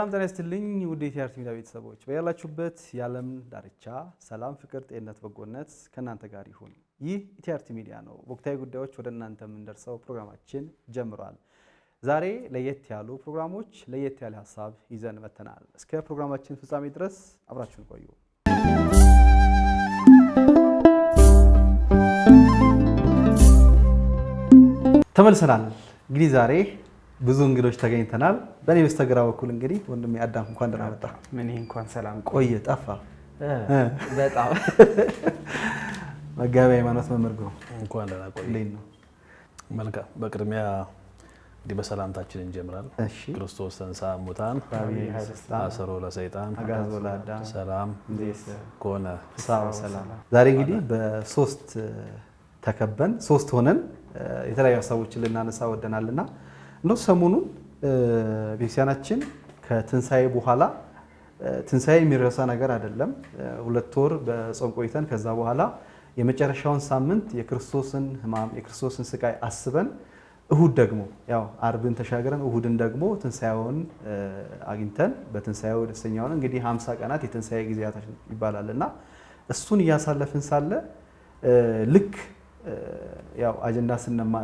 ሰላም ጤና ይስጥልኝ ውድ የቲአርቲ ሚዲያ ቤተሰቦች በያላችሁበት የዓለም ዳርቻ ሰላም፣ ፍቅር፣ ጤንነት፣ በጎነት ከእናንተ ጋር ይሁን። ይህ ቲአርቲ ሚዲያ ነው። ወቅታዊ ጉዳዮች ወደ እናንተ የምንደርሰው ፕሮግራማችን ጀምሯል። ዛሬ ለየት ያሉ ፕሮግራሞች፣ ለየት ያለ ሀሳብ ይዘን መተናል። እስከ ፕሮግራማችን ፍጻሜ ድረስ አብራችሁን ቆዩ። ተመልሰናል። እንግዲህ ዛሬ ብዙ እንግዶች ተገኝተናል። በእኔ በስተግራ በኩል እንግዲህ ወንድሜ አዳም እንኳን ደህና መጣ። ምን እንኳን ሰላም ቆየ ጠፋ በጣም መጋቢ ሃይማኖት መምህር ግሩም እንኳን ደህና ቆየ ነው። መልካም። በቅድሚያ እንግዲህ በሰላምታችን እንጀምራለን። ክርስቶስ ተንሥአ እሙታን አሰሮ ለሰይጣን አግዓዞ ለአዳም ሰላም ኮነ ሰላም። ዛሬ እንግዲህ በሶስት ተከበን ሶስት ሆነን የተለያዩ ሀሳቦችን ልናነሳ ወደናልና እንደው ሰሞኑን ቤተክርስቲያናችን ከትንሳኤ በኋላ ትንሳኤ የሚረሳ ነገር አይደለም። 2 ወር በጾም ቆይተን ከዛ በኋላ የመጨረሻውን ሳምንት የክርስቶስን ሕማም የክርስቶስን ስቃይ አስበን እሁድ ደግሞ ያው አርብን ተሻገረን እሁድን ደግሞ ትንሳኤውን አግኝተን በትንሳኤው ደስተኛ ሆነን እንግዲህ 50 ቀናት የትንሳኤ ጊዜያት ይባላልና እሱን እያሳለፍን ሳለ ልክ ያው አጀንዳ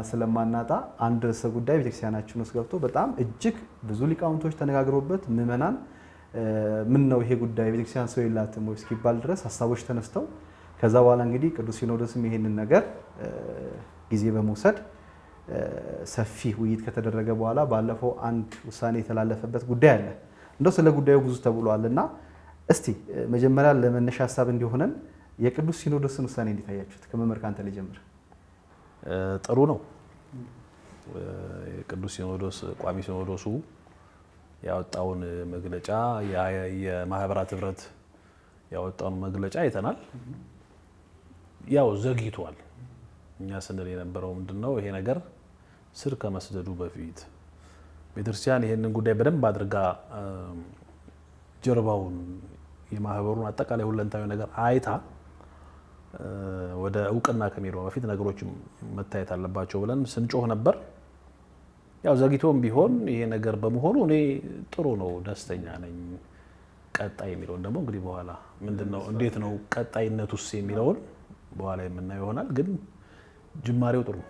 ስለማናጣ አንድ ርዕሰ ጉዳይ ቤተክርስቲያናችን ውስጥ ገብቶ በጣም እጅግ ብዙ ሊቃውንቶች ተነጋግሮበት ምዕመናን ምን ነው ይሄ ጉዳይ ቤተክርስቲያን ሰው የላትም ወይ እስኪባል ድረስ ሀሳቦች ተነስተው ከዛ በኋላ እንግዲህ ቅዱስ ሲኖዶስም ይሄንን ነገር ጊዜ በመውሰድ ሰፊ ውይይት ከተደረገ በኋላ ባለፈው አንድ ውሳኔ የተላለፈበት ጉዳይ አለ። እንደው ስለ ጉዳዩ ብዙ ተብሏልና እስቲ መጀመሪያ ለመነሻ ሀሳብ እንዲሆነን የቅዱስ ሲኖዶስን ውሳኔ እንዴት አያችሁት? ከመምህር ካንተ ልጀምር። ጥሩ ነው። የቅዱስ ሲኖዶስ ቋሚ ሲኖዶሱ ያወጣውን መግለጫ የማህበራት ህብረት ያወጣውን መግለጫ አይተናል። ያው ዘግይቷል። እኛ ስንል የነበረው ምንድነው ይሄ ነገር ስር ከመስደዱ በፊት ቤተክርስቲያን ይሄንን ጉዳይ በደንብ አድርጋ ጀርባውን የማህበሩን አጠቃላይ ሁለንታዊ ነገር አይታ ወደ እውቅና ከሚለው በፊት ነገሮች መታየት አለባቸው ብለን ስንጮህ ነበር። ያው ዘግይቶም ቢሆን ይሄ ነገር በመሆኑ እኔ ጥሩ ነው፣ ደስተኛ ነኝ። ቀጣይ የሚለውን ደግሞ እንግዲህ በኋላ ምንድነው እንዴት ነው ቀጣይነቱስ የሚለውን በኋላ የምናየው ይሆናል። ግን ጅማሬው ጥሩ ነው።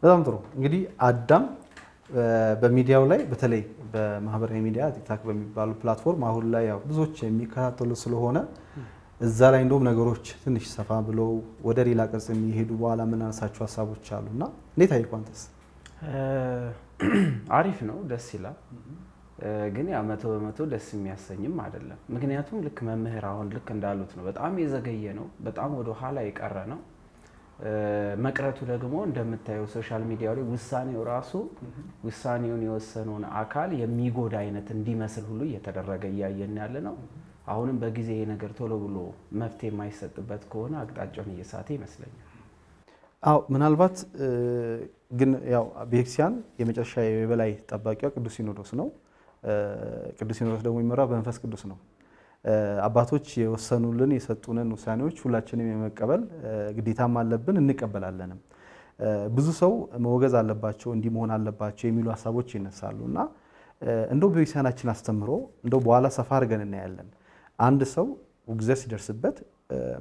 በጣም ጥሩ። እንግዲህ አዳም በሚዲያው ላይ በተለይ በማህበራዊ ሚዲያ ቲክታክ በሚባሉ ፕላትፎርም አሁን ላይ ያው ብዙዎች የሚከታተሉ ስለሆነ እዛ ላይ እንደውም ነገሮች ትንሽ ሰፋ ብለው ወደ ሌላ ቅርጽ የሚሄዱ በኋላ የምናነሳቸው ሀሳቦች አሉና እንዴት አየኸው አንተስ? አሪፍ ነው፣ ደስ ይላል። ግን ያ 100% ደስ የሚያሰኝም አይደለም። ምክንያቱም ልክ መምህር አሁን ልክ እንዳሉት ነው፣ በጣም የዘገየ ነው፣ በጣም ወደ ኋላ የቀረ ነው። መቅረቱ ደግሞ እንደምታየው ሶሻል ሚዲያው ላይ ውሳኔው ራሱ ውሳኔውን የወሰነውን አካል የሚጎዳ አይነት እንዲመስል ሁሉ እየተደረገ እያየን ያለ ነው። አሁንም በጊዜ ነገር ቶሎ ብሎ መፍትሄ የማይሰጥበት ከሆነ አቅጣጫውን እየሳተ ይመስለኛል። አዎ ምናልባት ግን ያው ቤተክርስቲያን የመጨረሻ የበላይ ጠባቂዋ ቅዱስ ሲኖዶስ ነው። ቅዱስ ሲኖዶስ ደግሞ የሚመራው በመንፈስ ቅዱስ ነው። አባቶች የወሰኑልን የሰጡንን ውሳኔዎች ሁላችንም የመቀበል ግዴታም አለብን፣ እንቀበላለንም። ብዙ ሰው መወገዝ አለባቸው እንዲህ መሆን አለባቸው የሚሉ ሀሳቦች ይነሳሉ እና እንደው በቤተክርስቲያናችን አስተምሮ እንደው በኋላ ሰፋ አድርገን እናያለን። አንድ ሰው ውግዘት ሲደርስበት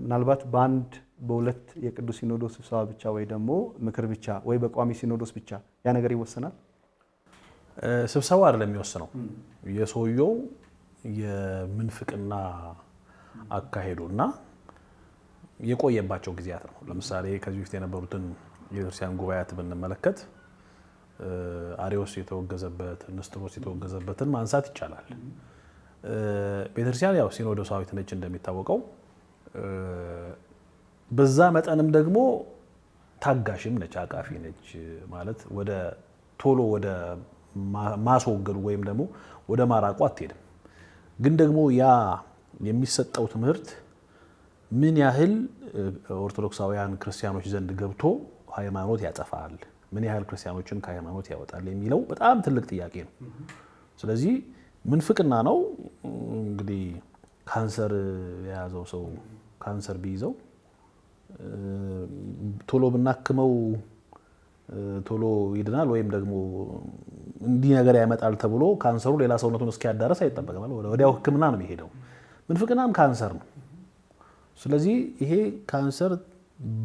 ምናልባት በአንድ በሁለት የቅዱስ ሲኖዶስ ስብሰባ ብቻ ወይ ደግሞ ምክር ብቻ ወይ በቋሚ ሲኖዶስ ብቻ ያ ነገር ይወሰናል? ስብሰባ አይደለም የሚወስነው፣ የሰውየው የምንፍቅና አካሄዱና የቆየባቸው ጊዜያት ነው። ለምሳሌ ከዚህ በፊት የነበሩትን የቤተክርስቲያን ጉባኤያት ብንመለከት አሪዮስ የተወገዘበት፣ ንስጥሮስ የተወገዘበትን ማንሳት ይቻላል። ቤተክርስቲያን ያው ሲኖዶሳዊት ነች እንደሚታወቀው። በዛ መጠንም ደግሞ ታጋሽም ነች፣ አቃፊ ነች። ማለት ወደ ቶሎ ወደ ማስወገዱ ወይም ደግሞ ወደ ማራቁ አትሄድም። ግን ደግሞ ያ የሚሰጠው ትምህርት ምን ያህል ኦርቶዶክሳውያን ክርስቲያኖች ዘንድ ገብቶ ሃይማኖት ያጠፋል፣ ምን ያህል ክርስቲያኖችን ከሃይማኖት ያወጣል የሚለው በጣም ትልቅ ጥያቄ ነው። ስለዚህ ምንፍቅና ነው እንግዲህ ካንሰር የያዘው ሰው ካንሰር ቢይዘው ቶሎ ብናክመው ቶሎ ይድናል ወይም ደግሞ እንዲህ ነገር ያመጣል ተብሎ ካንሰሩ ሌላ ሰውነቱን እስኪያዳረስ አይጠበቅም። ወዲያው ሕክምና ነው የሚሄደው። ምንፍቅናም ካንሰር ነው። ስለዚህ ይሄ ካንሰር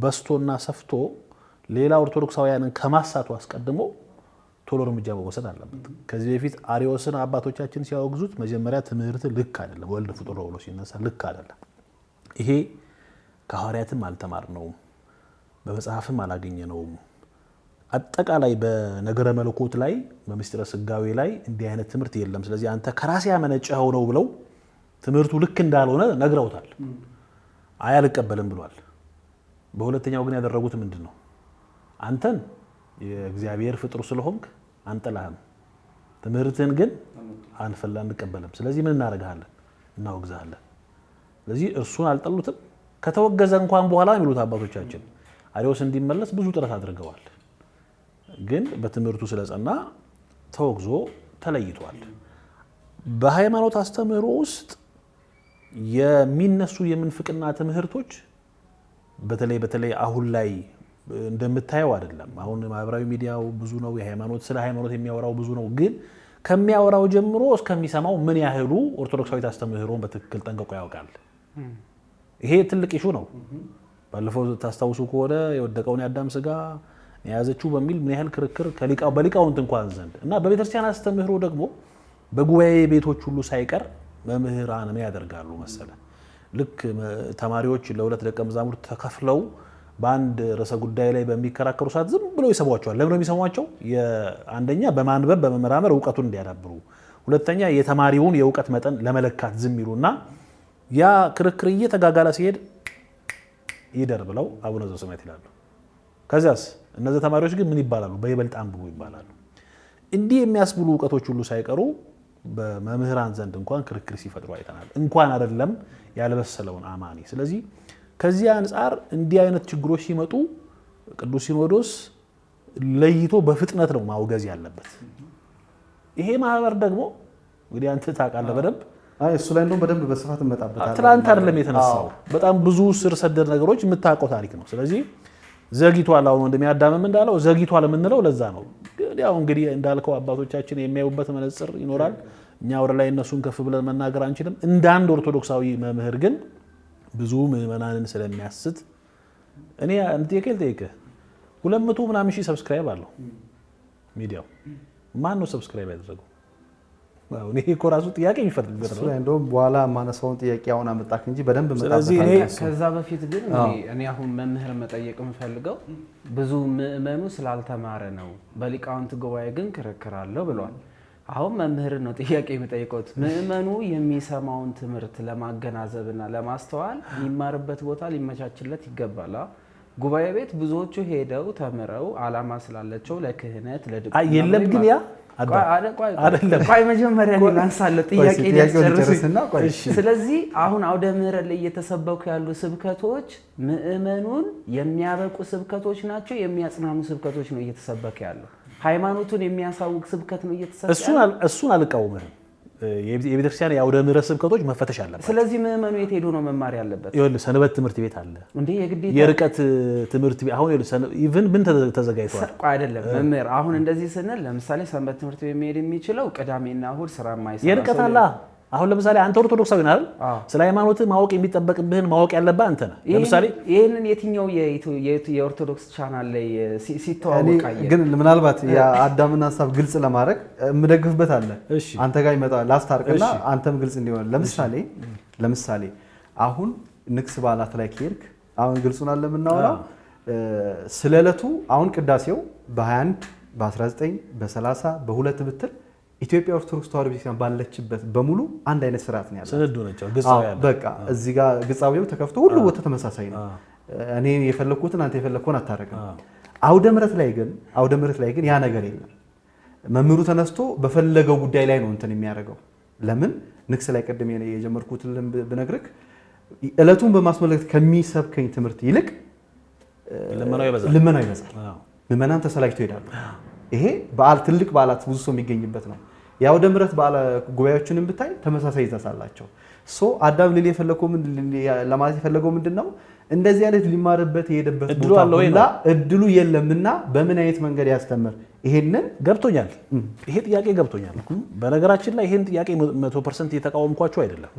በስቶና ሰፍቶ ሌላ ኦርቶዶክሳውያንን ከማሳቱ አስቀድሞ ቶሎ እርምጃ መወሰድ አለበት። ከዚህ በፊት አሪዮስን አባቶቻችን ሲያወግዙት መጀመሪያ ትምህርት ልክ አይደለም፣ ወልድ ፍጡር ብሎ ሲነሳ ልክ አይደለም። ይሄ ከሐዋርያትም አልተማርነውም፣ በመጽሐፍም አላገኘነውም። አጠቃላይ በነገረ መለኮት ላይ በምስጢረ ስጋዌ ላይ እንዲህ አይነት ትምህርት የለም። ስለዚህ አንተ ከራሴ ያመነጨኸው ነው ብለው ትምህርቱ ልክ እንዳልሆነ ነግረውታል። አይ አልቀበልም ብሏል። በሁለተኛው ግን ያደረጉት ምንድን ነው? አንተን የእግዚአብሔር ፍጡር ስለሆንክ አንጠላህም፣ ትምህርትህን ግን አንቀበልም። ስለዚህ ምን እናደርግሃለን? እናወግዝሃለን። ስለዚህ እርሱን አልጠሉትም። ከተወገዘ እንኳን በኋላ የሚሉት አባቶቻችን አሪዮስ እንዲመለስ ብዙ ጥረት አድርገዋል። ግን በትምህርቱ ስለጸና ተወግዞ ተለይቷል። በሃይማኖት አስተምህሮ ውስጥ የሚነሱ የምንፍቅና ትምህርቶች በተለይ አሁን ላይ እንደምታየው አይደለም። አሁን ማህበራዊ ሚዲያው ብዙ ነው፣ ስለ ሃይማኖት የሚያወራው ብዙ ነው። ግን ከሚያወራው ጀምሮ እስከሚሰማው ምን ያህሉ ኦርቶዶክሳዊት አስተምህሮን በትክክል ጠንቅቆ ያውቃል? ይሄ ትልቅ ኢሹ ነው። ባለፈው ታስታውሱ ከሆነ የወደቀውን የአዳም ስጋ የያዘችው በሚል ምን ያህል ክርክር በሊቃውንት እንኳን ዘንድ እና በቤተክርስቲያን አስተምህሮ ደግሞ በጉባኤ ቤቶች ሁሉ ሳይቀር መምህራን ምን ያደርጋሉ መሰለ? ልክ ተማሪዎች ለሁለት ደቀ መዛሙርት ተከፍለው በአንድ ርዕሰ ጉዳይ ላይ በሚከራከሩ ሰዓት ዝም ብለው ይሰሟቸዋል። ለምን ነው የሚሰሟቸው? አንደኛ በማንበብ በመመራመር እውቀቱን እንዲያዳብሩ፣ ሁለተኛ የተማሪውን የእውቀት መጠን ለመለካት ዝም ይሉና ያ ክርክር እየተጋጋለ ሲሄድ ይደር ብለው አቡነ ዘበሰማያት ይላሉ። ከዚያስ እነዚህ ተማሪዎች ግን ምን ይባላሉ? በይበልጥ አንብቡ ይባላሉ። እንዲህ የሚያስብሉ እውቀቶች ሁሉ ሳይቀሩ በመምህራን ዘንድ እንኳን ክርክር ሲፈጥሩ አይተናል። እንኳን አይደለም ያልበሰለውን አማኒ። ስለዚህ ከዚህ አንጻር እንዲህ አይነት ችግሮች ሲመጡ ቅዱስ ሲኖዶስ ለይቶ በፍጥነት ነው ማውገዝ ያለበት። ይሄ ማህበር ደግሞ እንግዲህ አንተ ታውቃለህ በደንብ እሱ ላይ እንደውም በደንብ በስፋት እንመጣበታለን። ትናንት አይደለም የተነሳው፣ በጣም ብዙ ስር ሰደድ ነገሮች የምታውቀው ታሪክ ነው። ስለዚህ ዘግይቷል። አሁን እንደሚያዳምም እንዳለው ዘግይቷል የምንለው ለዛ ነው። ያው እንግዲህ እንዳልከው አባቶቻችን የሚያዩበት መነጽር ይኖራል። እኛ ወደ ላይ እነሱን ከፍ ብለን መናገር አንችልም። እንደ አንድ ኦርቶዶክሳዊ መምህር ግን ብዙ ምዕመናንን ስለሚያስት እኔ ልጠይቅህ 200 ምናምን ሺህ ሰብስክራይብ አለው ሚዲያው። ማን ነው ሰብስክራይብ ያደረገው? እኔ እኮ ራሱ ጥያቄ የሚፈጥርበት ነው። እንደውም በኋላ ማነሳውን ጥያቄ አሁን አመጣክ እንጂ በደንብ ስለዚህ ከዛ በፊት ግን እኔ አሁን መምህር መጠየቅ የምፈልገው ብዙ ምዕመኑ ስላልተማረ ነው። በሊቃውንት ጉባኤ ግን ክርክር አለው ብሏል። አሁን መምህር ነው ጥያቄ የሚጠይቁት። ምዕመኑ የሚሰማውን ትምህርት ለማገናዘብና ለማስተዋል የሚማርበት ቦታ ሊመቻችለት ይገባል። ጉባኤ ቤት ብዙዎቹ ሄደው ተምረው አላማ ስላላቸው ለክህነት ለድቁና የለም ግን ያ ቆይ መጀመሪያ ላንሳለሁ ጥያቄ ሊያስጨርስና። ስለዚህ አሁን አውደ ምሕረት ላይ እየተሰበኩ ያሉ ስብከቶች ምዕመኑን የሚያበቁ ስብከቶች ናቸው? የሚያጽናኑ ስብከቶች ነው እየተሰበከ ያለው? ሃይማኖቱን የሚያሳውቅ ስብከት ነው እየተሰበከ ያለው? እሱን አልቃወምም። የቤተክርስቲያን የአውደ ምሕረት ስብከቶች መፈተሽ አለበት። ስለዚህ ምዕመኑ የት ሄዶ ነው መማር ያለበት? ይኸውልህ ሰንበት ትምህርት ቤት አለ እንዴ? የግዴታ የርቀት ትምህርት ቤት አሁን ኢቭን ምን ተዘጋጅቷል? አይደለም መምህር፣ አሁን እንደዚህ ስንል ለምሳሌ ሰንበት ትምህርት ቤት መሄድ የሚችለው ቅዳሜና እሁድ ስራ የማይሰራ የርቀት አለ። አሁን ለምሳሌ አንተ ኦርቶዶክሳዊ ነህ አይደል? ስለ ሃይማኖት ማወቅ የሚጠበቅብህን ማወቅ ያለብህ አንተ ነህ። ለምሳሌ ይሄንን የትኛው የኦርቶዶክስ ቻናል ላይ ሲተዋወቅ አየህ? ግን ምናልባት የአዳምን ሀሳብ ግልጽ ለማድረግ የምደግፍበት አለ። አንተ ጋር ይመጣል ላስታርቅና አንተም ግልጽ እንዲሆን። ለምሳሌ አሁን ንግስ በዓላት ላይ ከሄድክ አሁን ግልጹን አለ የምናወራው ስለ ዕለቱ አሁን ቅዳሴው በ21 በ19 በ30 በ2 ብትል ኢትዮጵያ ኦርቶዶክስ ተዋሕዶ ቤተክርስቲያን ባለችበት በሙሉ አንድ አይነት ስርዓት ነው ያለው። ስንዱ ናቸው ግጻው ያለው። በቃ እዚህ ጋር ግጻዊው ተከፍቶ ሁሉ ቦታ ተመሳሳይ ነው። እኔ የፈለኩትን አንተ የፈለኩን አታረግም። አውደ ምሕረት ላይ ግን ያ ነገር የለም። መምህሩ ተነስቶ በፈለገው ጉዳይ ላይ ነው እንትን የሚያደርገው። ለምን ንግስ ላይ ቀደም የጀመርኩትን ብነግርህ ዕለቱን በማስመልከት ከሚሰብከኝ ትምህርት ይልቅ ልመናው ይበዛል። ምዕመናን ተሰላችተው ይሄዳሉ። ይሄ በዓል ትልቅ በዓላት ብዙ ሰው የሚገኝበት ነው። የአውደ ምሕረት በዓል ጉባኤዎችን ብታይ ተመሳሳይ ይዘት አላቸው። አዳም ለማለት የፈለገው ምንድን ነው? እንደዚህ አይነት ሊማርበት የሄደበት እድሉ ቦታ አለ ወይ ሁላ ነው? እድሉ የለምና በምን አይነት መንገድ ያስተምር? ይሄንን ገብቶኛል። ይሄ ጥያቄ ገብቶኛል። በነገራችን ላይ ይሄን ጥያቄ 100% የተቃወምኳቸው አይደለም።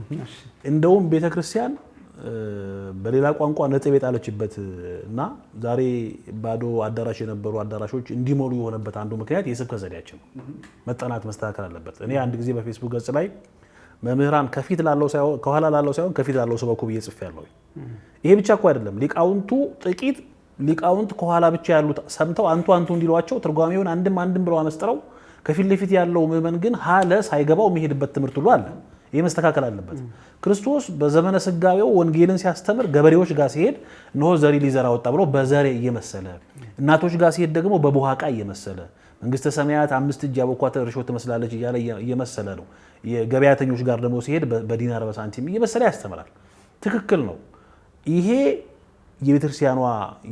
እንደውም ቤተክርስቲያን በሌላ ቋንቋ ነጥብ የጣለችበት እና ዛሬ ባዶ አዳራሽ የነበሩ አዳራሾች እንዲሞሉ የሆነበት አንዱ ምክንያት የስብከት ዘዴያችን ነው። መጠናት መስተካከል አለበት። እኔ አንድ ጊዜ በፌስቡክ ገጽ ላይ መምህራን ከፊት ላለው ሳይሆን ከኋላ ላለው ሳይሆን ከፊት ላለው ሰበኩ ብዬ ጽፌያለሁ። ይሄ ብቻ እኮ አይደለም። ጥቂት ሊቃውንት ከኋላ ብቻ ያሉት ሰምተው አንቱ እንዲሏቸው ትርጓሜውን አንድም ብለው አመስጥረው ከፊት ለፊት ያለው ምዕመን ግን ሀለ ሳይገባው የሚሄድበት ትምህርት ሁሉ አለ። ይሄ መስተካከል አለበት። ክርስቶስ በዘመነ ስጋዌው ወንጌልን ሲያስተምር ገበሬዎች ጋር ሲሄድ እነሆ ዘሪ ሊዘራ ወጣ ብሎ በዘሬ እየመሰለ፣ እናቶች ጋር ሲሄድ ደግሞ በቡሃቃ እየመሰለ፣ መንግስተ ሰማያት 5 እጅ ያቦኳት እርሾ ትመስላለች እያለ እየመሰለ ነው። የገበያተኞች ጋር ደግሞ ሲሄድ በዲናር በሳንቲም እየመሰለ ያስተምራል። ትክክል ነው። ይሄ የቤተክርስቲያኗ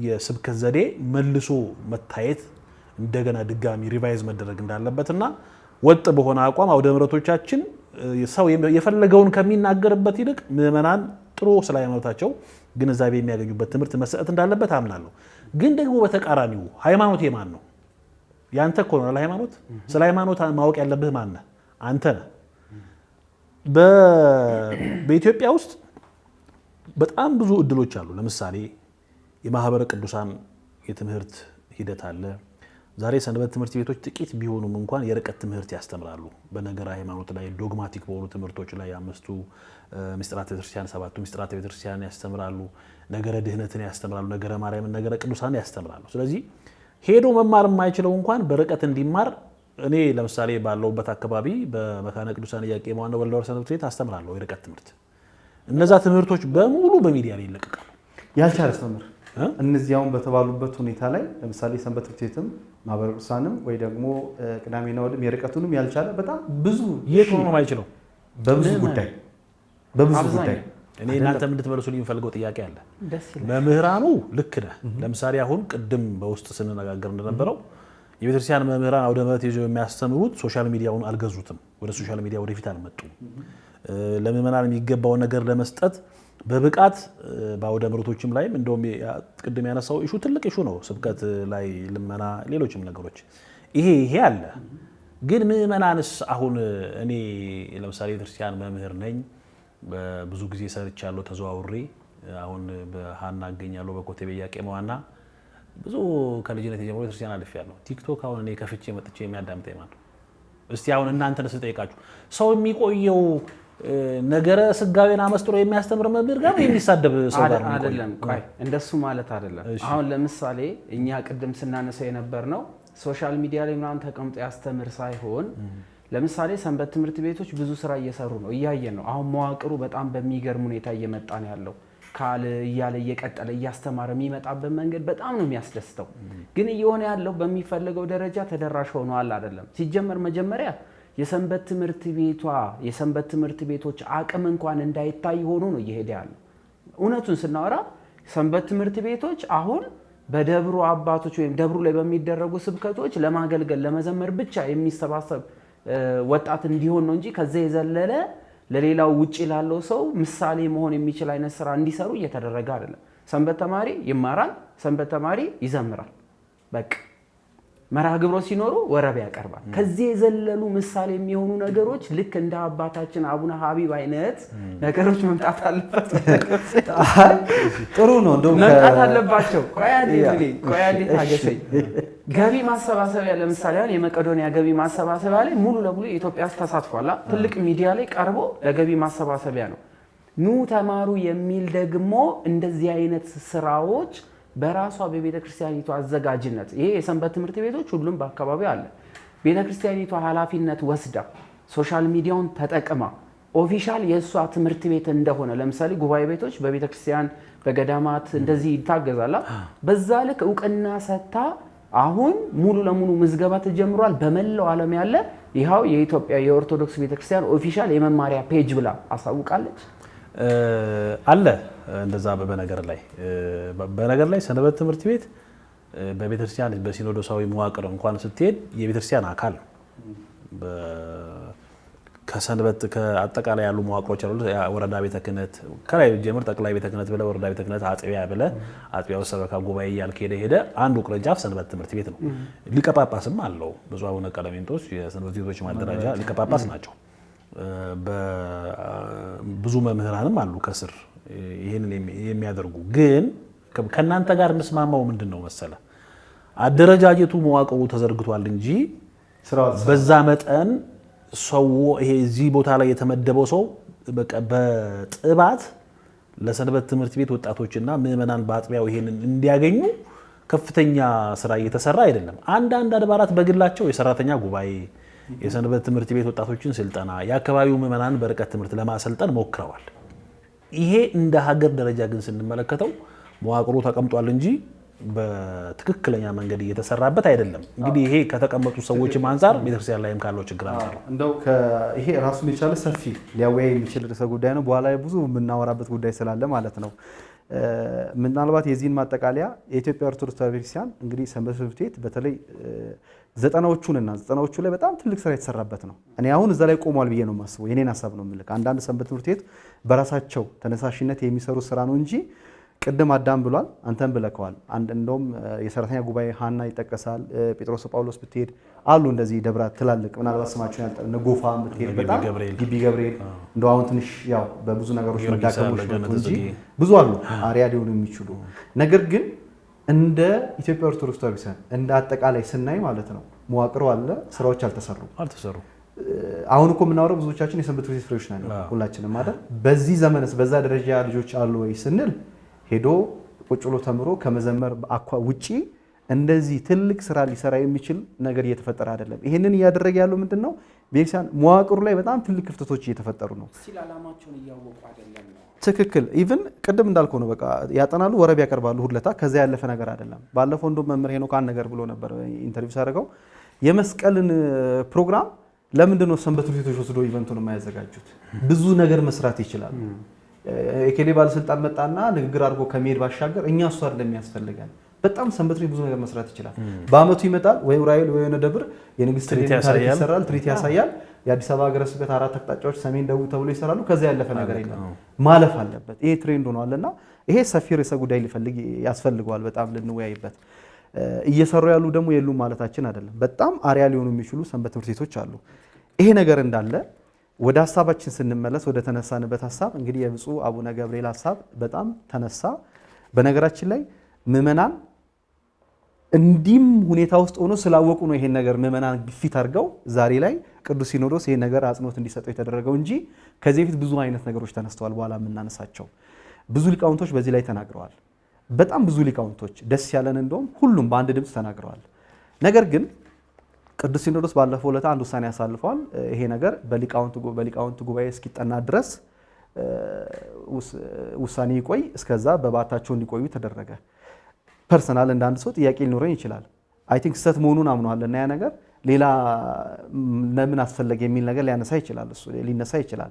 የስብከት ዘዴ መልሶ መታየት እንደገና ድጋሚ ሪቫይዝ መደረግ እንዳለበትና ወጥ በሆነ አቋም አውደ ምሕረቶቻችን ሰው የፈለገውን ከሚናገርበት ይልቅ ምዕመናን ጥሩ ስለ ሃይማኖታቸው ግንዛቤ የሚያገኙበት ትምህርት መሰጠት እንዳለበት አምናለሁ። ግን ደግሞ በተቃራኒው ሃይማኖት የማን ነው? ያንተ እኮ ነው ሃይማኖት። ስለ ሃይማኖት ማወቅ ያለብህ ማን ነህ? አንተ ነህ። በኢትዮጵያ ውስጥ በጣም ብዙ እድሎች አሉ። ለምሳሌ የማህበረ ቅዱሳን የትምህርት ሂደት አለ። ዛሬ ሰንበት ትምህርት ቤቶች ጥቂት ቢሆኑም እንኳን የርቀት ትምህርት ያስተምራሉ። በነገረ ሃይማኖት ላይ ዶግማቲክ በሆኑ ትምህርቶች ላይ 5ቱ ምስጢራተ ቤተክርስቲያን፣ 7ቱ ምስጢራተ ቤተክርስቲያን ያስተምራሉ። ነገረ ድህነትን ያስተምራሉ። ነገረ ማርያምን፣ ነገረ ቅዱሳን ያስተምራሉ። ስለዚህ ሄዶ መማር የማይችለው እንኳን በርቀት እንዲማር እኔ ለምሳሌ ባለውበት አካባቢ በመካነ ቅዱሳን ኢያቄም ዋና ወልደወር ሰንበት ቤት አስተምራለሁ የርቀት ትምህርት። እነዛ ትምህርቶች በሙሉ በሚዲያ ላይ ይለቀቃሉ። ያልቻለ መምህር እነዚያውን በተባሉበት ሁኔታ ላይ ለምሳሌ ሰንበት ትምህርት ቤትም ማህበረ ቅዱሳንም ወይ ደግሞ ቅዳሜና እሑድም የርቀቱንም ያልቻለ በጣም ብዙ የት ሆኖ ነው የማይችለው? በብዙ ጉዳይ እኔ እናንተ እንድትመልሱልኝ የሚፈልገው ጥያቄ አለ። መምህራኑ ልክ ነህ። ለምሳሌ አሁን ቅድም በውስጥ ስንነጋገር እንደነበረው የቤተክርስቲያን መምህራን አውደ ምሕረት ይዘው የሚያስተምሩት ሶሻል ሚዲያውን አልገዙትም። ወደ ሶሻል ሚዲያ ወደፊት አልመጡም። ለምዕመናን የሚገባውን ነገር ለመስጠት በብቃት በአውደ ምሕረቶችም ላይም እንደውም ቅድም ያነሳው ኢሹ ትልቅ ኢሹ ነው። ስብከት ላይ ልመና፣ ሌሎችም ነገሮች ይሄ አለ። ግን ምዕመናንስ አሁን እኔ ለምሳሌ ቤተክርስቲያን መምህር ነኝ። ብዙ ጊዜ ሰርቻለሁ ተዘዋውሬ። አሁን በሃና አገኛለሁ በኮተቤ ኢያቄም ዋና ብዙ ከልጅነት ጀምሮ ቤተክርስቲያን አልፌያለሁ። ቲክቶክ አሁን እኔ ከፍቼ መጥቼ የሚያዳምጠኝ ማን ነው? እስቲ አሁን እናንተን ስጠይቃችሁ ሰው የሚቆየው ነገረ ስጋዌን አመስጥሮ የሚያስተምር መምህር ጋር የሚሳደብ ሰው ጋር አይደለም። ቆይ እንደሱ ማለት አይደለም። አሁን ለምሳሌ እኛ ቅድም ስናነሳው የነበር ነው ሶሻል ሚዲያ ላይ ምናምን ተቀምጦ ያስተምር ሳይሆን ለምሳሌ ሰንበት ትምህርት ቤቶች ብዙ ስራ እየሰሩ ነው፣ እያየን ነው። አሁን መዋቅሩ በጣም በሚገርም ሁኔታ እየመጣ ነው ያለው። ካለ እያለ እየቀጠለ እያስተማረ የሚመጣበት መንገድ በጣም ነው የሚያስደስተው። ግን እየሆነ ያለው በሚፈልገው ደረጃ ተደራሽ ሆኗል አይደለም። ሲጀመር መጀመሪያ የሰንበት ትምህርት ቤቶች አቅም እንኳን እንዳይታይ ሆኖ ነው እየሄደ ያለው። እውነቱን ስናወራ ሰንበት ትምህርት ቤቶች አሁን በደብሩ አባቶች ወይም ደብሩ ላይ በሚደረጉ ስብከቶች ለማገልገል ለመዘመር ብቻ የሚሰባሰብ ወጣት እንዲሆን ነው እንጂ ከዛ የዘለለ ለሌላው ውጪ ላለው ሰው ምሳሌ መሆን የሚችል አይነት ስራ እንዲሰሩ እየተደረገ አይደለም። ሰንበት ተማሪ ይማራል፣ ሰንበት ተማሪ ይዘምራል። በቃ መርሃ ግብሮች ሲኖሩ ወረብ ያቀርባል። ከዚህ የዘለሉ ምሳሌ የሚሆኑ ነገሮች ልክ እንደ አባታችን አቡነ ሀቢብ አይነት ነገሮች መምጣት አለበት። ጥሩ ነው እንደውም መምጣት አለባቸው። ቆያዴ ታገሰኝ። ገቢ ማሰባሰቢያ ለምሳሌ አሁን የመቄዶንያ ገቢ ማሰባሰቢያ ላይ ሙሉ ለሙሉ የኢትዮጵያ ተሳትፏል። ትልቅ ሚዲያ ላይ ቀርቦ ለገቢ ማሰባሰቢያ ነው። ኑ ተማሩ የሚል ደግሞ እንደዚህ አይነት ስራዎች በራሷ በቤተክርስቲያኒቷ አዘጋጅነት ይሄ የሰንበት ትምህርት ቤቶች ሁሉም በአካባቢው አለ። ቤተክርስቲያኒቷ ኃላፊነት ወስዳ ሶሻል ሚዲያውን ተጠቅማ ኦፊሻል የእሷ ትምህርት ቤት እንደሆነ ለምሳሌ ጉባኤ ቤቶች በቤተክርስቲያን በገዳማት እንደዚህ ይታገዛላ። በዛ ልክ እውቅና ሰጥታ አሁን ሙሉ ለሙሉ ምዝገባ ተጀምሯል። በመላው ዓለም ያለ ይኸው የኢትዮጵያ የኦርቶዶክስ ቤተክርስቲያን ኦፊሻል የመማሪያ ፔጅ ብላ አሳውቃለች አለ። እንደዛ በነገር ላይ ሰንበት ትምህርት ቤት በቤተክርስቲያን በሲኖዶሳዊ መዋቅር እንኳን ስትሄድ የቤተክርስቲያን አካል ነው። ከሰንበት ከአጠቃላይ ያሉ መዋቅሮች አሉ። ወረዳ ቤተ ክህነት ከላይ ጀምር ጠቅላይ ቤተ ክህነት ብለህ ወረዳ ቤተ ክህነት አጥቢያ ብለህ አጥቢያው ሰበካ ጉባኤ እያልክ ሄደ አንዱ ቅርንጫፍ ሰንበት ትምህርት ቤት ነው። ሊቀ ጳጳስም አለው። ብፁዕ አቡነ ቀለሜንጦስ የሰንበት ቤቶች ማደራጃ ሊቀ ጳጳስ ናቸው። ብዙ መምህራንም አሉ ከስር ይህንን የሚያደርጉ። ግን ከእናንተ ጋር የምስማማው ምንድን ነው መሰለ አደረጃጀቱ መዋቅሩ ተዘርግቷል እንጂ በዛ መጠን ሰው ይሄ እዚህ ቦታ ላይ የተመደበው ሰው በጥባት ለሰንበት ትምህርት ቤት ወጣቶችና ምዕመናን በአጥቢያው ይሄንን እንዲያገኙ ከፍተኛ ስራ እየተሰራ አይደለም። አንዳንድ አድባራት በግላቸው የሰራተኛ ጉባኤ፣ የሰንበት ትምህርት ቤት ወጣቶችን ስልጠና፣ የአካባቢው ምዕመናን በርቀት ትምህርት ለማሰልጠን ሞክረዋል። ይሄ እንደ ሀገር ደረጃ ግን ስንመለከተው መዋቅሩ ተቀምጧል እንጂ በትክክለኛ መንገድ እየተሰራበት አይደለም። እንግዲህ ይሄ ከተቀመጡ ሰዎችም አንፃር ቤተክርስቲያን ላይም ካለው ችግር አንፃር እንደው ይሄ ራሱን የቻለ ሰፊ ሊያወያይ የሚችል ርዕሰ ጉዳይ ነው። በኋላ ብዙ የምናወራበት ጉዳይ ስላለ ማለት ነው። ምናልባት የዚህን ማጠቃለያ የኢትዮጵያ ኦርቶዶክስ ተዋሕዶ ቤተክርስቲያን እንግዲህ ሰንበት ትምህርት ቤት በተለይ ዘጠናዎቹ ላይ በጣም ትልቅ ስራ የተሰራበት ነው። እኔ አሁን እዛ ላይ ቆሟል ብዬ ነው የማስበው። የኔን ሀሳብ ነው የምልክ። አንዳንድ ሰንበት ትምህርት ቤት በራሳቸው ተነሳሽነት የሚሰሩት ስራ ነው እንጂ ቅድም አዳም ብሏል፣ አንተም ብለከዋል። እንደውም የሰራተኛ ጉባኤ ሀና ይጠቀሳል። ጴጥሮስ ጳውሎስ ብትሄድ አሉ እንደዚህ ደብራት ትላልቅ ምናልባት ስማቸውን ያልጠ ነጎፋ ብትሄድ በጣም ግቢ ገብርኤል እንደው አሁን ትንሽ ያው በብዙ ነገሮች መዳከሞች ነው እንጂ ብዙ አሉ አሪያ ሊሆኑ የሚችሉ ነገር ግን እንደ ኢትዮጵያ ኦርቶዶክስ ተዋሕዶ ቤተክርስቲያን እንደ አጠቃላይ ስናይ ማለት ነው መዋቅሩ አለ፣ ስራዎች አልተሰሩ። አሁን እኮ የምናወራው ብዙዎቻችን የሰንበት ትምህርት ቤት ፍሬዎች ነን ሁላችንም አይደል? በዚህ ዘመንስ በዛ ደረጃ ልጆች አሉ ወይ ስንል ሄዶ ቁጭ ብሎ ተምሮ ከመዘመር ውጪ እንደዚህ ትልቅ ስራ ሊሰራ የሚችል ነገር እየተፈጠረ አይደለም። ይሄንን እያደረገ ያለው ምንድነው? ቤተክርስቲያን መዋቅሩ ላይ በጣም ትልቅ ክፍተቶች እየተፈጠሩ ነው። ዓላማቸውን እያወቁ አይደለም ነው። ትክክል። ኢቭን ቅድም እንዳልከው ነው። በቃ ያጠናሉ፣ ወረብ ያቀርባሉ፣ ሁለታ ከዛ ያለፈ ነገር አይደለም። ባለፈው እንደውም መምህር ሄኖክ አንድ ነገር ብሎ ነበር ኢንተርቪው ሳደርገው የመስቀልን ፕሮግራም ለምንድን ነው ሰንበት ትምህርት ቤቶች ወስዶ ኢቨንቱን የማያዘጋጁት? ብዙ ነገር መስራት ይችላል። የኬሌ ባለስልጣን መጣና ንግግር አድርጎ ከመሄድ ባሻገር እኛ እሱ አይደለም የሚያስፈልገን። በጣም ሰንበት ቤት ብዙ ነገር መስራት ይችላል። በአመቱ ይመጣል ወይ ዑራኤል ወይ የሆነ ደብር የንግስት ታሪክ ይሰራል፣ ትርኢት ያሳያል። የአዲስ አበባ ሀገረ ስብከት 4 አቅጣጫዎች ሰሜን፣ ደቡብ ተብሎ ይሰራሉ። ከዛ ያለፈ ነገር የለም፣ ማለፍ አለበት። ይሄ ትሬንድ ሆኗልና ይሄ ሰፊ ርዕሰ ጉዳይ ያስፈልገዋል በጣም ልንወያይበት። እየሰሩ ያሉ ደግሞ የሉም ማለታችን አይደለም። በጣም አሪያ ሊሆኑ የሚችሉ ሰንበት ትምህርት ቤቶች አሉ። ይሄ ነገር እንዳለ ወደ ሀሳባችን ስንመለስ ወደ ተነሳንበት ሀሳብ እንግዲህ የብፁዕ አቡነ ገብርኤል ሀሳብ በጣም ተነሳ። በነገራችን ላይ ምዕመናን እንዲህም ሁኔታ ውስጥ ሆኖ ስላወቁ ነው ይሄን ነገር ምዕመናን ግፊት አድርገው ዛሬ ላይ ቅዱስ ሲኖዶስ ይሄን ነገር አጽንኦት እንዲሰጠው የተደረገው እንጂ ከዚህ በፊት ብዙ አይነት ነገሮች ተነስተዋል። በኋላ የምናነሳቸው ብዙ ሊቃውንቶች በዚህ ላይ ተናግረዋል። በጣም ብዙ ሊቃውንቶች ደስ ያለን እንደውም ሁሉም በአንድ ድምፅ ተናግረዋል። ነገር ግን ቅዱስ ሲኖዶስ ባለፈው ዕለት አንድ ውሳኔ ያሳልፈዋል። ይሄ ነገር በሊቃውንት ጉባኤ እስኪጠና ድረስ ውሳኔ ይቆይ፣ እስከዛ በባታቸው እንዲቆዩ ተደረገ። ፐርሰናል እንደ አንድ ሰው ጥያቄ ሊኖረኝ ይችላል። አይ ቲንክ ስህተት መሆኑን አምነዋል እና ያ ነገር ሌላ ለምን አስፈለገ የሚል ነገር ሊያነሳ ይችላል፣ እሱ ሊነሳ ይችላል።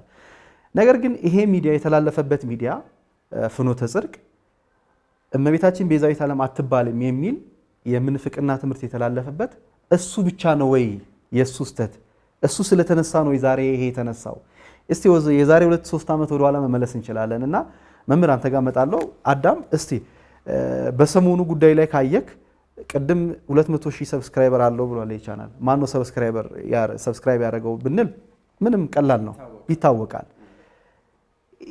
ነገር ግን ይሄ ሚዲያ የተላለፈበት ሚዲያ ፍኖተ ጽድቅ እመቤታችን ቤዛዊት ዓለም አትባልም የሚል የምንፍቅና ትምህርት የተላለፈበት እሱ ብቻ ነው ወይ የእሱ ስህተት? እሱ ስለተነሳ ነው ዛሬ ይሄ የተነሳው? እስቲ የዛሬ 2-3 ዓመት ወደኋላ መመለስ እንችላለን እና መምህር አንተ ጋር እመጣለሁ። አዳም እስቲ በሰሞኑ ጉዳይ ላይ ካየክ ቅድም 200,000 ሰብስክራይበር አለው ብሏል ቻናል። ማን ነው ሰብስክራይብ ያደረገው ብንል ምንም ቀላል ነው፣ ይታወቃል።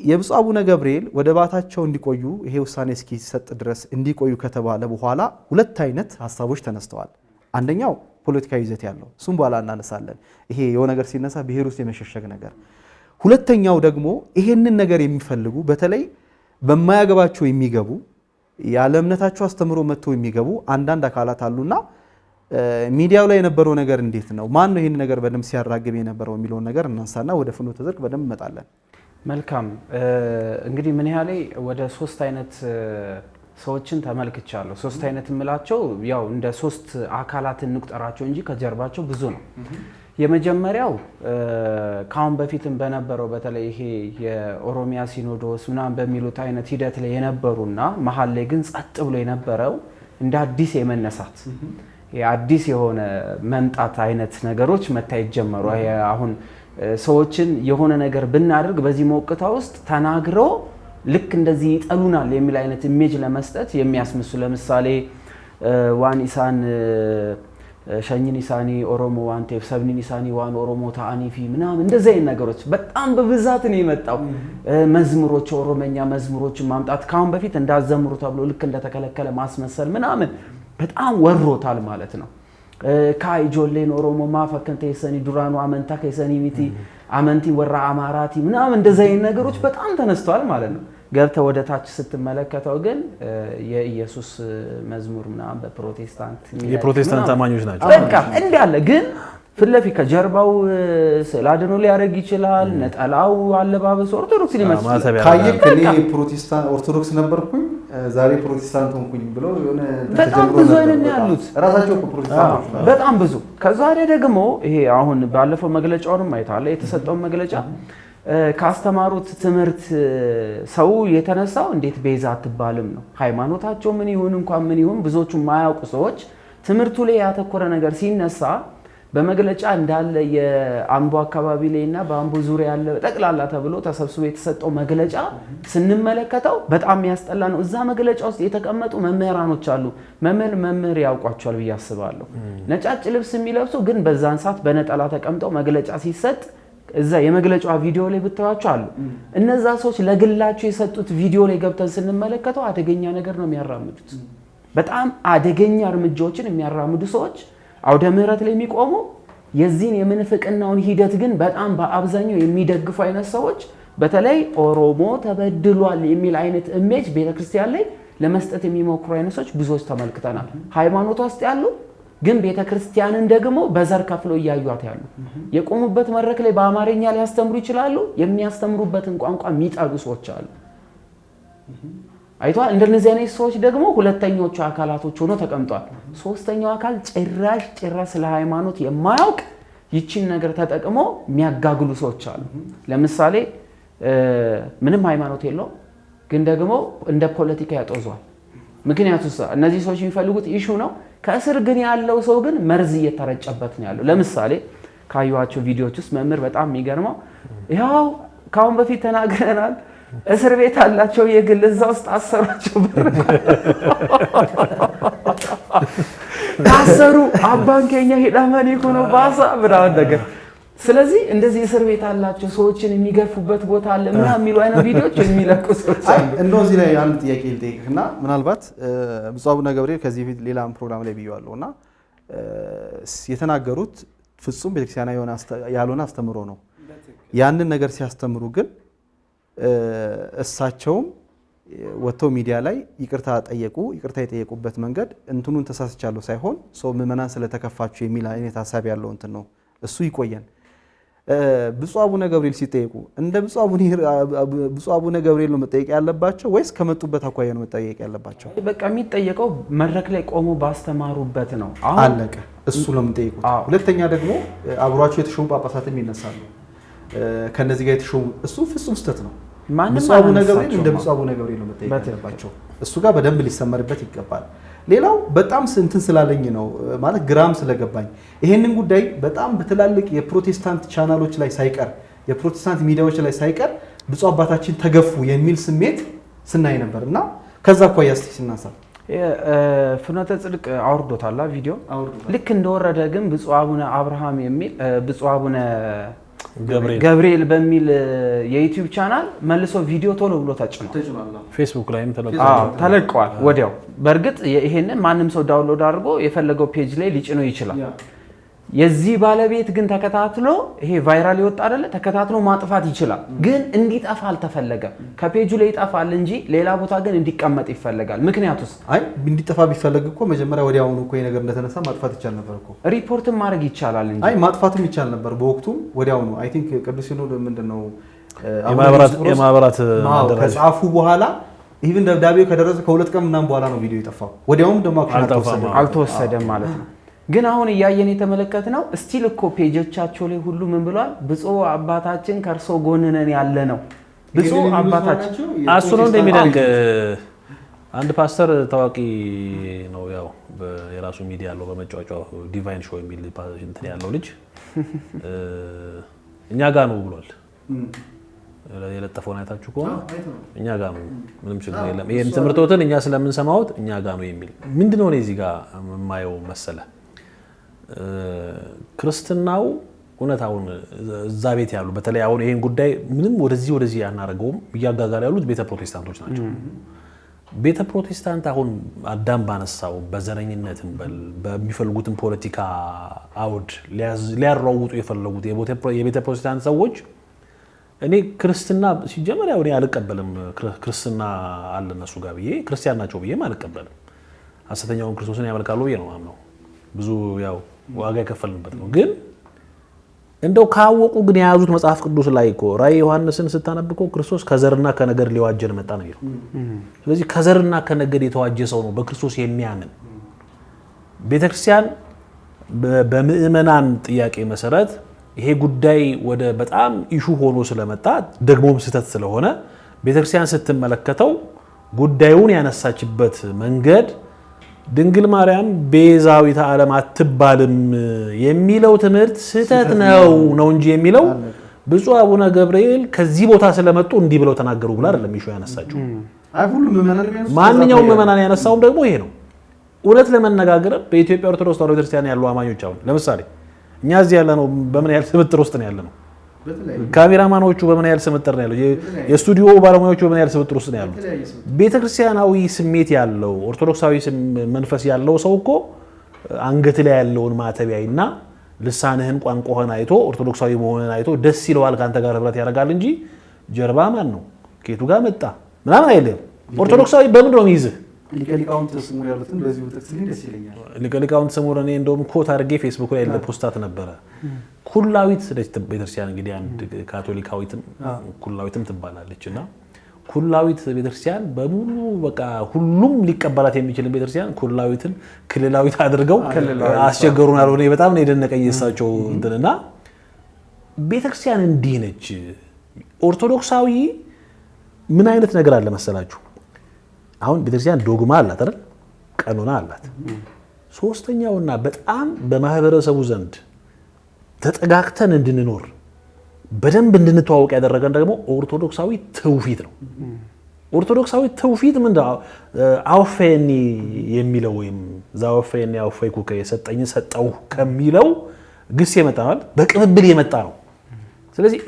የብፁዕ አቡነ ገብርኤል ወደ ባታቸው እንዲቆዩ ይሄ ውሳኔ እስኪሰጥ ድረስ እንዲቆዩ ከተባለ በኋላ ሁለት አይነት ሀሳቦች ተነስተዋል። አንደኛው ፖለቲካዊ ይዘት ያለው እሱም በኋላ እናነሳለን። ይሄ የሆነ ነገር ሲነሳ ብሔር ውስጥ የመሸሸግ ነገር። ሁለተኛው ደግሞ ይሄንን ነገር የሚፈልጉ በተለይ በማያገባቸው የሚገቡ ያለ እምነታቸው አስተምሮ መጥተው የሚገቡ አንዳንድ አካላት አሉና ሚዲያው ላይ የነበረው ነገር እንዴት ነው? ማን ነው ይሄን ነገር በደንብ ሲያራግብ የነበረው የሚለውን ነገር እናንሳና ወደ ፍኖተ ጽድቅ በደንብ እንመጣለን። መልካም እንግዲህ ምን ያህል ወደ 3 አይነት ሰዎችን ተመልክቻለሁ። 3 አይነት የምላቸው ያው እንደ 3 አካላት እንቁጠራቸው እንጂ ከጀርባቸው ብዙ ነው። የመጀመሪያው ካሁን በፊትም በነበረው በተለይ ይሄ የኦሮሚያ ሲኖዶስ ምናምን በሚሉት አይነት ሂደት ላይ የነበሩና መሀል ላይ ግን ጸጥ ብሎ የነበረው እንደ አዲስ የመነሳት የአዲስ የሆነ መምጣት አይነት ነገሮች መታየት ጀመሩ። አሁን ሰዎችን የሆነ ነገር ብናደርግ በዚህ ሞቅታ ውስጥ ተናግሮ ልክ እንደዚህ ይጠሉናል የሚል አይነት ኢሜጅ ለመስጠት የሚያስመስሉ ለምሳሌ ዋን ኢሳን ሸኝን ኢሳኒ ኦሮሞ ዋን ቴፍ ሰብኒን ኢሳኒ ዋን ኦሮሞ ታአኒፊ ምናምን እንደዚህ አይነት ነገሮች በጣም በብዛት ነው የመጣው። መዝሙሮች ኦሮመኛ መዝሙሮችን ማምጣት ካሁን በፊት እንዳዘምሩ ተብሎ ልክ እንደተከለከለ ማስመሰል ምናምን በጣም ወሮታል ማለት ነው። ካይ ጆሌን ኦሮሞ ማፈከንተ የሰኒ ዱራኑ አመንታ ከሰኒ ሚቲ አመንቲ ወራ አማራቲ ምናምን እንደዚህ አይነት ነገሮች በጣም ተነስተዋል ማለት ነው። ገብተው ወደ ታች ስትመለከተው ግን የኢየሱስ መዝሙር ምናምን በፕሮቴስታንት የፕሮቴስታንት አማኞች ናቸው በቃ እንዳለ ግን ፍለፊት ከጀርባው ስላድኖ ሊያረግ ይችላል። ነጠላው አለባበስ ኦርቶዶክስ ሊመስል ካየክ እኔ ፕሮቴስታንት ኦርቶዶክስ ነበርኩኝ ዛሬ ፕሮቴስታንት ሆንኩኝ ብሎ የሆነ በጣም ብዙ አይነት ያሉት ራሳቸው ፕሮቴስታንት በጣም ብዙ። ከዛሬ ደግሞ ይሄ አሁን ባለፈው መግለጫውንም አይታለ የተሰጠው መግለጫ ካስተማሩት ትምህርት ሰው የተነሳው እንዴት ቤዛ አትባልም ነው። ሃይማኖታቸው ምን ይሁን እንኳን ምን ይሁን ብዙዎቹ ማያውቁ ሰዎች ትምህርቱ ላይ ያተኮረ ነገር ሲነሳ በመግለጫ እንዳለ የአምቦ አካባቢ ላይና በአምቦ ዙሪያ ያለ ጠቅላላ ተብሎ ተሰብስቦ የተሰጠው መግለጫ ስንመለከተው በጣም ያስጠላ ነው። እዛ መግለጫ ውስጥ የተቀመጡ መምህራኖች አሉ። መምህር ያውቋቸዋል ብዬ አስባለሁ። ነጫጭ ልብስ የሚለብሱ ግን በዛን ሰዓት በነጠላ ተቀምጠው መግለጫ ሲሰጥ እዛ የመግለጫው ቪዲዮ ላይ ብታዩቸው አሉ። እነዛ ሰዎች ለግላቸው የሰጡት ቪዲዮ ላይ ገብተን ስንመለከተው አደገኛ ነገር ነው የሚያራምዱት። በጣም አደገኛ እርምጃዎችን የሚያራምዱ ሰዎች አውደ ምህረት ላይ የሚቆሙ የዚህን የምንፍቅናውን ሂደት ግን በጣም በአብዛኛው የሚደግፉ አይነት ሰዎች በተለይ ኦሮሞ ተበድሏል የሚል አይነት ኢሜጅ ቤተክርስቲያን ላይ ለመስጠት የሚሞክሩ አይነት ሰዎች ብዙዎች ተመልክተናል። ሃይማኖት ውስጥ ያሉ ግን ቤተክርስቲያንን ደግሞ በዘር ከፍለው እያዩት ያሉ የቆሙበት መድረክ ላይ በአማርኛ ሊያስተምሩ ይችላሉ። የሚያስተምሩበትን ቋንቋ የሚጠሉ ሰዎች አሉ። አይቷ እንደነዚህ አይነት ሰዎች ደግሞ ሁለተኞቹ አካላቶች ሆኖ ተቀምጧል። ሶስተኛው አካል ጭራሽ ስለ ሃይማኖት የማያውቅ ይቺን ነገር ተጠቅሞ የሚያጋግሉ ሰዎች አሉ። ለምሳሌ ምንም ሃይማኖት የለው ግን ደግሞ እንደ ፖለቲካ ያጦዟል። ምክንያቱም እነዚህ ሰዎች የሚፈልጉት ኢሹ ነው። ከስር ግን ያለው ሰው ግን መርዝ እየተረጨበት ነው ያለው። ለምሳሌ ካዩዋቸው ቪዲዮዎች ውስጥ መምህር በጣም የሚገርመው ያው ካሁን በፊት ተናግረናል። እስር ቤት አላቸው የግል እዛ ውስጥ አሰሯቸው ታሰሩ አባንከኛ ሄዳማን ይኮኖ ባሳ ብራውን ነገር። ስለዚህ እንደዚህ እስር ቤት አላቸው ሰዎችን የሚገፉበት ቦታ አለ ምናምን የሚሉ አይነት ቪዲዮዎች የሚለቁ ሰዎች አሉ። እንደው እዚህ ላይ አንድ ጥያቄ ልጠይቅህና ምናልባት ብፁዕ አቡነ ገብርኤል ከዚህ ፊት ሌላም ፕሮግራም ላይ ብየዋለሁና የተናገሩት ፍጹም ቤተክርስቲያናዊ ያልሆነ አስተምሮ ነው። ያንን ነገር ሲያስተምሩ ግን እሳቸውም ወጥተው ሚዲያ ላይ ይቅርታ ጠየቁ። ይቅርታ የጠየቁበት መንገድ እንትኑን ተሳስቻለሁ ሳይሆን ሰው ምዕመናን ስለተከፋችሁ የሚል አይነት ሐሳብ ያለው እንትን ነው። እሱ ይቆየን። ብፁዕ አቡነ ገብርኤል ሲጠየቁ እንደ ብፁዕ አቡነ ገብርኤል ነው መጠየቅ ያለባቸው ወይስ ከመጡበት አኳያ ነው መጠየቅ ያለባቸው? በቃ የሚጠየቀው መድረክ ላይ ቆሞ ባስተማሩበት ነው። አለቀ። እሱ ነው የምጠይቁት። ሁለተኛ ደግሞ አብሯቸው የተሾሙ ጳጳሳትም ይነሳሉ። ከነዚህ ጋር የተሾሙ እሱ ፍጹም ስህተት ነው። ብፁዕ አቡነ ገብርኤል እንደ ብፁዕ አቡነ ገብርኤል ነው መጠየቅ ያለባቸው። እሱ ጋር በደንብ ሊሰመርበት ይገባል። ሌላው በጣም እንትን ስላለኝ ነው ማለት ግራም ስለገባኝ ይሄንን ጉዳይ በጣም በትላልቅ የፕሮቴስታንት ቻናሎች ላይ ሳይቀር የፕሮቴስታንት ሚዲያዎች ላይ ሳይቀር ብፁዕ አባታችን ተገፉ የሚል ስሜት ስናይ ነበር እና ከዛ አኳያ እስቲ ስናሳ ፍኖተ ጽድቅ አውርዶታል ቪዲዮ ልክ እንደወረደ ግን ብፁዕ አቡነ አብርሃም የሚል ብፁዕ አቡነ ገብርኤል በሚል የዩቲዩብ ቻናል መልሶ ቪዲዮ ቶሎ ብሎ ተጭኗል። ፌስቡክ ላይም ተለቀዋል ወዲያው። በእርግጥ ይሄንን ማንም ሰው ዳውንሎድ አድርጎ የፈለገው ፔጅ ላይ ሊጭነው ይችላል። የዚህ ባለቤት ግን ተከታትሎ ይሄ ቫይራል ይወጣ አይደለ ተከታትሎ ማጥፋት ይችላል። ግን እንዲጠፋ አልተፈለገም። ከፔጁ ላይ ይጠፋል እንጂ ሌላ ቦታ ግን እንዲቀመጥ ይፈልጋል። ምክንያቱስ አይ እንዲጠፋ ቢፈልግ እኮ መጀመሪያ ወዲያውኑ እኮ ይሄ ነገር እንደተነሳ ማጥፋት ይቻል ነበር እኮ። ሪፖርትም ማድረግ ይቻላል እንጂ አይ ማጥፋትም ይቻል ነበር በወቅቱም ወዲያውኑ። አይ ቲንክ ቅዱስ ሲኖዶስ ምንድነው የማህበራት ከጻፉ በኋላ ኢቭን ደብዳቤው ከደረሰ ከሁለት ቀን ምናምን በኋላ ነው ቪዲዮ የጠፋው። ወዲያውም ደግሞ አልተወሰደም ማለት ነው። ግን አሁን እያየን የተመለከትነው ስቲል እኮ ፔጆቻቸው ላይ ሁሉ ምን ብሏል? ብፁዕ አባታችን ከእርሶ ጎን ነን ያለ ነው። ብፁዕ አባታችን እሱ ነው እንደሚደንቅ አንድ ፓስተር ታዋቂ ነው። ያው የራሱ ሚዲያ ያለው በመጫወቻው ዲቫይን ሾው የሚል እንትን ያለው ልጅ እኛ ጋር ነው ብሏል። የለጠፈውን አይታችሁ ከሆነ እኛ ጋር ነው፣ ምንም ችግር የለም። ይሄን ትምህርቶትን እኛ ስለምንሰማውት እኛ ጋር ነው የሚል ምንድነው ነው እዚህ ጋር የማየው መሰለ ክርስትናው እውነት አሁን እዛ ቤት ያሉ በተለይ አሁን ይሄን ጉዳይ ምንም ወደዚህ ያናረገውም እያጋጋሉ ያሉት ቤተ ፕሮቴስታንቶች ናቸው። ቤተ ፕሮቴስታንት አሁን አዳም ባነሳው በዘረኝነትም በሚፈልጉትን ፖለቲካ አውድ ሊያራውጡ የፈለጉት የቤተ ፕሮቴስታንት ሰዎች እኔ ክርስትና ሲጀመር ያው እኔ አልቀበልም። ክርስትና አለ እነሱ ጋር ብዬ ክርስቲያን ናቸው ብዬ አልቀበልም። ሐሰተኛውን ክርስቶስን ያመልካሉ ብዬ ነው ማምነው። ብዙ ያው ዋጋ የከፈልንበት ነው። ግን እንደው ካወቁ ግን የያዙት መጽሐፍ ቅዱስ ላይ እኮ ራዕይ ዮሐንስን ስታነብቆ ክርስቶስ ከዘርና ከነገድ ሊዋጀን መጣ ነው ይለው። ስለዚህ ከዘርና ከነገድ የተዋጀ ሰው ነው በክርስቶስ የሚያምን። ቤተክርስቲያን በምእመናን ጥያቄ መሰረት ይሄ ጉዳይ ወደ በጣም ኢሹ ሆኖ ስለመጣ ደግሞም ስህተት ስለሆነ ቤተክርስቲያን ስትመለከተው ጉዳዩን ያነሳችበት መንገድ ድንግል ማርያም ቤዛዊተ ዓለም አትባልም የሚለው ትምህርት ስህተት ነው እንጂ የሚለው ብፁዕ አቡነ ገብርኤል ከዚህ ቦታ ስለመጡ እንዲህ ብለው ተናገሩ ብላ አይደለም ኢሹ ያነሳችው። ማንኛውም ምዕመናን ያነሳውም ደግሞ ይሄ ነው። እውነት ለመነጋገር በኢትዮጵያ ኦርቶዶክስ ተዋሕዶ ቤተክርስቲያን ያሉ አማኞች አሁን ለምሳሌ እኛ እዚህ ያለ ነው በምን ያህል ስምጥር ውስጥ ነው ያለ ነው? ካሜራማኖቹ በምን ያህል ስምጥር ነው ያለው? የስቱዲዮ ባለሙያዎቹ በምን ያህል ስምጥር ውስጥ ነው ያሉት? ቤተክርስቲያናዊ ስሜት ያለው ኦርቶዶክሳዊ መንፈስ ያለው ሰው እኮ አንገት ላይ ያለውን ማተቢያይና ልሳንህን ቋንቋህን አይቶ ኦርቶዶክሳዊ መሆንህን አይቶ ደስ ይለዋል ካንተ ጋር ህብረት ያደርጋል እንጂ ጀርባ ማን ነው ከየቱ ጋር መጣ ምናምን አይደለም። ኦርቶዶክሳዊ በምን ነው የሚይዝህ? ሊቀሊቃውንት ስሙር ያሉትን በዚህ ወጥት ደስ ይለኛል። ሊቀሊቃውንት ስሙር እኔ እንደውም ኮት አድርጌ ፌስቡክ ላይ ለፖስታት ነበረ። ኩላዊት ቤተክርስቲያን እንግዲህ አንድ ካቶሊካዊትም ኩላዊትም ትባላለችና ኩላዊት ቤተክርስቲያን በሙሉ በቃ ሁሉም ሊቀበላት የሚችል ቤተክርስቲያን ኩላዊትን ክልላዊት አድርገው አስቸገሩን አልሆነ። በጣም ነው የደነቀኝ እሳቸው እንትንና ቤተክርስቲያን እንዲህ ነች። ኦርቶዶክሳዊ ምን አይነት ነገር አለ መሰላችሁ? አሁን ቤተክርስቲያን ዶግማ አላት አይደል? ቀኖና አላት። ሶስተኛውና በጣም በማህበረሰቡ ዘንድ ተጠጋግተን እንድንኖር በደንብ እንድንተዋወቅ ያደረገን ደግሞ ኦርቶዶክሳዊ ትውፊት ነው። ኦርቶዶክሳዊ ትውፊት ምንድነው? አውፌኒ የሚለው ወይም ዛውፌኒ አውፌኩ የሰጠኝ ሰጠው ከሚለው ግስ የመጣ ነው፣ በቅብብል የመጣ ነው። ስለዚህ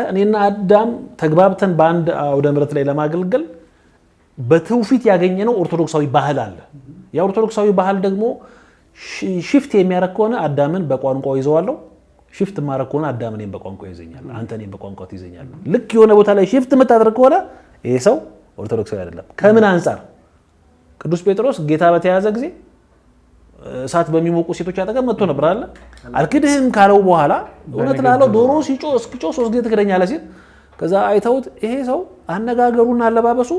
እኔና አዳም ተግባብተን በአንድ አውደ ምሕረት ላይ ለማገልገል በትውፊት ያገኘነው ኦርቶዶክሳዊ ባህል አለ። ያ ኦርቶዶክሳዊ ባህል ደግሞ ሽፍት የሚያደርግ ከሆነ አዳምን በቋንቋው ይዘዋለሁ፣ ሽፍት ማድረግ ከሆነ አዳም እኔን በቋንቋው ይዘኛል፣ አንተ እኔን በቋንቋው ትይዘኛለህ። ልክ የሆነ ቦታ ላይ ሽፍት የምታደርግ ከሆነ ይሄ ሰው ኦርቶዶክሳዊ አይደለም። ከምን አንጻር? ቅዱስ ጴጥሮስ ጌታ በተያዘ ጊዜ እሳት በሚሞቁ ሴቶች አጠገብ መጥቶ ነበር አለ። አልክድህም ካለው በኋላ እውነት ላለው ዶሮ እስኪጮህ 3 ጊዜ ትክደኛለህ ሲል ከዛ አይተውት ይሄ ሰው አነጋገሩና አለባበሱ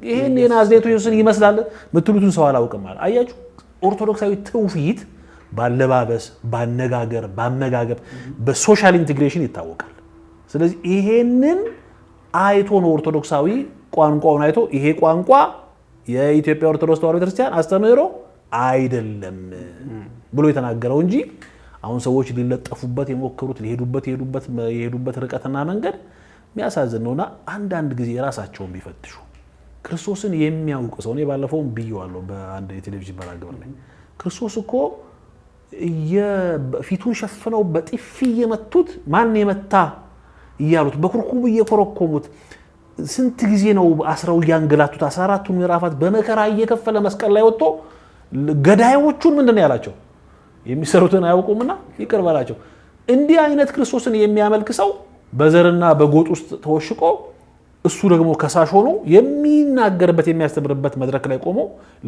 ይሄን የናዝሬቱ ኢየሱስን ይመስላል ምትሉትን ሰው አላውቅም አለ። አያችሁ፣ ኦርቶዶክሳዊ ትውፊት ባለባበስ፣ ባነጋገር፣ ባመጋገብ፣ በሶሻል ኢንቲግሬሽን ይታወቃል። ስለዚህ ይሄንን አይቶ ነው ኦርቶዶክሳዊ ቋንቋውን አይቶ ይሄ ቋንቋ የኢትዮጵያ ኦርቶዶክስ ተዋሕዶ ቤተክርስቲያን አስተምህሮ አይደለም ብሎ የተናገረው እንጂ አሁን ሰዎች ሊለጠፉበት የሞከሩት የሄዱበት ርቀትና መንገድ የሚያሳዝን ነውና አንዳንድ ጊዜ ራሳቸውን ቢፈትሹ ክርስቶስን የሚያውቅ ሰው ነው። ባለፈውም ብየዋለሁ በአንድ የቴሌቪዥን መራግብር ላይ ክርስቶስ እኮ ፊቱን ሸፍነው በጥፊ የመቱት ማን የመታ እያሉት በኩርኩም እየኮረኮሙት ስንት ጊዜ ነው አስረው ያንገላቱት 14ቱ ምዕራፋት በመከራ እየከፈለ መስቀል ላይ ወጥቶ ገዳዮቹን ምንድነው ያላቸው? የሚሰሩትን አያውቁምና ይቅር በላቸው። እንዲህ አይነት ክርስቶስን የሚያመልክ ሰው በዘርና በጎጥ ውስጥ ተወሽቆ እሱ ደግሞ ከሳሽ ሆኖ የሚናገርበት የሚያስተምርበት መድረክ ላይ ቆሞ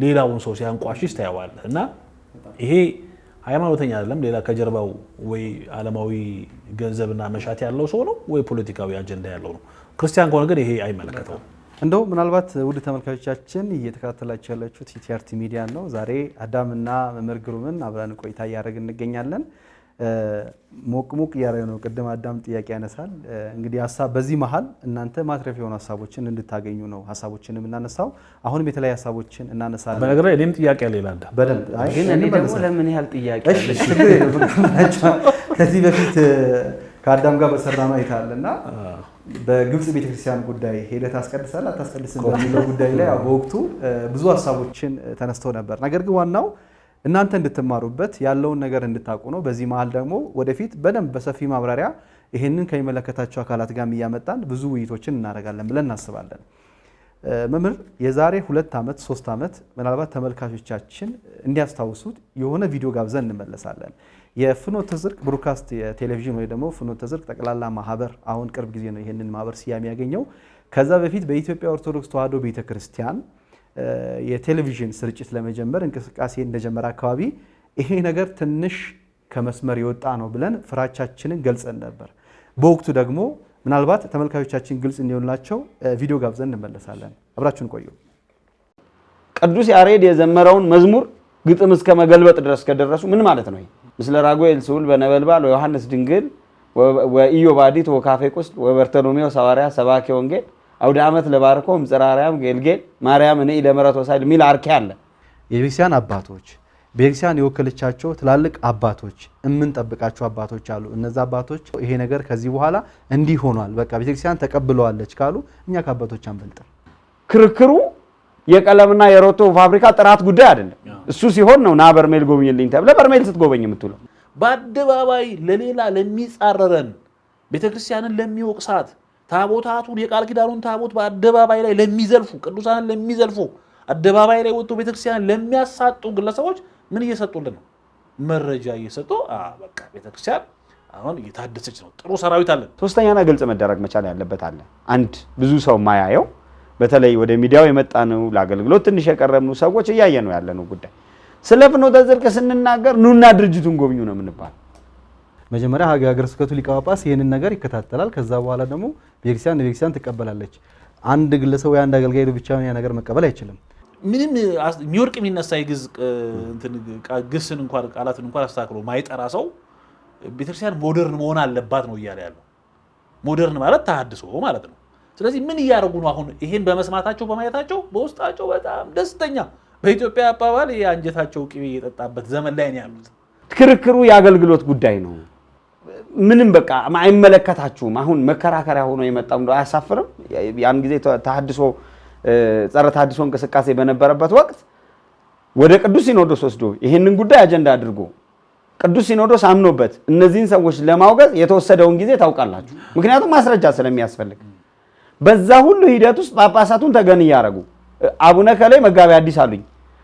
ሌላውን ሰው ሲያንቋሽሽ ታያዋለህ። እና ይሄ ሃይማኖተኛ አይደለም፣ ሌላ ከጀርባው ወይ ዓለማዊ ገንዘብና መሻት ያለው ሰው ነው ወይ ፖለቲካዊ አጀንዳ ያለው ነው። ክርስቲያን ከሆነ ግን ይሄ አይመለከተውም። እንደው ምናልባት ውድ ተመልካቾቻችን እየተከታተላችሁ ያላችሁት ቲአርቲ ሚዲያ ነው። ዛሬ አዳምና መምህር ግሩምን አብረን ቆይታ እያደረግን እንገኛለን። ሞቅ ሞቅ እያደረግን ነው። ቅድም አዳም ጥያቄ ያነሳል። እንግዲህ ሀሳብ በዚህ መሀል እናንተ ማትረፍ የሆኑ ሀሳቦችን እንድታገኙ ነው ሀሳቦችን የምናነሳው። አሁንም የተለያዩ ሀሳቦችን እናነሳለን። በነገር ላይ እኔም ጥያቄ አለ ይላል በደንብ ግን እኔ ደግሞ ለምን ያህል ጥያቄ አለ? ከዚህ በፊት ከአዳም ጋር በሰራነው አይታልና በግብጽ ቤተክርስቲያን ጉዳይ ሄደህ ታስቀድሳለህ አታስቀድስም በሚለው ጉዳይ ላይ በወቅቱ ብዙ ሀሳቦችን ተነስተው ነበር። ነገር ግን ዋናው እናንተ እንድትማሩበት ያለውን ነገር እንድታውቁ ነው። በዚህ መሀል ደግሞ ወደፊት በደንብ በሰፊ ማብራሪያ ይሄንን ከሚመለከታቸው አካላት ጋር እያመጣን ብዙ ውይይቶችን እናደርጋለን ብለን እናስባለን። መምህር የዛሬ 2 ዓመት 3 ዓመት ምናልባት ተመልካቾቻችን እንዲያስታውሱት የሆነ ቪዲዮ ጋብዘን እንመለሳለን። የፍኖተ ጽድቅ ብሮድካስት የቴሌቪዥን ወይ ደግሞ ፍኖተ ጽድቅ ጠቅላላ ማህበር አሁን ቅርብ ጊዜ ነው ይሄንን ማህበር ስያሜ ያገኘው። ከዛ በፊት በኢትዮጵያ ኦርቶዶክስ ተዋሕዶ ቤተክርስቲያን የቴሌቪዥን ስርጭት ለመጀመር እንቅስቃሴ እንደጀመረ አካባቢ ይሄ ነገር ትንሽ ከመስመር የወጣ ነው ብለን ፍራቻችንን ገልጸን ነበር። በወቅቱ ደግሞ ምናልባት ተመልካቾቻችን ግልጽ እንዲሆንላቸው ቪዲዮ ጋብዘን እንመለሳለን። አብራችሁን ቆዩ። ቅዱስ ያሬድ የዘመረውን መዝሙር ግጥም እስከ መገልበጥ ድረስ ከደረሱ ምን ማለት ነው? ምስለ ራጉኤል ስዑል በነበልባል ወዮሐንስ ድንግል ወኢዮባዲት ወካፌ ቁስል ወበርተሎሜው ሐዋርያ ሰባኬ ወንጌል አውደ ዓመት ለባርኮ ምጽራርያም ገልጌል ማርያም እኔ ለምሕረት ወሳይል ሚል አርኬ አለ። የቤተክርስቲያን አባቶች ቤተክርስቲያን የወከለቻቸው ትላልቅ አባቶች የምንጠብቃቸው አባቶች አሉ። እነዛ አባቶች ይሄ ነገር ከዚህ በኋላ እንዲህ ሆኗል በቃ ቤተክርስቲያን ተቀብለዋለች ካሉ እኛ ከአባቶች አንበልጥም። ክርክሩ የቀለምና የሮቶ ፋብሪካ ጥራት ጉዳይ አይደለም። እሱ ሲሆን ነው ና በርሜል ጎብኝልኝ ተብለ በርሜል ስትጎበኝ የምትውለው። በአደባባይ ለሌላ ለሚጻረረን ቤተክርስቲያንን ለሚወቅሳት ታቦታቱን የቃል ኪዳኑን ታቦት በአደባባይ ላይ ለሚዘልፉ ቅዱሳንን ለሚዘልፉ አደባባይ ላይ ወጥቶ ቤተክርስቲያንን ለሚያሳጡ ግለሰቦች ምን እየሰጡልን ነው? መረጃ እየሰጡ በቃ ቤተክርስቲያን አሁን እየታደሰች ነው፣ ጥሩ ሰራዊት አለን። ሶስተኛና ግልጽ መደረግ መቻል ያለበት አለ። አንድ ብዙ ሰው ማያየው በተለይ ወደ ሚዲያው የመጣ ነው ለአገልግሎት ትንሽ የቀረብኑ ሰዎች እያየ ነው ያለነው ጉዳይ። ስለ ፍኖተ ጽድቅ ስንናገር ኑና ድርጅቱን ጎብኙ ነው የምንባል። መጀመሪያ ሀገረ ስብከቱ ሊቀ ጳጳስ ይህንን ነገር ይከታተላል። ከዛ በኋላ ደግሞ ቤተክርስቲያን ትቀበላለች። አንድ ግለሰብ ወይ አንድ አገልጋይ ብቻ ያ ነገር መቀበል አይችልም። ምንም የሚወርቅ የሚነሳ የግዝ ግስን እንኳን ቃላትን እንኳን አስተካክሎ ማይጠራ ሰው ቤተክርስቲያን ሞደርን መሆን አለባት ነው እያለ ያለው። ሞደርን ማለት ተሐድሶ ማለት ነው። ስለዚህ ምን እያደረጉ ነው? አሁን ይሄን በመስማታቸው በማየታቸው በውስጣቸው በጣም ደስተኛ፣ በኢትዮጵያ አባባል የአንጀታቸው ቅቤ የጠጣበት ዘመን ላይ ነው ያሉት። ክርክሩ የአገልግሎት ጉዳይ ነው። ምንም በቃ አይመለከታችሁም። አሁን መከራከሪያ ሆኖ የመጣው እንደው አያሳፍርም? ያን ጊዜ ተሐድሶ ጸረ ተሐድሶ እንቅስቃሴ በነበረበት ወቅት ወደ ቅዱስ ሲኖዶስ ወስዶ ይሄንን ጉዳይ አጀንዳ አድርጎ ቅዱስ ሲኖዶስ አምኖበት እነዚህን ሰዎች ለማውገዝ የተወሰደውን ጊዜ ታውቃላችሁ። ምክንያቱም ማስረጃ ስለሚያስፈልግ በዛ ሁሉ ሂደት ውስጥ ጳጳሳቱን ተገን እያደረጉ አቡነ ከላይ መጋቢ አዲስ አሉኝ፣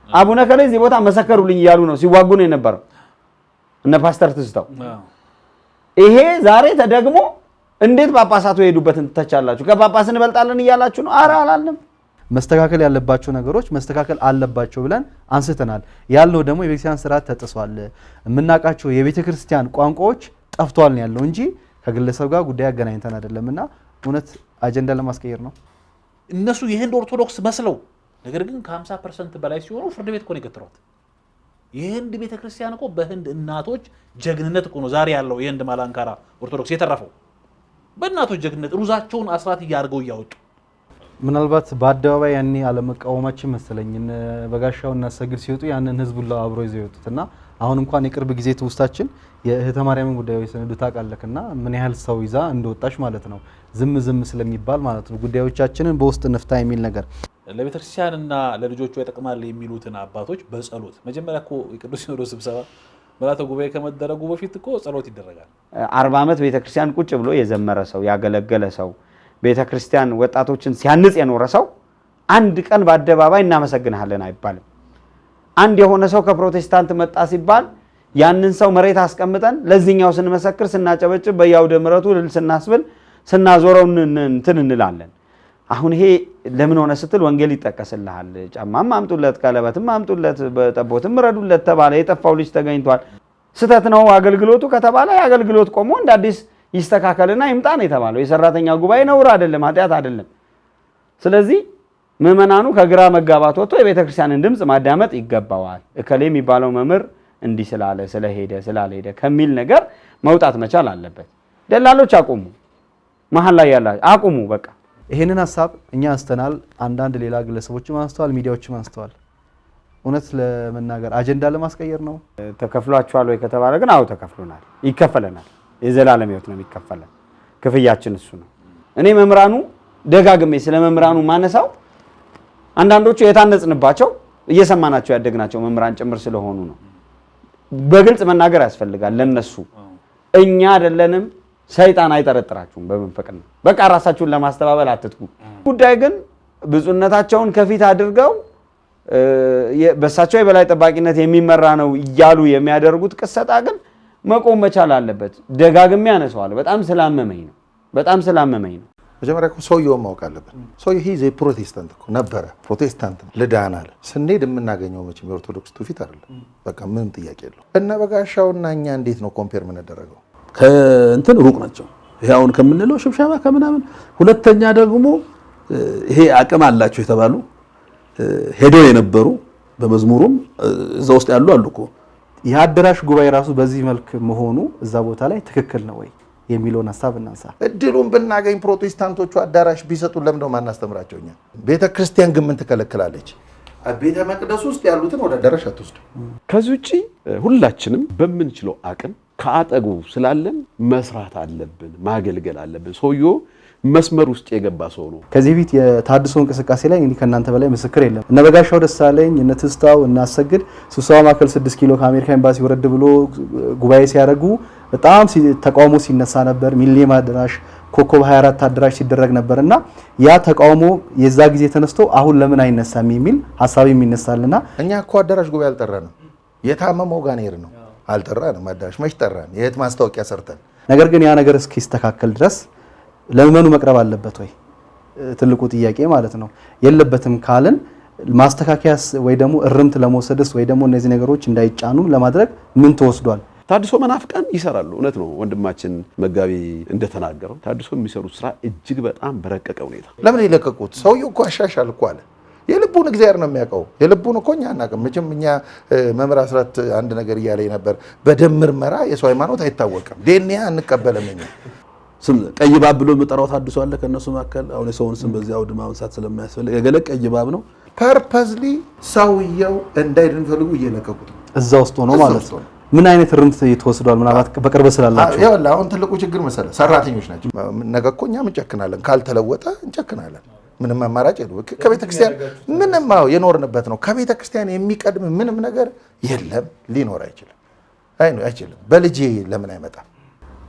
አቡነ ከላይ እዚህ ቦታ መሰከሩልኝ እያሉ ነው ሲዋጉ ነው የነበረው እነ ፓስተር ትዝታው። ይሄ ዛሬ ተደግሞ እንዴት ጳጳሳቱ የሄዱበትን ትተቻላችሁ? ከጳጳስ እንበልጣለን እያላችሁ ነው። ኧረ አላልንም። መስተካከል ያለባቸው ነገሮች መስተካከል አለባቸው ብለን አንስተናል። ያለው ደግሞ የቤተክርስቲያን ስርዓት ተጥሷል፣ የምናውቃቸው የቤተክርስቲያን ቋንቋዎች ጠፍቷል ነው ያለው እንጂ ከግለሰብ ጋር ጉዳይ አገናኝተን አይደለምና እውነት አጀንዳ ለማስቀየር ነው። እነሱ የህንድ ኦርቶዶክስ መስለው ነገር ግን ከ50% በላይ ሲሆኑ ፍርድ ቤት እኮ ነው የገተሯት። የህንድ ቤተክርስቲያን እኮ በህንድ እናቶች ጀግንነት እኮ ነው ዛሬ ያለው የህንድ ማላንካራ ኦርቶዶክስ የተረፈው በእናቶች ጀግንነት ሩዛቸውን አስራት እያርገው እያወጡ። ምናልባት በአደባባይ ያኔ አለመቃወማችን መሰለኝ በጋሻው እና ሰግድ ሲወጡ ያንን ህዝቡን አብሮ ይዘው ይወጡትና አሁን እንኳን የቅርብ ጊዜ ትውስታችን የእህተ ማርያምን ጉዳይ ሰነዱ ታውቃለህና ምን ያህል ሰው ይዛ እንደወጣች ማለት ነው። ዝም ስለሚባል ማለት ነው ጉዳዮቻችንን በውስጥ ንፍታ የሚል ነገር ለቤተክርስቲያንና ለልጆቿ ይጠቅማል የሚሉትን አባቶች በጸሎት መጀመሪያ እኮ የቅዱስ ሲኖዶስ ስብሰባ ምልዓተ ጉባኤ ከመደረጉ በፊት እኮ ጸሎት ይደረጋል። 40 ዓመት ቤተክርስቲያን ቁጭ ብሎ የዘመረ ሰው ያገለገለ ሰው ቤተክርስቲያን ወጣቶችን ሲያንጽ የኖረ ሰው አንድ ቀን በአደባባይ እናመሰግናለን አይባልም። አንድ የሆነ ሰው ከፕሮቴስታንት መጣ ሲባል ያንን ሰው መሬት አስቀምጠን ለዚህኛው ስንመሰክር ስናጨበጭብ በያውደ ምሕረቱ ልል ስናስብል ስናዞረው እንትን እንላለን። አሁን ይሄ ለምን ሆነ ስትል ወንጌል ይጠቀስልሃል። ጫማም አምጡለት፣ ቀለበትም አምጡለት፣ በጠቦትም ረዱለት ተባለ። የጠፋው ልጅ ተገኝቷል። ስተት ነው አገልግሎቱ ከተባለ የአገልግሎት ቆሞ እንደ አዲስ ይስተካከልና ይምጣ ነው የተባለው። የሰራተኛ ጉባኤ ነውር አይደለም፣ ኃጢአት አይደለም። ስለዚህ ምዕመናኑ ከግራ መጋባት ወጥቶ የቤተክርስቲያንን ድምጽ ማዳመጥ ይገባዋል። እከሌ የሚባለው መምህር እንዲህ ስላልሄደ ከሚል ነገር መውጣት መቻል አለበት። ደላሎች አቁሙ፣ መሀል ላይ ያላ አቁሙ። በቃ ይሄንን ሐሳብ እኛ አንስተናል። አንዳንድ ሌላ ግለሰቦችም አንስተዋል፣ ሚዲያዎችም አንስተዋል። እውነት ለመናገር አጀንዳ ለማስቀየር ነው። ተከፍሏቸዋል ወይ ከተባለ ግን አዎ ተከፍሎናል፣ ይከፈለናል። የዘላለም ሕይወት ነው የሚከፈለን። ክፍያችን እሱ ነው። እኔ መምህራኑ ደጋግሜ ስለ መምህራኑ ማነሳው አንዳንዶቹ የታነጽንባቸው እየሰማናቸው ያደግናቸው መምህራን ጭምር ስለሆኑ ነው። በግልጽ መናገር ያስፈልጋል ለነሱ። እኛ አይደለንም፣ ሰይጣን አይጠረጥራችሁም በመንፈቅና በቃ ራሳችሁን ለማስተባበል አትጥጉ። ጉዳይ ግን ብፁዕነታቸውን ከፊት አድርገው በእሳቸው የበላይ ጠባቂነት የሚመራ ነው እያሉ የሚያደርጉት ቅሰጣ ግን መቆም መቻል አለበት። ደጋግሜ ያነሳዋለሁ። በጣም ስላመመኝ ነው። መጀመሪያ እኮ ሰውየውን ማወቅ አለብን። ሰውየው ሂዝ ፕሮቴስታንት እኮ ነበረ፣ ፕሮቴስታንት ልዳን አለ። ስንሄድ የምናገኘው መቼም የኦርቶዶክስ ትውፊት አይደለም። በቃ ምንም ጥያቄ የለው። እነ በጋሻውና እኛ እንዴት ነው ኮምፔር የምንደረገው? ከእንትን ሩቅ ናቸው። ይሄ አሁን ከምንለው ሽብሻባ ከምናምን። ሁለተኛ ደግሞ ይሄ አቅም አላቸው የተባሉ ሄደው የነበሩ በመዝሙሩም እዛ ውስጥ ያሉ አሉ እኮ። የአዳራሽ ጉባኤ ራሱ በዚህ መልክ መሆኑ እዛ ቦታ ላይ ትክክል ነው ወይ የሚለውን ሐሳብ እናንሳ። እድሉን ብናገኝ ፕሮቴስታንቶቹ አዳራሽ ቢሰጡን ለምን ነው ማናስተምራቸው? እኛ ቤተክርስቲያን ግን ምን ትከለክላለች? ቤተ መቅደስ ውስጥ ያሉትን ወደ አዳራሽ አትወስድም። ከዚህ ውጪ ሁላችንም በምንችለው አቅም ከአጠጉ ስላለን መስራት አለብን፣ ማገልገል አለብን። ሰውየው መስመር ውስጥ የገባ ሰው ነው። ከዚህ ፊት የታድሶ እንቅስቃሴ ላይ እንግዲህ ከእናንተ በላይ ምስክር የለም። እነ በጋሻው ደሳለኝ፣ እነ ትስታው፣ እነ አሰግድ ስብሰባ ማዕከል 6 ኪሎ ከአሜሪካ ኤምባሲ ወረድ ብሎ ጉባኤ ሲያደርጉ በጣም ተቃውሞ ሲነሳ ነበር። ሚሊኒየም አዳራሽ፣ ኮከብ 24 አዳራሽ ሲደረግ ነበርና ያ ተቃውሞ የዛ ጊዜ ተነስቶ አሁን ለምን አይነሳም የሚል ሐሳብ የሚነሳልና እኛ እኮ አዳራሽ ጉባኤ አልጠራንም። የታመመው ጋር ነው ነው አልጠራንም። አዳራሽ መች ጠራን? የት ማስታወቂያ ሰርተን። ነገር ግን ያ ነገር እስኪስተካከል ድረስ ለምእመኑ መቅረብ አለበት ወይ? ትልቁ ጥያቄ ማለት ነው። የለበትም ካልን ማስተካከያስ ወይ ደግሞ እርምት ለመውሰድስ ወይ ደግሞ እነዚህ ነገሮች እንዳይጫኑ ለማድረግ ምን ተወስዷል? ታድሶ መናፍቃን ይሰራሉ። እውነት ነው ወንድማችን መጋቢ እንደተናገረው ታድሶ የሚሰሩት ስራ እጅግ በጣም በረቀቀ ሁኔታ። ለምን የለቀቁት? ሰውየው እኮ አሻሻል እኮ አለ። የልቡን እግዚአብሔር ነው የሚያውቀው። የልቡን እኮ እኛ አናውቅም። መቼም እኛ መምህር አስራት አንድ ነገር እያለኝ ነበር። በደም ምርመራ የሰው ሃይማኖት አይታወቅም። ዴንያ አንቀበልም እኛ። ስም ቀይ ባብ ብሎ የምጠራው ታድሶ አለ ከነሱ መካከል። አሁን የሰውን ስም በዚያ አውድ ማንሳት ስለማያስፈልግ የገለቀ ቀይ ባብ ነው። ፐርፐዝሊ ሰውየው እንዳይድን ፈልጉ እየለቀቁት እዛ ውስጥ ሆኖ ማለት ነው። ምን አይነት እርምት ተወስዷል? ምናልባት በቅርብ ስላላችሁ ይኸውልህ፣ አሁን ትልቁ ችግር መሰለህ ሰራተኞች ናቸው። ነገ እኮ እኛም እንጨክናለን፣ ካልተለወጠ እንጨክናለን። ምንም አማራጭ የለም። ከቤተ ክርስቲያን ምንም የኖርንበት ነው። ከቤተ ክርስቲያን የሚቀድም ምንም ነገር የለም፣ ሊኖር አይችልም። አይችልም። በልጄ ለምን አይመጣም?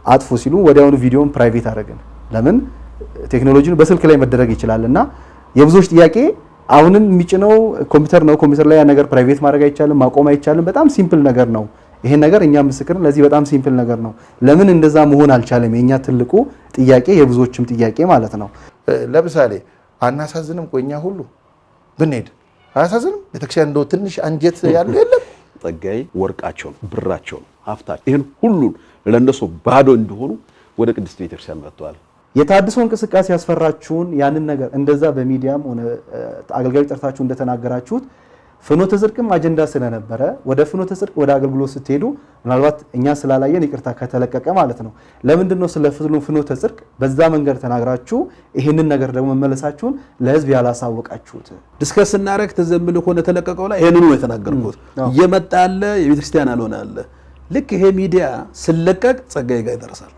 አጥፉ ሲሉ ወዲያውኑ ቪዲዮን ፕራይቬት አደረግን። ለምን ቴክኖሎጂውን በስልክ ላይ መደረግ ይችላልና የብዙዎች ጥያቄ አሁንም የሚጭነው ኮምፒውተር ነው። ኮምፒውተር ላይ ያ ነገር ፕራይቬት ማድረግ አይቻልም፣ ማቆም አይቻልም። በጣም ሲምፕል ነገር ነው። ይሄን ነገር እኛ ምስክር ለዚህ በጣም ሲምፕል ነገር ነው። ለምን እንደዛ መሆን አልቻለም? የኛ ትልቁ ጥያቄ የብዙዎችም ጥያቄ ማለት ነው። ለምሳሌ አናሳዝንም? ቆኛ ሁሉ ብንሄድ አያሳዝንም? ቤተክርስቲያን እንደው ትንሽ አንጀት ያለው የለም? ጸጋዬ ወርቃቸውን፣ ብራቸውን፣ ሀብታቸው ይህን ሁሉን ለእነሱ ባዶ እንዲሆኑ ወደ ቅድስት ቤተክርስቲያን መጥተዋል። የታድሶ እንቅስቃሴ ያስፈራችሁን ያንን ነገር እንደዛ በሚዲያም ሆነ አገልጋዮች ጠርታችሁ እንደተናገራችሁት ፍኖተ ጽድቅም አጀንዳ ስለነበረ ወደ ፍኖተ ጽድቅ ወደ አገልግሎት ስትሄዱ ምናልባት እኛ ስላላየን ይቅርታ ከተለቀቀ ማለት ነው። ለምንድን ነው ስለ ፍኖተ ጽድቅ በዛ መንገድ ተናግራችሁ ይህንን ነገር ደግሞ መመለሳችሁን ለህዝብ ያላሳወቃችሁት? ዲስከስ ስናደርግ ተዘምል ሆነ ተለቀቀው ላይ ይሄንኑ ነው የተናገርኩት። እየመጣ ያለ የቤተክርስቲያን አልሆነ አለ። ልክ ይሄ ሚዲያ ስለቀቅ ጸጋዬ ጋር ይደርሳል።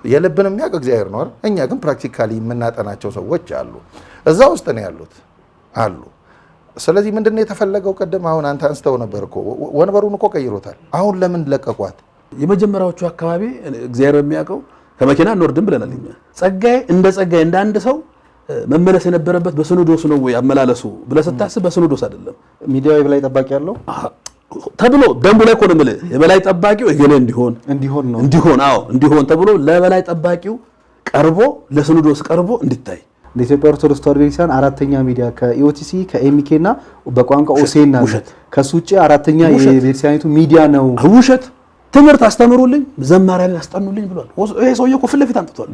የልብን የሚያውቅ እግዚአብሔር ነው አይደል? እኛ ግን ፕራክቲካሊ የምናጠናቸው ሰዎች አሉ፣ እዛ ውስጥ ነው ያሉት አሉ። ስለዚህ ምንድነው የተፈለገው? ቀደም አሁን አንተ አንስተው ነበር እኮ ወንበሩን እኮ ቀይሮታል። አሁን ለምን ለቀቋት? የመጀመሪያዎቹ አካባቢ እግዚአብሔር የሚያውቀው ከመኪና እንወርድም ብለናል። እኛ ጸጋዬ እንደ አንድ ሰው መመለስ የነበረበት በሲኖዶስ ነው ወይ አመላለሱ ብለህ ስታስብ በሲኖዶስ አይደለም። ሚዲያው የበላይ ጠባቂ ያለው ተብሎ ደንቡ ላይ እኮ ነው የምልህ። የበላይ ጠባቂው እገሌ እንዲሆን ተብሎ ለበላይ ጠባቂው ቀርቦ ለሲኖዶስ ቀርቦ እንዲታይ ለኢትዮጵያ ኦርቶዶክስ ተዋሕዶ ቤተክርስቲያን አራተኛ ሚዲያ ከኢኦቲሲ ከኤምኬ እና በቋንቋ ኦሴና ከሱ ውጪ አራተኛ የቤተክርስቲያኒቱ ሚዲያ ነው። ውሸት ትምህርት አስተምሩልኝ፣ ዘማሪያን አስጠኑልኝ ብሏል። ይሄ ሰውዬ እኮ ፊት ለፊት አምጥቷል።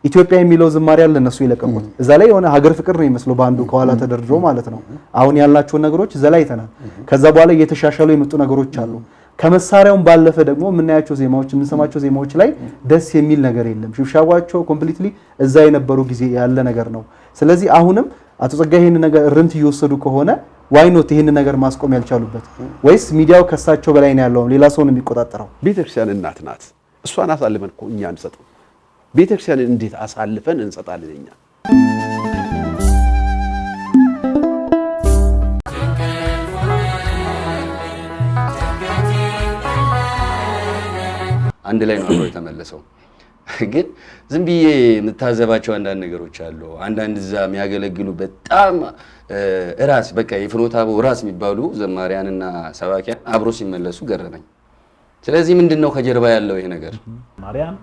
ኢትዮጵያ የሚለው ዝማሬ ያለ እነሱ የለቀቁት እዛ ላይ የሆነ ሀገር ፍቅር ነው የሚመስለው በአንዱ ከኋላ ተደርድሮ ማለት ነው። አሁን ያላቸውን ነገሮች እዛ ላይ አይተናል። ከዛ በኋላ እየተሻሻሉ የመጡ ነገሮች አሉ። ከመሳሪያውን ባለፈ ደግሞ የምናያቸው ዜማዎች የምንሰማቸው ዜማዎች ላይ ደስ የሚል ነገር የለም። ሽብሻቧቸው ኮምፕሊትሊ እዛ የነበሩ ጊዜ ያለ ነገር ነው። ስለዚህ አሁንም አቶ ጸጋዬ ይሄን ነገር እርምት እየወሰዱ ከሆነ ዋይ ኖት ይሄን ነገር ማስቆም ያልቻሉበት? ወይስ ሚዲያው ከሳቸው በላይ ነው ያለው ሌላ ሰው ነው የሚቆጣጠረው? ቤተክርስቲያን እናት ናት። እሷን አሳልፈን እኮ እኛ አንሰጥም። ቤተክርስቲያንን እንዴት አሳልፈን እንሰጣለን እኛ? አንድ ላይ ነው አብሮ የተመለሰው። ግን ዝም ብዬ የምታዘባቸው አንዳንድ ነገሮች አሉ። አንዳንድ እዛ የሚያገለግሉ በጣም ራስ በቃ የፍኖተ አበው ራስ የሚባሉ ዘማሪያንና ሰባኪያን አብሮ ሲመለሱ ገረመኝ። ስለዚህ ምንድነው ከጀርባ ያለው ይሄ ነገር? ማርያም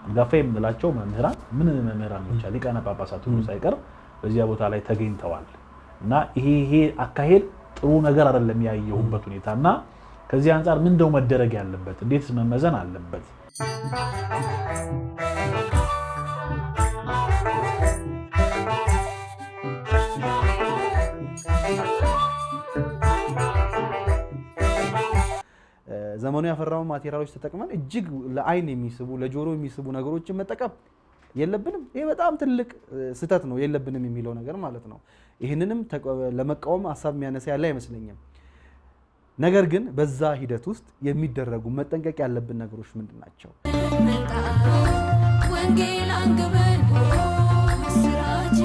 አንጋፋ የምንላቸው መምህራን መምህራን ብቻ ሊቃነ ጳጳሳት ሁሉ ሳይቀር በዚያ ቦታ ላይ ተገኝተዋል እና ይሄ አካሄድ ጥሩ ነገር አይደለም ያየሁበት ሁኔታና ከዚህ አንፃር ምንድነው መደረግ ያለበት? እንዴትስ መመዘን አለበት? ዘመኑ ያፈራውን ማቴሪያሎች ተጠቅመን እጅግ ለአይን የሚስቡ ለጆሮ የሚስቡ ነገሮችን መጠቀም የለብንም። ይሄ በጣም ትልቅ ስህተት ነው። የለብንም የሚለው ነገር ማለት ነው። ይህንንም ለመቃወም ሀሳብ የሚያነሳ ያለ አይመስለኝም። ነገር ግን በዛ ሂደት ውስጥ የሚደረጉ መጠንቀቅ ያለብን ነገሮች ምንድን ናቸው? ወንጌል አንግበን ስራች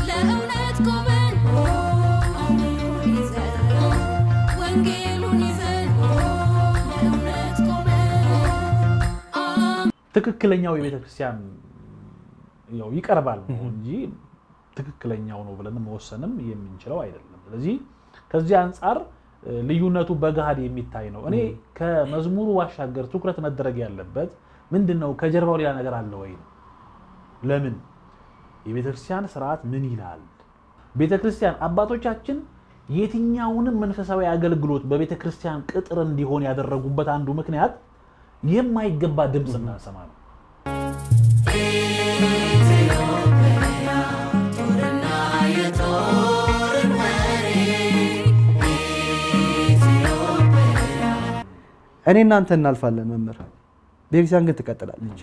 ለእውነት ቆመን ወንጌሉን ይዘን ለእውነት ቆመን ትክክለኛው የቤተክርስቲያን ያው ይቀርባል እንጂ ትክክለኛው ነው ብለን መወሰንም የምንችለው አይደለም። ስለዚህ ከዚህ አንፃር ልዩነቱ በጋድ የሚታይ ነው። እኔ ከመዝሙሩ ባሻገር ትኩረት መደረግ ያለበት ምንድነው? ከጀርባው ሌላ ነገር አለ ወይ? ለምን የቤተክርስቲያን ስርዓት ምን ይላል? ቤተክርስቲያን አባቶቻችን የትኛውንም መንፈሳዊ አገልግሎት በቤተክርስቲያን ቅጥር እንዲሆን ያደረጉበት አንዱ ምክንያት የማይገባ ድምጽ እንዳንሰማ ነው። እኔ እናንተ እናልፋለን መምህር፣ ቤተክርስቲያን ግን ትቀጥላለች።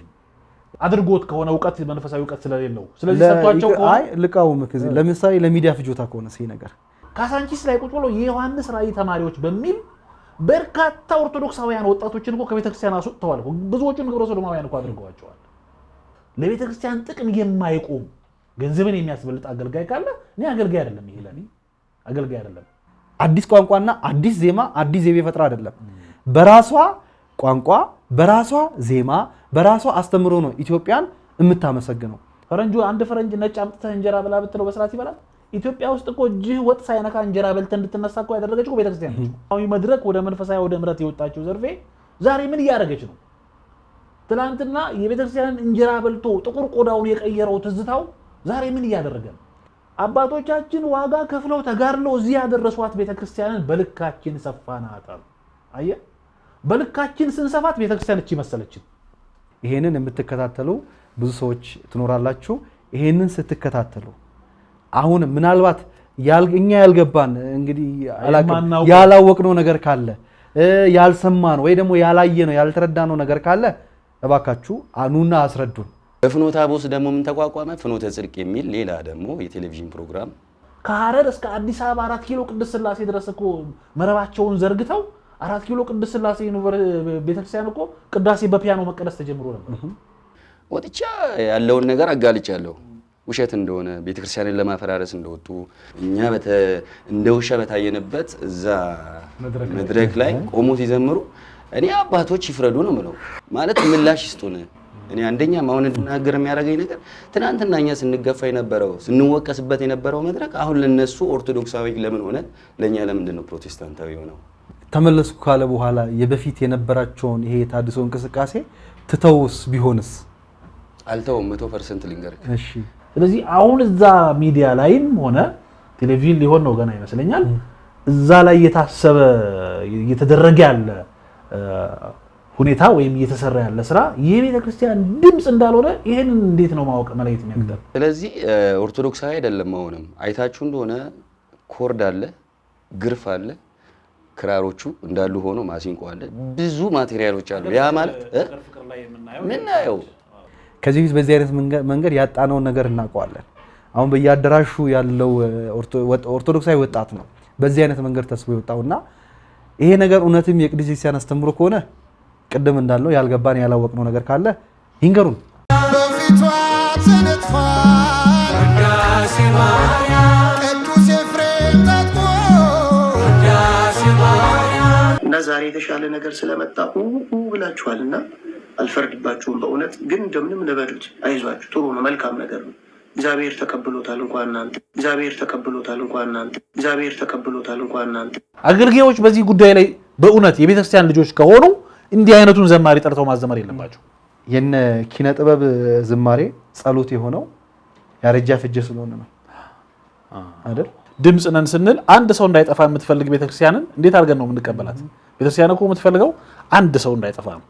አድርጎት ከሆነ ዕውቀት መንፈሳዊ ዕውቀት ስለሌለው ስለዚህ ሰጥቷቸው ከሆነ አይ ልቃውም ከዚህ ለምሳሌ ለሚዲያ ፍጆታ ከሆነ ሲይ ነገር ካሳንቺስ ላይ ቁጭ ብሎ የዮሐንስ ራእይ ተማሪዎች በሚል በርካታ ኦርቶዶክሳውያን ወጣቶችን እኮ ከቤተክርስቲያን አስወጥተዋል። ብዙዎቹን ግብረ ሰዶማውያን እኮ አድርገዋቸዋል። ለቤተክርስቲያን ጥቅም የማይቆም ገንዘብን የሚያስበልጥ አገልጋይ ካለ እኔ አገልጋይ አይደለም። ይሄ ለኔ አገልጋይ አይደለም። አዲስ ቋንቋና አዲስ ዜማ አዲስ ዘይቤ ፈጥራ አይደለም። በራሷ ቋንቋ በራሷ ዜማ በራሷ አስተምሮ ነው ኢትዮጵያን የምታመሰግነው። ፈረንጁ አንድ ፈረንጅ ነጭ አምጥተህ እንጀራ ብላ ብትለው በስርዓት ይበላል። ኢትዮጵያ ውስጥ እኮ እጅህ ወጥ ሳይነካ እንጀራ በልተህ እንድትነሳ እኮ ያደረገችው ቤተክርስቲያን ነች። አሁን መድረክ ወደ መንፈሳዊ ወደ ምሕረት የወጣችው ዘርፌ ዛሬ ምን እያደረገች ነው? ትናንትና የቤተክርስቲያንን እንጀራ በልቶ ጥቁር ቆዳውን የቀየረው ትዝታው ዛሬ ምን እያደረገ ነው? አባቶቻችን ዋጋ ከፍለው ተጋድለው እዚህ ያደረሷት ቤተክርስቲያንን በልካችን ሰፋናት። አየ በልካችን ስንሰፋት ቤተክርስቲያን እቺ መሰለችን። ይሄንን የምትከታተሉ ብዙ ሰዎች ትኖራላችሁ። ይሄንን ስትከታተሉ አሁን ምናልባት እኛ ያልገባን እንግዲህ ያላወቅነው ነገር ካለ ያልሰማን ወይ ደግሞ ያላየነው ያልተረዳነው ነገር ካለ እባካችሁ አኑና አስረዱን። በፍኖተ አቦስ ደግሞ ምን ተቋቋመ? ፍኖተ ጽድቅ የሚል ሌላ ደግሞ የቴሌቪዥን ፕሮግራም ከሐረር እስከ አዲስ አበባ 4 ኪሎ ቅድስት ሥላሴ ድረስ እኮ መረባቸውን ዘርግተው 4 ኪሎ ቅድስት ሥላሴ ቤተክርስቲያን እኮ ቅዳሴ በፒያኖ መቀደስ ተጀምሮ ነበር። ወጥቻ ያለውን ነገር አጋልጫለሁ። ውሸት እንደሆነ ቤተክርስቲያንን ለማፈራረስ እንደወጡ እኛ እንደ ውሻ በታየንበት እዛ መድረክ ላይ ቆሞ ሲዘምሩ እኔ አባቶች ይፍረዱ ነው የምለው። ማለት ምላሽ ይስጡን። እኔ አንደኛ ማውን እንድናገር የሚያደርገኝ ነገር ትናንትና እኛ ስንገፋ የነበረው ስንወቀስበት የነበረው መድረክ አሁን ለነሱ ኦርቶዶክሳዊ ለምን ሆነ? ለኛ ለምንድን ነው ፕሮቴስታንታዊ ሆነው? ተመለስኩ ካለ በኋላ የበፊት የነበራቸውን ይሄ የታድሶ እንቅስቃሴ ትተውስ ቢሆንስ? አልተውም 100% ልንገርህ። እሺ ስለዚህ አሁን እዛ ሚዲያ ላይም ሆነ ቴሌቪዥን ሊሆን ነው ገና ይመስለኛል እዛ ላይ የታሰበ እየተደረገ ያለ ሁኔታ ወይም እየተሰራ ያለ ስራ የቤተክርስቲያን ድምጽ እንዳልሆነ ይሄን እንዴት ነው ማወቅ መለየት የሚያቅተው? ስለዚህ ኦርቶዶክሳዊ አይደለም። አሁንም አይታችሁ እንደሆነ ኮርድ አለ፣ ግርፍ አለ፣ ክራሮቹ እንዳሉ ሆኖ ማሲንቆ አለ፣ ብዙ ማቴሪያሎች አሉ። ያ ማለት ምን ነው? ከዚህ ፊት በዚህ አይነት መንገድ ያጣነውን ነገር እናውቀዋለን። አሁን በየአዳራሹ ያለው ኦርቶዶክሳዊ ወጣት ነው በዚህ አይነት መንገድ ተስቦ የወጣውና ይሄ ነገር እውነትም የቅድስት ክርስቲያን አስተምሮ ከሆነ ቅድም እንዳለው ያልገባን ያላወቅነው ነገር ካለ ይንገሩን። በፊቷ ተነጥፏል ቅዱስ ኤፍሬም ታጥቆ እና ዛሬ የተሻለ ነገር ስለመጣ ብላችኋልና አልፈርድባችሁም። በእውነት ግን እንደምንም ንበዱት፣ አይዟችሁ፣ ጥሩ ነው፣ መልካም ነገር ነው። እግዚአብሔር ተቀብሎታል እንኳን እናንተ፣ እግዚአብሔር ተቀብሎታል እንኳን እናንተ፣ እግዚአብሔር ተቀብሎታል እንኳን እናንተ። አገልጋዮች በዚህ ጉዳይ ላይ በእውነት የቤተክርስቲያን ልጆች ከሆኑ እንዲህ አይነቱን ዘማሪ ጠርተው ማዘመር የለባቸው። የነ ኪነ ጥበብ ዝማሬ ጸሎት የሆነው ያረጃ ፍጀ ስለሆነ ነው አይደል? ድምጽ ነን ስንል አንድ ሰው እንዳይጠፋ የምትፈልግ ቤተክርስቲያንን እንዴት አድርገን ነው የምንቀበላት? ቤተክርስቲያን እኮ የምትፈልገው አንድ ሰው እንዳይጠፋ ነው።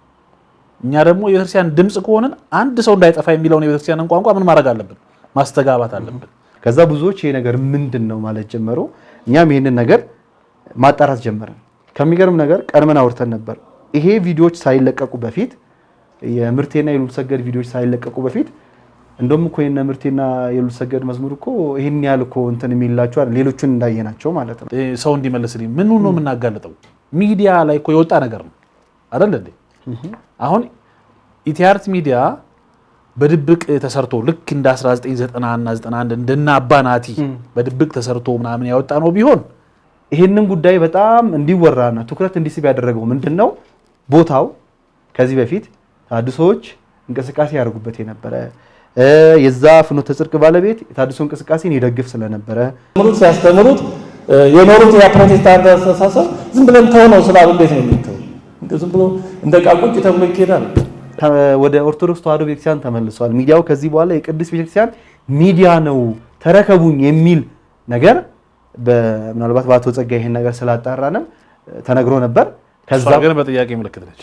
እኛ ደግሞ የቤተክርስቲያን ድምጽ ከሆነን አንድ ሰው እንዳይጠፋ የሚለውን የቤተክርስቲያንን ቋንቋ ምን ማድረግ አለብን? ማስተጋባት አለብን። ከዛ ብዙዎች ይሄ ነገር ምንድነው ማለት ጀመሩ። እኛም ይሄንን ነገር ማጣራት ጀመርን። ከሚገርም ነገር ቀድመን አውርተን ነበር። ይሄ ቪዲዮዎች ሳይለቀቁ በፊት የምርቴና የሉል ሰገድ ቪዲዮዎች ሳይለቀቁ በፊት እንደውም እኮ የነ ምርቴና የሉል ሰገድ መዝሙር እኮ ይሄን ያህል እኮ እንትን የሚላቸው አይደል? ሌሎቹን እንዳየናቸው ማለት ነው። ሰው እንዲመልስልኝ ምን ነው የምናጋልጠው? ሚዲያ ላይ እኮ የወጣ ነገር ነው አይደል እንዴ? አሁን ኢቲአርት ሚዲያ በድብቅ ተሰርቶ ልክ እንደ 1990 እና 91 እንደና አባናቲ በድብቅ ተሰርቶ ምናምን ያወጣ ነው ቢሆን ይሄንን ጉዳይ በጣም እንዲወራና ትኩረት እንዲስብ ያደረገው ምንድነው? ቦታው ከዚህ በፊት ታድሶዎች እንቅስቃሴ ያደርጉበት የነበረ የዛ ፍኖተ ጽድቅ ባለቤት የታድሶ እንቅስቃሴን ይደግፍ ስለነበረ ሲያስተምሩት የኖሩት የፕሮቴስታንት አስተሳሰብ ዝም ብለን ተሆነው ስላሉ እንዴት ነው የሚተው? ዝም ብሎ እንደ ቃቁጭ ተብሎ ይኬዳል። ወደ ኦርቶዶክስ ተዋሕዶ ቤተክርስቲያን ተመልሷል። ሚዲያው ከዚህ በኋላ የቅድስት ቤተክርስቲያን ሚዲያ ነው ተረከቡኝ የሚል ነገር ምናልባት በአቶ ጸጋዬ ይሄን ነገር ስላጣራንም ተነግሮ ነበር። ከዛ ግን በጥያቄ ምልክት ነች።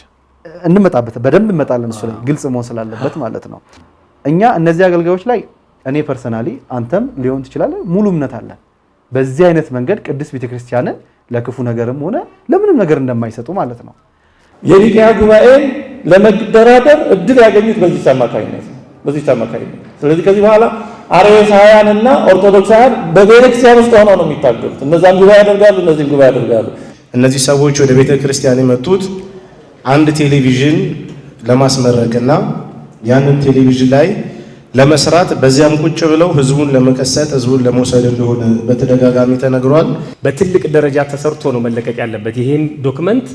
እንመጣበት በደንብ እንመጣለን። እሱ ላይ ግልጽ መሆን ስላለበት ማለት ነው። እኛ እነዚህ አገልጋዮች ላይ እኔ ፐርሰናሊ አንተም ሊሆን ትችላለህ ሙሉ እምነት አለን። በዚህ አይነት መንገድ ቅድስት ቤተክርስቲያንን ለክፉ ነገርም ሆነ ለምንም ነገር እንደማይሰጡ ማለት ነው። የኒቅያ ጉባኤን ለመደራደር እድል ያገኙት በዚህ አማካኝነት። ስለዚህ ከዚህ በኋላ አርዮሳውያን እና ኦርቶዶክሳውያን በቤተክርስቲያን ውስጥ ሆነው ነው የሚታገሉት። እነዛም ጉባኤ ያደርጋሉ፣ እነዚህም ጉባኤ ያደርጋሉ። እነዚህ ሰዎች ወደ ቤተክርስቲያን የመጡት አንድ ቴሌቪዥን ለማስመረቅና ያንን ቴሌቪዥን ላይ ለመስራት በዚያም ቁጭ ብለው ህዝቡን ለመቀሰጥ ህዝቡን ለመውሰድ እንደሆነ በተደጋጋሚ ተነግሯል። በትልቅ ደረጃ ተሰርቶ ነው መለቀቅ ያለበት። ይሄን ዶክመንት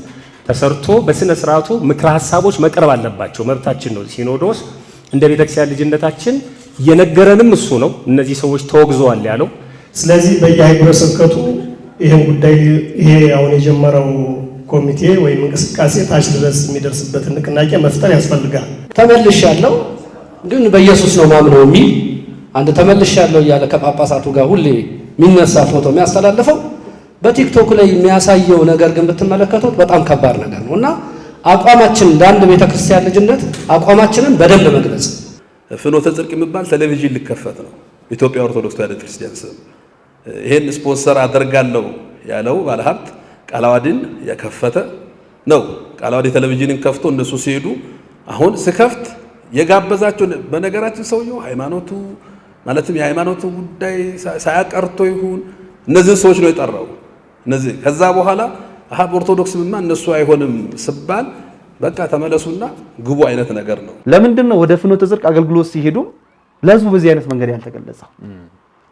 ተሰርቶ በስነ ስርዓቱ ምክረ ሀሳቦች መቅረብ አለባቸው። መብታችን ነው። ሲኖዶስ እንደ ቤተክርስቲያን ልጅነታችን የነገረንም እሱ ነው። እነዚህ ሰዎች ተወግዘዋል ያለው። ስለዚህ በየሀገረ ስብከቱ ይሄን ጉዳይ ይሄ አሁን የጀመረው ኮሚቴ ወይም እንቅስቃሴ ታች ድረስ የሚደርስበትን ንቅናቄ መፍጠር ያስፈልጋል። ተመልሻለሁ ግን በኢየሱስ ነው ማምነው የሚል አንድ ተመልሻለሁ እያለ ከጳጳሳቱ ጋር ሁሌ የሚነሳ ፎቶ የሚያስተላልፈው በቲክቶክ ላይ የሚያሳየው ነገር ግን ብትመለከቱት በጣም ከባድ ነገር ነው እና አቋማችን እንደ አንድ ቤተክርስቲያን ልጅነት አቋማችንን በደንብ መግለጽ። ፍኖተ ጽድቅ የሚባል ቴሌቪዥን ሊከፈት ነው ኢትዮጵያ ኦርቶዶክስ ተዋሕዶ ክርስቲያን ስም። ይሄን ስፖንሰር አደርጋለሁ ያለው ባለሀብት ቃላዋዲን የከፈተ ነው። ቃላዋዲ ቴሌቪዥንን ከፍቶ እነሱ ሲሄዱ አሁን ስከፍት የጋበዛቸው በነገራችን ሰውየው ሃይማኖቱ ማለትም የሃይማኖቱ ጉዳይ ሳያቀርቶ ይሁን እነዚህ ሰዎች ነው የጠራው። እነዚህ ከዛ በኋላ ኦርቶዶክስ ምማ እነሱ አይሆንም ስባል በቃ ተመለሱና ግቡ አይነት ነገር ነው። ለምንድን ነው ወደ ፍኖተ ጽድቅ አገልግሎት ሲሄዱ ለህዝቡ በዚህ አይነት መንገድ ያልተገለጸው?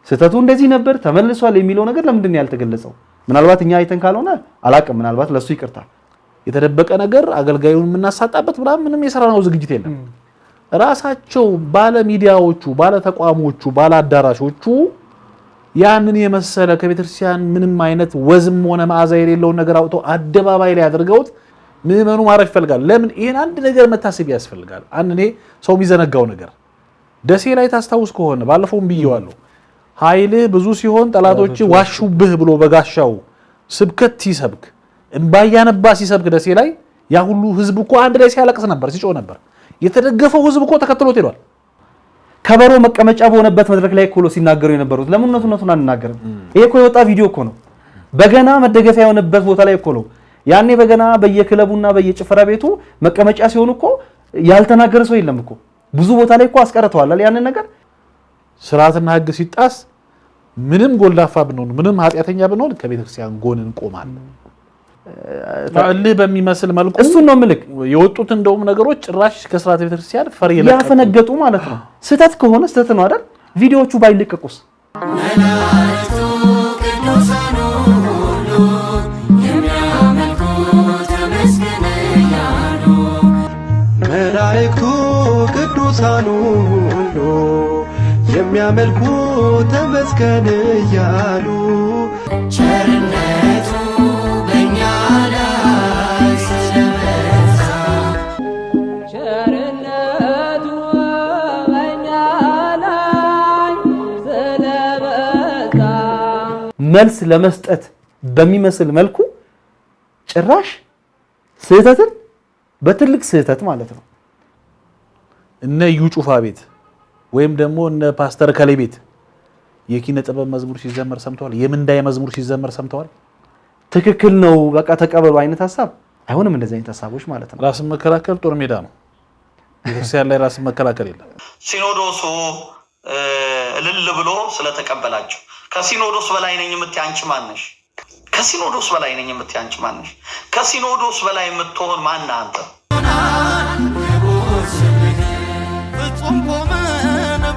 ስህተቱ እንደዚህ ነበር ተመልሷል የሚለው ነገር ለምንድን ነው ያልተገለጸው? ምናልባት እኛ አይተን ካልሆነ አላቅም። ምናልባት ለሱ ይቅርታ። የተደበቀ ነገር አገልጋዩን የምናሳጣበት ምንም የሰራነው ዝግጅት የለም። ራሳቸው ባለ ሚዲያዎቹ፣ ባለ ተቋሞቹ፣ ባለ አዳራሾቹ ያንን የመሰለ ከቤተክርስቲያን ምንም አይነት ወዝም ሆነ መዓዛ የሌለውን ነገር አውጥተው አደባባይ ላይ አድርገውት ምዕመኑ ማረፍ ይፈልጋል። ለምን ይሄን አንድ ነገር መታሰብ ያስፈልጋል። አንድ እኔ ሰው የሚዘነጋው ነገር ደሴ ላይ ታስታውስ ከሆነ ባለፈውም ብየዋለሁ። ኃይልህ ብዙ ሲሆን ጠላቶች ዋሹብህ ብሎ በጋሻው ስብከት ሲሰብክ እምባያነባ ሲሰብክ ደሴ ላይ ያ ሁሉ ህዝብ እኮ አንድ ላይ ሲያለቅስ ነበር፣ ሲጮህ ነበር። የተደገፈው ህዝብ እኮ ተከትሎት ሄዷል። ከበሮ መቀመጫ በሆነበት መድረክ ላይ እኮ ሲናገሩ የነበሩት ለምን እውነቱን አንናገርም? ይሄ እኮ የወጣ ቪዲዮ እኮ ነው። በገና መደገፊያ የሆነበት ቦታ ላይ እኮ ነው። ያኔ በገና በየክለቡና በየጭፈራ ቤቱ መቀመጫ ሲሆን እኮ ያልተናገረ ሰው የለም እኮ። ብዙ ቦታ ላይ እኮ አስቀርተዋል ያንን ነገር። ስርዓትና ህግ ሲጣስ ምንም ጎልዳፋ ብንሆን ምንም ኃጢአተኛ ብንሆን ከቤተክርስቲያን ጎን እንቆማለን። እልህ በሚመስል መልኩ እሱን ነው ምልክ የወጡት እንደውም ነገሮች ጭራሽ ከሥርዓተ ቤተክርስቲያን ፈር ያፈነገጡ ማለት ነው። ስህተት ከሆነ ስህተት ነው አይደል? ቪዲዮዎቹ ባይለቀቁስ? መላእክቱ ቅዱሳኑ ሁሉ የሚያመልኩት ተመስገን እያሉ መላእክቱ ቅዱሳኑ ሁሉ የሚያመልኩት ተመስገን እያሉ ቸርነቱ በእኛ ላይ ስለበዛ ቸርነቱ በእኛ ላይ ስለበዛ መልስ ለመስጠት በሚመስል መልኩ ጭራሽ ስህተትን በትልቅ ስህተት ማለት ነው። እነ እዩ ጩፋ ቤት ወይም ደግሞ እነ ፓስተር ከሌ ቤት የኪነ ጥበብ መዝሙር ሲዘመር ሰምተዋል? የምንዳይ መዝሙር ሲዘመር ሰምተዋል? ትክክል ነው በቃ ተቀበሉ አይነት ሐሳብ አይሆንም። እንደዚህ አይነት ሐሳቦች ማለት ነው ራስን መከላከል ጦር ሜዳ ነው። ቤተክርስቲያን ላይ ራስን መከላከል የለም። ሲኖዶሱ እልል ብሎ ስለተቀበላቸው ከሲኖዶስ በላይ ነኝ የምትይ አንቺ ማነሽ? ከሲኖዶስ በላይ ነኝ የምትይ አንቺ ማነሽ? ከሲኖዶስ በላይ የምትሆን ማን አንተ? ፍጹም ቆመን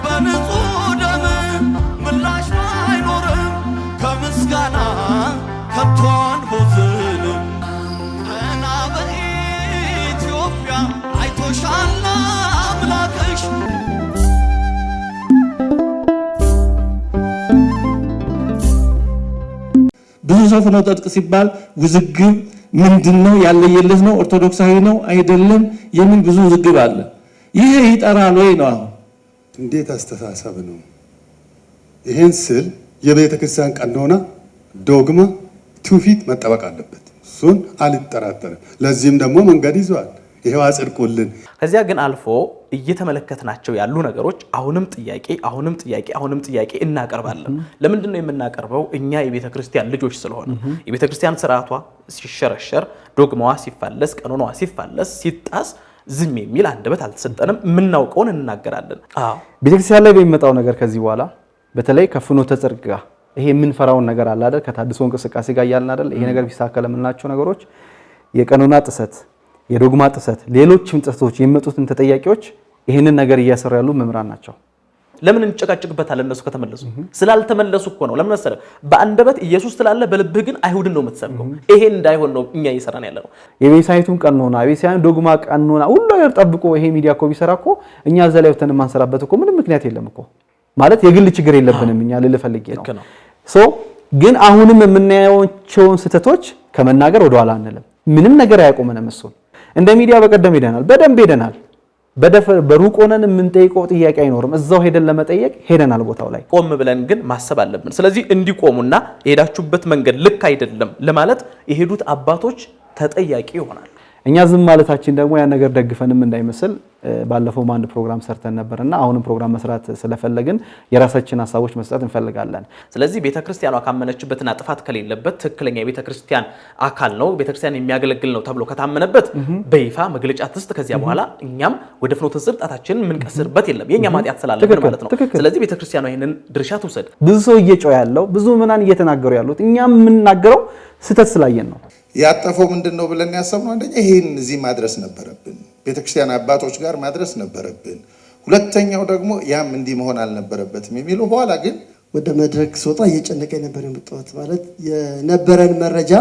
በንጹህ ደም ምላሽ አይኖርም ከምስጋና ከቶ አንቦዝንም። ገና በኢትዮጵያ አይቶሻል አምላክሽ። ብዙ ሰው ፍኖተ ጽድቅ ሲባል ውዝግብ ምንድነው? ያለየለት ነው? ኦርቶዶክሳዊ ነው አይደለም? የሚል ብዙ ውዝግብ አለ። ይሄ ይጠራል ወይ ነው? አሁን እንዴት አስተሳሰብ ነው? ይሄን ስል የቤተ ክርስቲያን ቀኖና ዶግማ ትውፊት መጠበቅ አለበት። እሱን አልጠራጠርም። ለዚህም ደግሞ መንገድ ይዟል። ይሄው አጽድቁልን። ከዚያ ግን አልፎ እየተመለከትናቸው ያሉ ነገሮች አሁንም ጥያቄ እናቀርባለን። ለምንድን ነው የምናቀርበው? እኛ የቤተ ክርስቲያን ልጆች ስለሆነ የቤተ ክርስቲያን ስርዓቷ ሲሸረሸር፣ ዶግማዋ ሲፋለስ፣ ቀኖናዋ ሲፋለስ፣ ሲጣስ ዝም የሚል አንደበት አልተሰጠንም። የምናውቀውን እንናገራለን። ቤተክርስቲያን ላይ በሚመጣው ነገር ከዚህ በኋላ በተለይ ከፍኖተ ጽድቅ ጋር ይሄ የምንፈራውን ነገር አለ አይደል? ከታድሶ እንቅስቃሴ ጋር ያልን አይደል? ይሄ ነገር ቢሳከለ የምናቸው ነገሮች የቀኖና ጥሰት፣ የዶግማ ጥሰት፣ ሌሎችም ጥሰቶች የሚመጡትን ተጠያቂዎች ይሄንን ነገር እያሰሩ ያሉ መምህራን ናቸው። ለምን እንጨቃጭቅበታለን? እነሱ ከተመለሱ ስላልተመለሱ እኮ ነው። ለምን መሰለህ? በአንደበት ኢየሱስ ስላለ በልብህ ግን አይሁድን ነው የምትሰብከው። ይሄ እንዳይሆን ነው እኛ እየሰራን ያለ ነው። የቤሳይቱን ቀኖና የቤሳይቱን ዶግማ ቀኖና ሁሉ ነገር ጠብቆ ይሄ ሚዲያ እኮ ቢሰራ እኮ እኛ እዛ ላይ ወተን ማንሰራበት እኮ ምንም ምክንያት የለም እኮ ማለት የግል ችግር የለብንም እኛ ልል ፈልጌ ነው። ግን አሁንም የምናያቸውን ስህተቶች ከመናገር ወደ ኋላ አንልም። ምንም ነገር አያቆመንም። እሱን እንደ ሚዲያ በቀደም ሄደናል፣ በደንብ ሄደናል። በሩቅ ሆነን የምንጠይቀው ጥያቄ አይኖርም። እዛው ሄደን ለመጠየቅ ሄደናል ቦታው ላይ። ቆም ብለን ግን ማሰብ አለብን። ስለዚህ እንዲቆሙና የሄዳችሁበት መንገድ ልክ አይደለም ለማለት የሄዱት አባቶች ተጠያቂ ይሆናል። እኛ ዝም ማለታችን ደግሞ ያን ነገር ደግፈንም እንዳይመስል ባለፈው አንድ ፕሮግራም ሰርተን ነበርና አሁንም ፕሮግራም መስራት ስለፈለግን የራሳችን ሀሳቦች መስጠት እንፈልጋለን። ስለዚህ ቤተክርስቲያኗ ካመነችበትና ጥፋት ከሌለበት ትክክለኛ የቤተክርስቲያን አካል ነው፣ ቤተክርስቲያን የሚያገለግል ነው ተብሎ ከታመነበት በይፋ መግለጫ ትስጥ። ከዚያ በኋላ እኛም ወደ ፍኖተ ጽድቅ ጣታችንን የምንቀስርበት የለም፣ የኛ ማጥያት ስላለብን ማለት ነው። ስለዚህ ቤተክርስቲያኗ ይሄንን ድርሻ ትውሰድ። ብዙ ሰው እየጮህ ያለው ብዙ ምናን እየተናገሩ ያሉት እኛም የምንናገረው ስህተት ስላየን ነው። ያጠፈው ምንድን ነው ብለን ያሰብነው አንደኛ ይሄን እዚህ ማድረስ ነበረብን፣ ቤተክርስቲያን አባቶች ጋር ማድረስ ነበረብን። ሁለተኛው ደግሞ ያም እንዲህ መሆን አልነበረበትም የሚለው በኋላ ግን ወደ መድረክ ስወጣ እየጨነቀ ነበር የመጣሁት። ማለት የነበረን መረጃ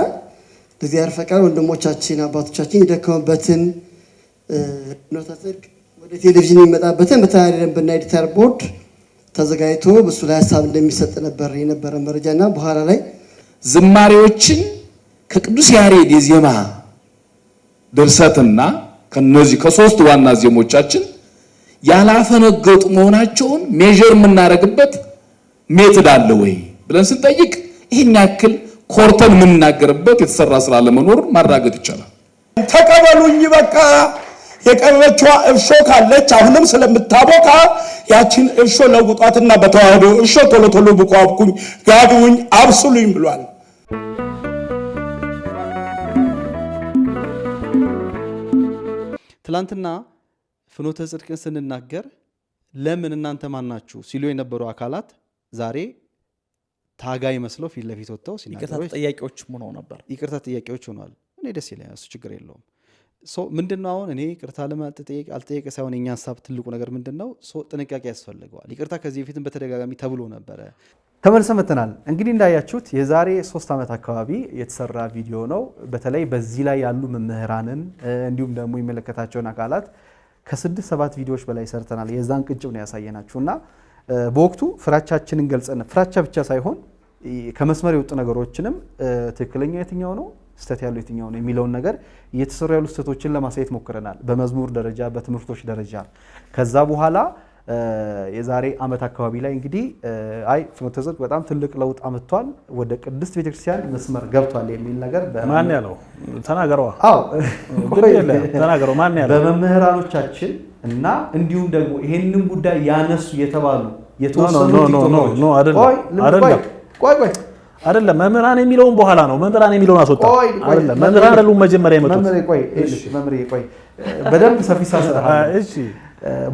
በእግዚአብሔር ፈቃድ ወንድሞቻችን አባቶቻችን የደከሙበትን ፍኖተ ጽድቅ ወደ ቴሌቪዥን የሚመጣበትን በተለያየ ደንብና ኤዲተር ቦርድ ተዘጋጅቶ በሱ ላይ ሀሳብ እንደሚሰጥ ነበር የነበረ መረጃና በኋላ ላይ ዝማሬዎችን ከቅዱስ ያሬድ የዜማ ድርሰትና ከነዚህ ከሶስት ዋና ዜሞቻችን ያላፈነገጡ መሆናቸውን ሜጀር የምናደርግበት ሜትድ አለ ወይ ብለን ስንጠይቅ ይሄን ያክል ኮርተን የምንናገርበት የተሰራ ስራ ለመኖር ማራገጥ ይቻላል። ተቀበሉኝ በቃ የቀረችዋ እርሾ ካለች አሁንም ስለምታቦካ ያችን እርሾ ለውጧትና በተዋህዶ እርሾ ቶሎ ቶሎ ብቋብኩኝ ጋግቡኝ አብስሉኝ ብሏል። ትላንትና ፍኖተ ጽድቅን ስንናገር ለምን እናንተ ማናችሁ ሲሉ የነበሩ አካላት ዛሬ ታጋይ መስለው ፊት ለፊት ወጥተው ይቅርታ ተጠያቂዎች ሆነው ነበር። ይቅርታ ተጠያቂዎች ሆነዋል። እኔ ደስ ይለኛል፣ እሱ ችግር የለውም። ምንድነው አሁን እኔ ይቅርታ አልጠየቀ ሳይሆን የኛ ሀሳብ ትልቁ ነገር ምንድነው ጥንቃቄ ያስፈልገዋል። ይቅርታ ከዚህ በፊትም በተደጋጋሚ ተብሎ ነበረ። ተመልሰን መጥተናል። እንግዲህ እንዳያችሁት የዛሬ 3 ዓመት አካባቢ የተሰራ ቪዲዮ ነው። በተለይ በዚህ ላይ ያሉ መምህራንን እንዲሁም ደግሞ የሚመለከታቸውን አካላት ከ6-7 ቪዲዮዎች በላይ ሰርተናል። የዛን ቅንጭብ ነው ያሳየናችሁና በወቅቱ ፍራቻችንን ገልጸን ፍራቻ ብቻ ሳይሆን ከመስመር የወጡ ነገሮችንም ትክክለኛ የትኛው ነው ስተት ያለው የትኛው ነው የሚለውን ነገር እየተሰሩ ያሉ ስተቶችን ለማሳየት ሞክረናል። በመዝሙር ደረጃ፣ በትምህርቶች ደረጃ። ከዛ በኋላ የዛሬ ዓመት አካባቢ ላይ እንግዲህ ፍኖተ ጽድቅ በጣም ትልቅ ለውጥ አመጥቷል፣ ወደ ቅድስት ቤተክርስቲያን መስመር ገብቷል የሚል ነገር ማን ያለው ተናገረዋ? አዎ ተናገረው። ማን ያለው? በመምህራኖቻችን እና እንዲሁም ደግሞ ይሄንን ጉዳይ ያነሱ የተባሉ የተወሰኑ ቲክቶከሮች አይደለም መምህራን የሚለውን በኋላ ነው። መምህራን የሚለውን አስወጣ። አይደለም መምህራን አይደሉም መጀመሪያ የመጡት። ቆይ በደንብ ሰፊ ሳሰራ። እሺ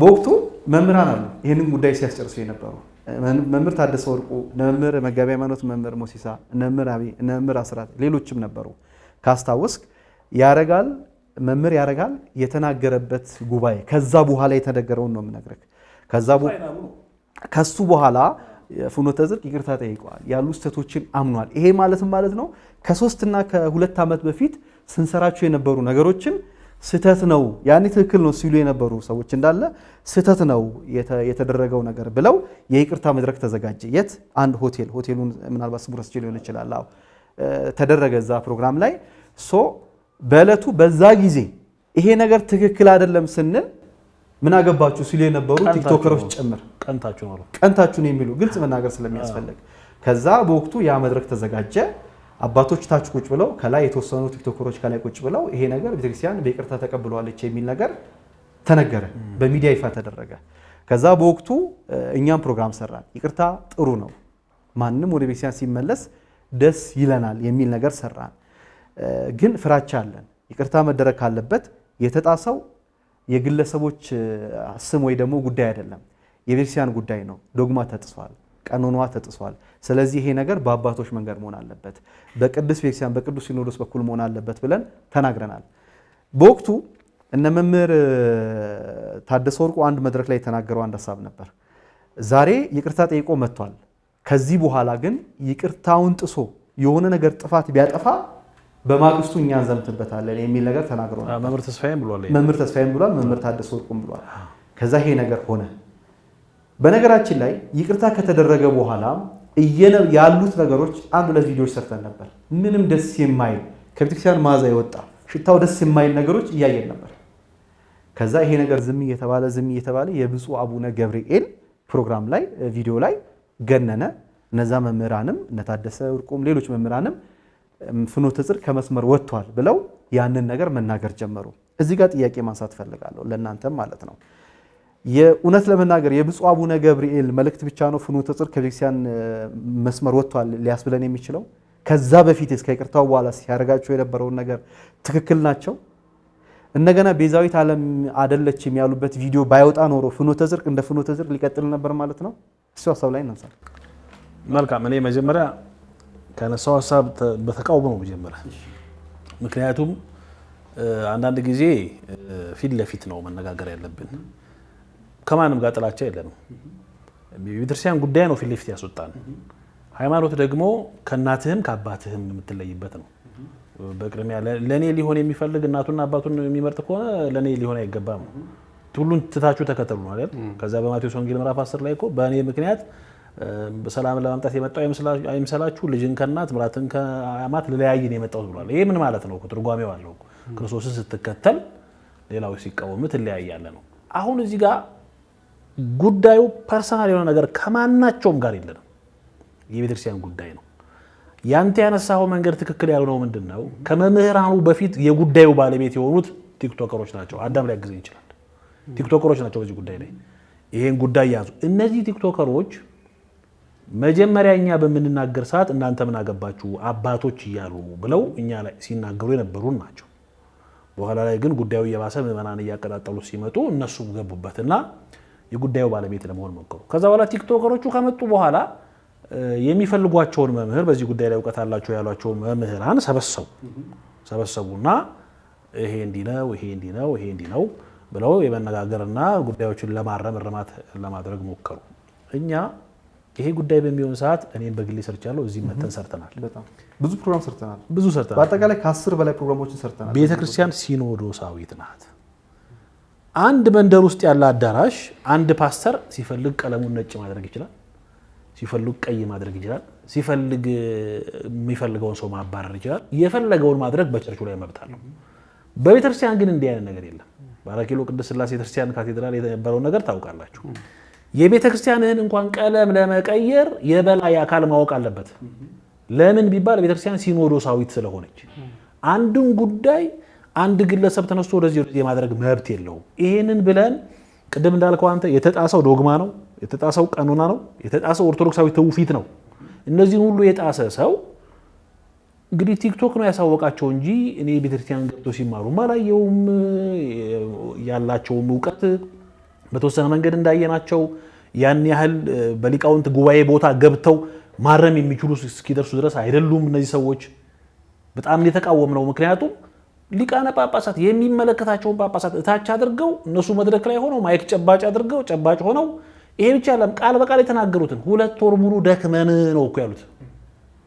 በወቅቱ መምህራን አሉ ይሄንን ጉዳይ ሲያስጨርሱ የነበሩ መምህር ታደሰ ወርቁ፣ መምህር መጋቢ ሃይማኖት መምህር ሞሲሳ፣ መምህር አቢ፣ መምህር አስራት፣ ሌሎችም ነበሩ። ካስታወስክ ያረጋል መምህር ያረጋል የተናገረበት ጉባኤ ከዛ በኋላ የተነገረውን ነው የምነግርህ። ከሱ በኋላ ፍኖተ ጽድቅ ይቅርታ ጠይቀዋል፣ ያሉ ስህተቶችን አምኗል። ይሄ ማለት ነው ከ3 እና ከ2 ዓመት በፊት ስንሰራቸው የነበሩ ነገሮችን ስህተት ነው ያኔ ትክክል ነው ሲሉ የነበሩ ሰዎች እንዳለ ስህተት ነው የተደረገው ነገር ብለው የይቅርታ መድረክ ተዘጋጀ። የት? አንድ ሆቴሉን ምናልባት ስሙ ረስቼ ሊሆን ይችላል። አዎ ተደረገ እዛ ፕሮግራም ላይ። በዕለቱ በዛ ጊዜ ይሄ ነገር ትክክል አይደለም ስንል ምን አገባችሁ ሲሉ የነበሩ ቲክቶከሮች ጭምር ቀንታችሁ ነው የሚሉ ግልጽ መናገር ስለሚያስፈልግ ከዛ በወቅቱ ያ መድረክ ተዘጋጀ። አባቶች ታች ቁጭ ብለው ከላይ የተወሰኑ ቲክቶከሮች ከላይ ቁጭ ብለው ይሄ ነገር ቤተክርስቲያን በይቅርታ ተቀብሏለች የሚል ነገር ተነገረ፣ በሚዲያ ይፋ ተደረገ። ከዛ በወቅቱ እኛም ፕሮግራም ሰራን። ይቅርታ ጥሩ ነው፣ ማንም ወደ ቤተክርስቲያን ሲመለስ ደስ ይለናል የሚል ነገር ሰራን። ግን ፍራቻ አለን። ይቅርታ መደረግ ካለበት የተጣሰው የግለሰቦች ስም ወይ ደግሞ ጉዳይ አይደለም፣ የቤተክርስቲያን ጉዳይ ነው። ዶግማ ተጥሷል፣ ቀኖኗ ተጥሷል። ስለዚህ ይሄ ነገር በአባቶች መንገድ መሆን አለበት፣ በቅዱስ ቤተክርስቲያን በቅዱስ ሲኖዶስ በኩል መሆን አለበት ብለን ተናግረናል። በወቅቱ እነ መምህር ታደሰ ወርቁ አንድ መድረክ ላይ የተናገረው አንድ ሀሳብ ነበር። ዛሬ ይቅርታ ጠይቆ መጥቷል። ከዚህ በኋላ ግን ይቅርታውን ጥሶ የሆነ ነገር ጥፋት ቢያጠፋ በማግስቱ እኛ እንዘምትበታለን የሚል ነገር ተናግሯል። መምህር ተስፋዬም ብሏል፣ መምህር ታደሰ ወርቁም ብሏል። ከዛ ይሄ ነገር ሆነ። በነገራችን ላይ ይቅርታ ከተደረገ በኋላ ያሉት ነገሮች 1-2 ቪዲዮዎች ሰርተን ነበር። ምንም ደስ የማይል ከቤተክርስቲያን መዓዛ የወጣ ሽታው ደስ የማይል ነገሮች እያየን ነበር። ከዛ ይሄ ነገር ዝም እየተባለ የብፁዕ አቡነ ገብርኤል ፕሮግራም ላይ ቪዲዮ ላይ ገነነ። እነዛ መምህራንም እነ ታደሰ ወርቁም ሌሎች መምህራንም ፍኖተ ጽድቅ ከመስመር ወጥቷል ብለው ያንን ነገር መናገር ጀመሩ። እዚህ ጋር ጥያቄ ማንሳት ፈልጋለሁ ለእናንተም ማለት ነው። የእውነት ለመናገር የብፁዕ አቡነ ገብርኤል መልእክት ብቻ ነው ፍኖተ ጽድቅ ከቤተክርስቲያን መስመር ወጥቷል ሊያስብለን የሚችለው? ከዛ በፊት እስከ ይቅርታው በኋላ ሲያደርጋቸው የነበረውን ነገር ትክክል ናቸው? እንደገና ቤዛዊት ዓለም አይደለችም ያሉበት ቪዲዮ ባይወጣ ኖሮ ፍኖተ ጽድቅ እንደ ፍኖተ ጽድቅ ሊቀጥል ነበር ማለት ነው? እሱ ሀሳብ ላይ እናንሳለን። መልካም። እኔ መጀመሪያ ከነሳው ሀሳብ በተቃውሞ ነው መጀመሪያ። ምክንያቱም አንዳንድ ጊዜ ፊት ለፊት ነው መነጋገር ያለብን። ከማንም ጋር ጥላቻ የለንም። የቤተክርስቲያን ጉዳይ ነው ፊት ለፊት ያስወጣን። ሃይማኖት ደግሞ ከእናትህም ከአባትህም የምትለይበት ነው። በቅድሚያ ለእኔ ሊሆን የሚፈልግ እናቱና አባቱን የሚመርጥ ከሆነ ለእኔ ሊሆን አይገባም። ሁሉን ትታችሁ ተከተሉ ነው አይደል? ከዛ በማቴዎስ ወንጌል ምዕራፍ 10 ላይ እኮ በእኔ ምክንያት በሰላም ለማምጣት የመጣው አይምሰላችሁ፣ ልጅን ከእናት ምራትን ከአማት ልለያይን የመጣው ብሏል። ይሄ ምን ማለት ነው? ትርጓሜው አለው። ክርስቶስን ስትከተል ሌላው ሲቃወም ትለያያለህ ነው። አሁን እዚህ ጋር ጉዳዩ ፐርሰናል የሆነ ነገር ከማናቸውም ጋር የለንም። የቤተክርስቲያን ጉዳይ ነው። ያንተ ያነሳው መንገድ ትክክል ያልሆነው ምንድነው? ከመምህራኑ በፊት የጉዳዩ ባለቤት የሆኑት ቲክቶከሮች ናቸው። አዳም ላይ ያግዘኝ ይችላል። ቲክቶከሮች ናቸው በዚህ ጉዳይ ላይ ይሄን ጉዳይ ያዙ። እነዚህ ቲክቶከሮች መጀመሪያ እኛ በምንናገር ሰዓት እናንተ ምን አገባችሁ አባቶች እያሉ ብለው እኛ ላይ ሲናገሩ የነበሩን ናቸው። በኋላ ላይ ግን ጉዳዩ እየባሰ ምዕመናን እያቀጣጠሉ ሲመጡ እነሱም ገቡበትና የጉዳዩ ባለቤት ለመሆን ሞከሩ። ከዛ በኋላ ቲክቶከሮቹ ከመጡ በኋላ የሚፈልጓቸውን መምህር በዚህ ጉዳይ ላይ እውቀት አላቸው ያሏቸው መምህራን ሰበሰቡና ይሄ እንዲህ ነው፣ ይሄ እንዲህ ነው፣ ይሄ እንዲህ ነው ብለው የመነጋገርና ጉዳዮችን ለማረም እርማት ለማድረግ ሞከሩ። እኛ ይሄ ጉዳይ በሚሆን ሰዓት እኔም በግሌ ሰርቻለሁ። እዚህ መተን ሰርተናል። በጣም ብዙ ፕሮግራም ሰርተናል። በአጠቃላይ ከ10 በላይ ፕሮግራሞችን ሰርተናል። ቤተክርስቲያን ሲኖዶሳዊት ናት። አንድ መንደር ውስጥ ያለ አዳራሽ አንድ ፓስተር ሲፈልግ ቀለሙን ነጭ ማድረግ ይችላል፣ ሲፈልግ ቀይ ማድረግ ይችላል፣ ሲፈልግ የሚፈልገውን ሰው ማባረር ይችላል። የፈለገውን ማድረግ በቸርቹ ላይ መብት አለው። በቤተክርስቲያን ግን እንዲህ አይነት ነገር የለም። በ4 ቅድስት ሥላሴ ቤተክርስቲያን ካቴድራል የነበረውን ነገር ታውቃላችሁ። የቤተክርስቲያንህን እንኳን ቀለም ለመቀየር የበላይ አካል ማወቅ አለበት። ለምን ቢባል ቤተክርስቲያን ሲኖዶሳዊት ስለሆነች አንዱን ጉዳይ አንድ ግለሰብ ተነስቶ ወደዚህ የማድረግ መብት የለውም። ይሄንን ብለን ቅድም እንዳልከው አንተ የተጣሰው ዶግማ ነው፣ የተጣሰው ቀኖና ነው፣ የተጣሰው ኦርቶዶክሳዊ ትውፊት ነው። እነዚህን ሁሉ የጣሰ ሰው እንግዲህ ቲክቶክ ነው ያሳወቃቸው እንጂ እኔ ቤተክርስቲያን ገብቶ ሲማሩ አላየውም። ያላቸውም እውቀት በተወሰነ መንገድ እንዳየናቸው ያን ያህል በሊቃውንት ጉባኤ ቦታ ገብተው ማረም የሚችሉ እስኪደርሱ ድረስ አይደሉም። እነዚህ ሰዎች በጣም የተቃወም ነው። ምክንያቱም ሊቃነ ጳጳሳት የሚመለከታቸውን ጳጳሳት እታች አድርገው እነሱ መድረክ ላይ ሆነው ማይክ ጨባጭ አድርገው ጨባጭ ሆነው ይሄ ብቻ ለም ቃል በቃል የተናገሩትን 2 ወር ሙሉ ደክመን ነው እኮ ያሉት።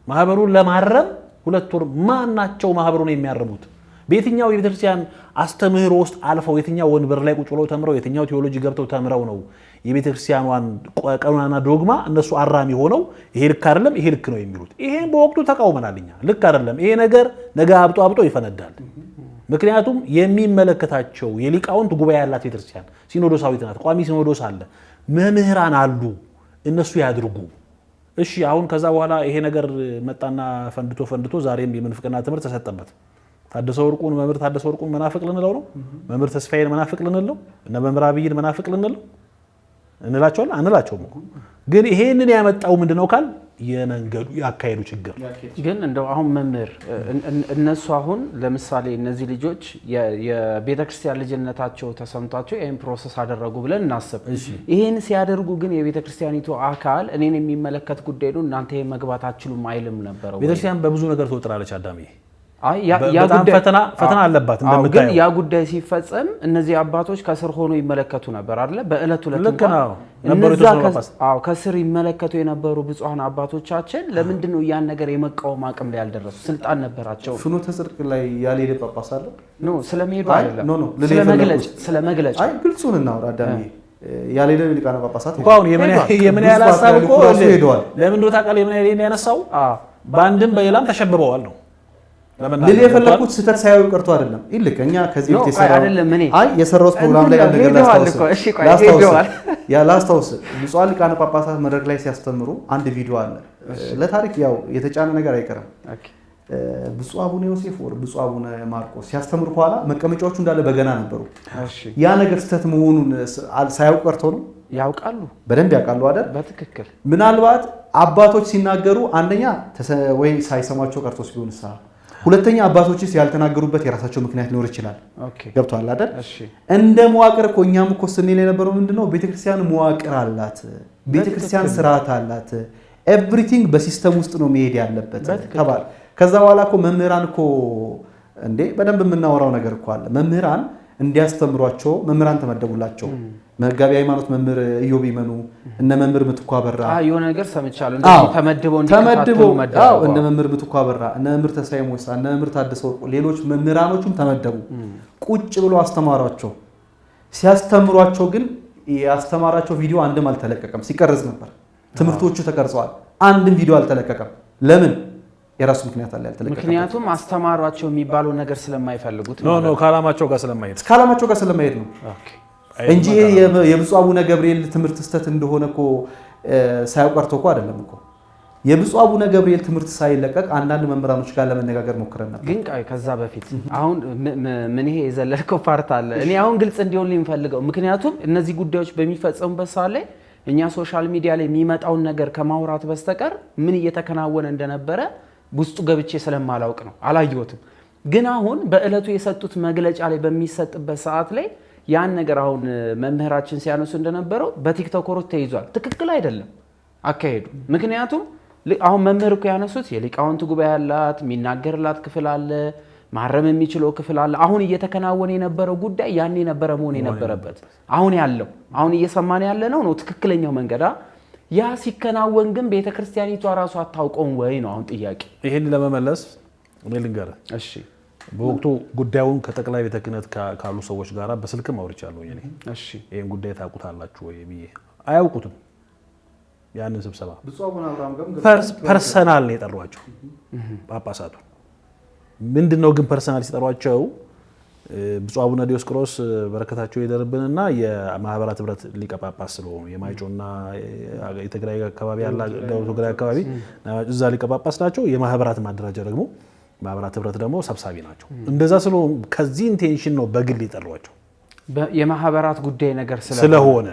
ማህበሩን ለማረም 2 ወር ማናቸው ማህበሩን የሚያርሙት? በየትኛው የቤተክርስቲያን አስተምህሮ ውስጥ አልፈው የትኛው ወንበር ላይ ቁጭ ብለው ተምረው የትኛው ቴዎሎጂ ገብተው ተምረው ነው የቤተክርስቲያኗን ቀኖናና ዶግማ እነሱ አራሚ ሆነው ይሄ ልክ አይደለም ይሄ ልክ ነው የሚሉት? ይሄን በወቅቱ ተቃውመናል እኛ። ልክ አይደለም ይሄ ነገር ነገ አብጦ ይፈነዳል። ምክንያቱም የሚመለከታቸው የሊቃውንት ጉባኤ ያላት ቤተክርስቲያን ሲኖዶሳዊት ናት። ቋሚ ሲኖዶስ አለ፣ መምህራን አሉ፣ እነሱ ያድርጉ። እሺ አሁን ከዛ በኋላ ይሄ ነገር መጣና ፈንድቶ ዛሬም የምንፍቅና ትምህርት ተሰጠበት። መምህር ታደሰ ወርቁን መናፍቅ ልንለው ነው? መምህር ተስፋዬን መናፍቅ ልንለው? እነ መምህር አብይን መናፍቅ ልንለው እንላቸዋለን? አንላቸውም እኮ። ግን ይሄንን ያመጣው ምንድነው ካል የመንገዱ ያካሄዱ ችግር። ግን እንደው አሁን መምህር እነሱ አሁን ለምሳሌ እነዚህ ልጆች የቤተክርስቲያን ልጅነታቸው ተሰምቷቸው ይሄን ፕሮሰስ አደረጉ ብለን እናስብ። ይሄን ሲያደርጉ ግን የቤተክርስቲያኒቱ አካል እኔን የሚመለከት ጉዳይ ነው እናንተ ይሄን መግባት አትችሉም አይልም ነበረው? ቤተክርስቲያን በብዙ ነገር ተወጥራለች አዳሜ። በጣም ፈተና አለባት እንደምታየው። ግን ያ ጉዳይ ሲፈጸም እነዚህ አባቶች ከስር ሆኖ ይመለከቱ ነበር አይደለ? በእለት ከስር ይመለከቱ የነበሩ ብፁዓን አባቶቻችን ለምንድን ነው ያን ነገር የመቃወም አቅም ላይ ያልደረሱ? ስልጣን ነበራቸው። ፍኖተ ጽድቅ ላይ ያልሄደ ጳጳስ አለ? ኖ ስለመሄዱ አይደለም፣ ስለመግለጽ። አይ ግልጹን እናውራ አዳሜ። ያልሄደ ሊቃነ ጳጳሳት አሁን የምን ያህል ሀሳብ እኮ ሄደዋል። ለምን እንደው ታውቃለህ? የምን ያህል ያነሳው በአንድም በሌላም ተሸብበዋል ነው ልል የፈለኩት ስህተት ሳያዩ ቀርቶ አይደለም። ይልክ እኛ ከዚህ በፊት የሰራው ፕሮግራም ላይ ነገር ላስታውስ። ብፁዓን ሊቃነ ጳጳሳት መድረክ ላይ ሲያስተምሩ አንድ ቪዲዮ አለ። ለታሪክ ያው የተጫነ ነገር አይቀርም። ብፁዕ አቡነ ዮሴፍ ወር ብፁዕ አቡነ ማርቆስ ሲያስተምሩ በኋላ መቀመጫዎቹ እንዳለ በገና ነበሩ። ያ ነገር ስህተት መሆኑን ሳያውቁ ቀርቶ ነው? ያውቃሉ፣ በደንብ ያውቃሉ አይደል? በትክክል። ምናልባት አባቶች ሲናገሩ አንደኛ ወይ ሳይሰማቸው ቀርቶ ሲሆን ሁለተኛ አባቶችስ ያልተናገሩበት የራሳቸው ምክንያት ሊኖር ይችላል። ገብቷል አይደል? እንደ መዋቅር እኮ እኛም እኮ ስንል የነበረው ምንድነው ቤተክርስቲያን መዋቅር አላት፣ ቤተክርስቲያን ስርዓት አላት። ኤቭሪቲንግ በሲስተም ውስጥ ነው መሄድ ያለበት ተባለ። ከዛ በኋላ እኮ መምህራን እኮ እንዴ በደንብ የምናወራው ነገር እኮ አለ። መምህራን እንዲያስተምሯቸው መምህራን ተመደቡላቸው። መጋቢ ሃይማኖት መምህር ኢዮብ ይመኑ እነ መምህር ምትኳ በራ የሆነ ነገር ሰምቻለሁ። እንደዚህ ተመድበው እነ መምህር ምትኳ በራ እነ መምህር ተስፋዬ ሞሳ እነ መምህር ታደሰ ወርቁ ሌሎች መምህራኖቹም ተመደቡ። ቁጭ ብሎ አስተማሯቸው። ሲያስተምሯቸው ግን ያስተማራቸው ቪዲዮ አንድም አልተለቀቀም። ሲቀርጽ ነበር፣ ትምህርቶቹ ተቀርጸዋል። አንድም ቪዲዮ አልተለቀቀም። ለምን? የራሱ ምክንያት አለ ያልተለቀቀ። ምክንያቱም አስተማሯቸው የሚባለው ነገር ስለማይፈልጉት ነው። ከዓላማቸው ጋር ስለማይሄድ ነው እንጂ የብፁዕ አቡነ ገብርኤል ትምህርት ስተት እንደሆነ እኮ ሳያውቅ ቀርቶ እኮ አይደለም እኮ። የብፁዕ አቡነ ገብርኤል ትምህርት ሳይለቀቅ አንዳንድ መምህራኖች ጋር ለመነጋገር ሞክረን ነበር። ግን ከዛ በፊት አሁን ምን ይሄ የዘለልከው ፓርት አለ። እኔ አሁን ግልጽ እንዲሆን የምፈልገው ምክንያቱም እነዚህ ጉዳዮች በሚፈጸሙበት ሰዓት ላይ እኛ ሶሻል ሚዲያ ላይ የሚመጣውን ነገር ከማውራት በስተቀር ምን እየተከናወነ እንደነበረ ውስጡ ገብቼ ስለማላውቅ ነው፣ አላየሁትም። ግን አሁን በእለቱ የሰጡት መግለጫ ላይ በሚሰጥበት ሰዓት ላይ ያን ነገር አሁን መምህራችን ሲያነሱ እንደነበረው በቲክቶከሮች ተይዟል። ትክክል አይደለም። አካሄዱ። ምክንያቱም አሁን መምህር እኮ ያነሱት የሊቃውንት ጉባኤ ያላት የሚናገርላት ክፍል አለ፣ ማረም የሚችለው ክፍል አለ። አሁን እየተከናወነ የነበረው ጉዳይ ያኔ ነበረ መሆን የነበረበት። አሁን ያለው አሁን እየሰማን ያለ ነው ትክክለኛው መንገዳ። ያ ሲከናወን ግን ቤተክርስቲያኒቷ ራሱ አታውቀውም ወይ ነው አሁን ጥያቄ። ይሄን ለመመለስ እኔ ልንገርህ። እሺ በወቅቱ ጉዳዩን ከጠቅላይ ቤተ ክህነት ካሉ ሰዎች ጋር በስልክም አውርቻለሁ። እኔ እሺ ይሄን ጉዳይ ታውቁታላችሁ ወይ ብዬ አያውቁትም። ያንን ስብሰባ ፐርሰናል ነው የጠሯቸው ጳጳሳቱ። ምንድነው ግን ፐርሰናል ሲጠሯቸው ብፁዕ አቡነ ዲዮስቆሮስ በረከታቸው ይደርብንና የማህበራት ህብረት ሊቀ ጳጳስ ስለሆኑ የማይጮና የትግራይ አካባቢ ያለ ትግራይ አካባቢ እዛ ሊቀ ጳጳስ ናቸው። የማህበራት ማደራጃ ደግሞ ማህበራት ህብረት ደግሞ ሰብሳቢ ናቸው። እንደዛ ስለሆኑ ከዚህ ኢንቴንሽን ነው በግል ይጠሯቸው የማህበራት ጉዳይ ነገር ስለሆነ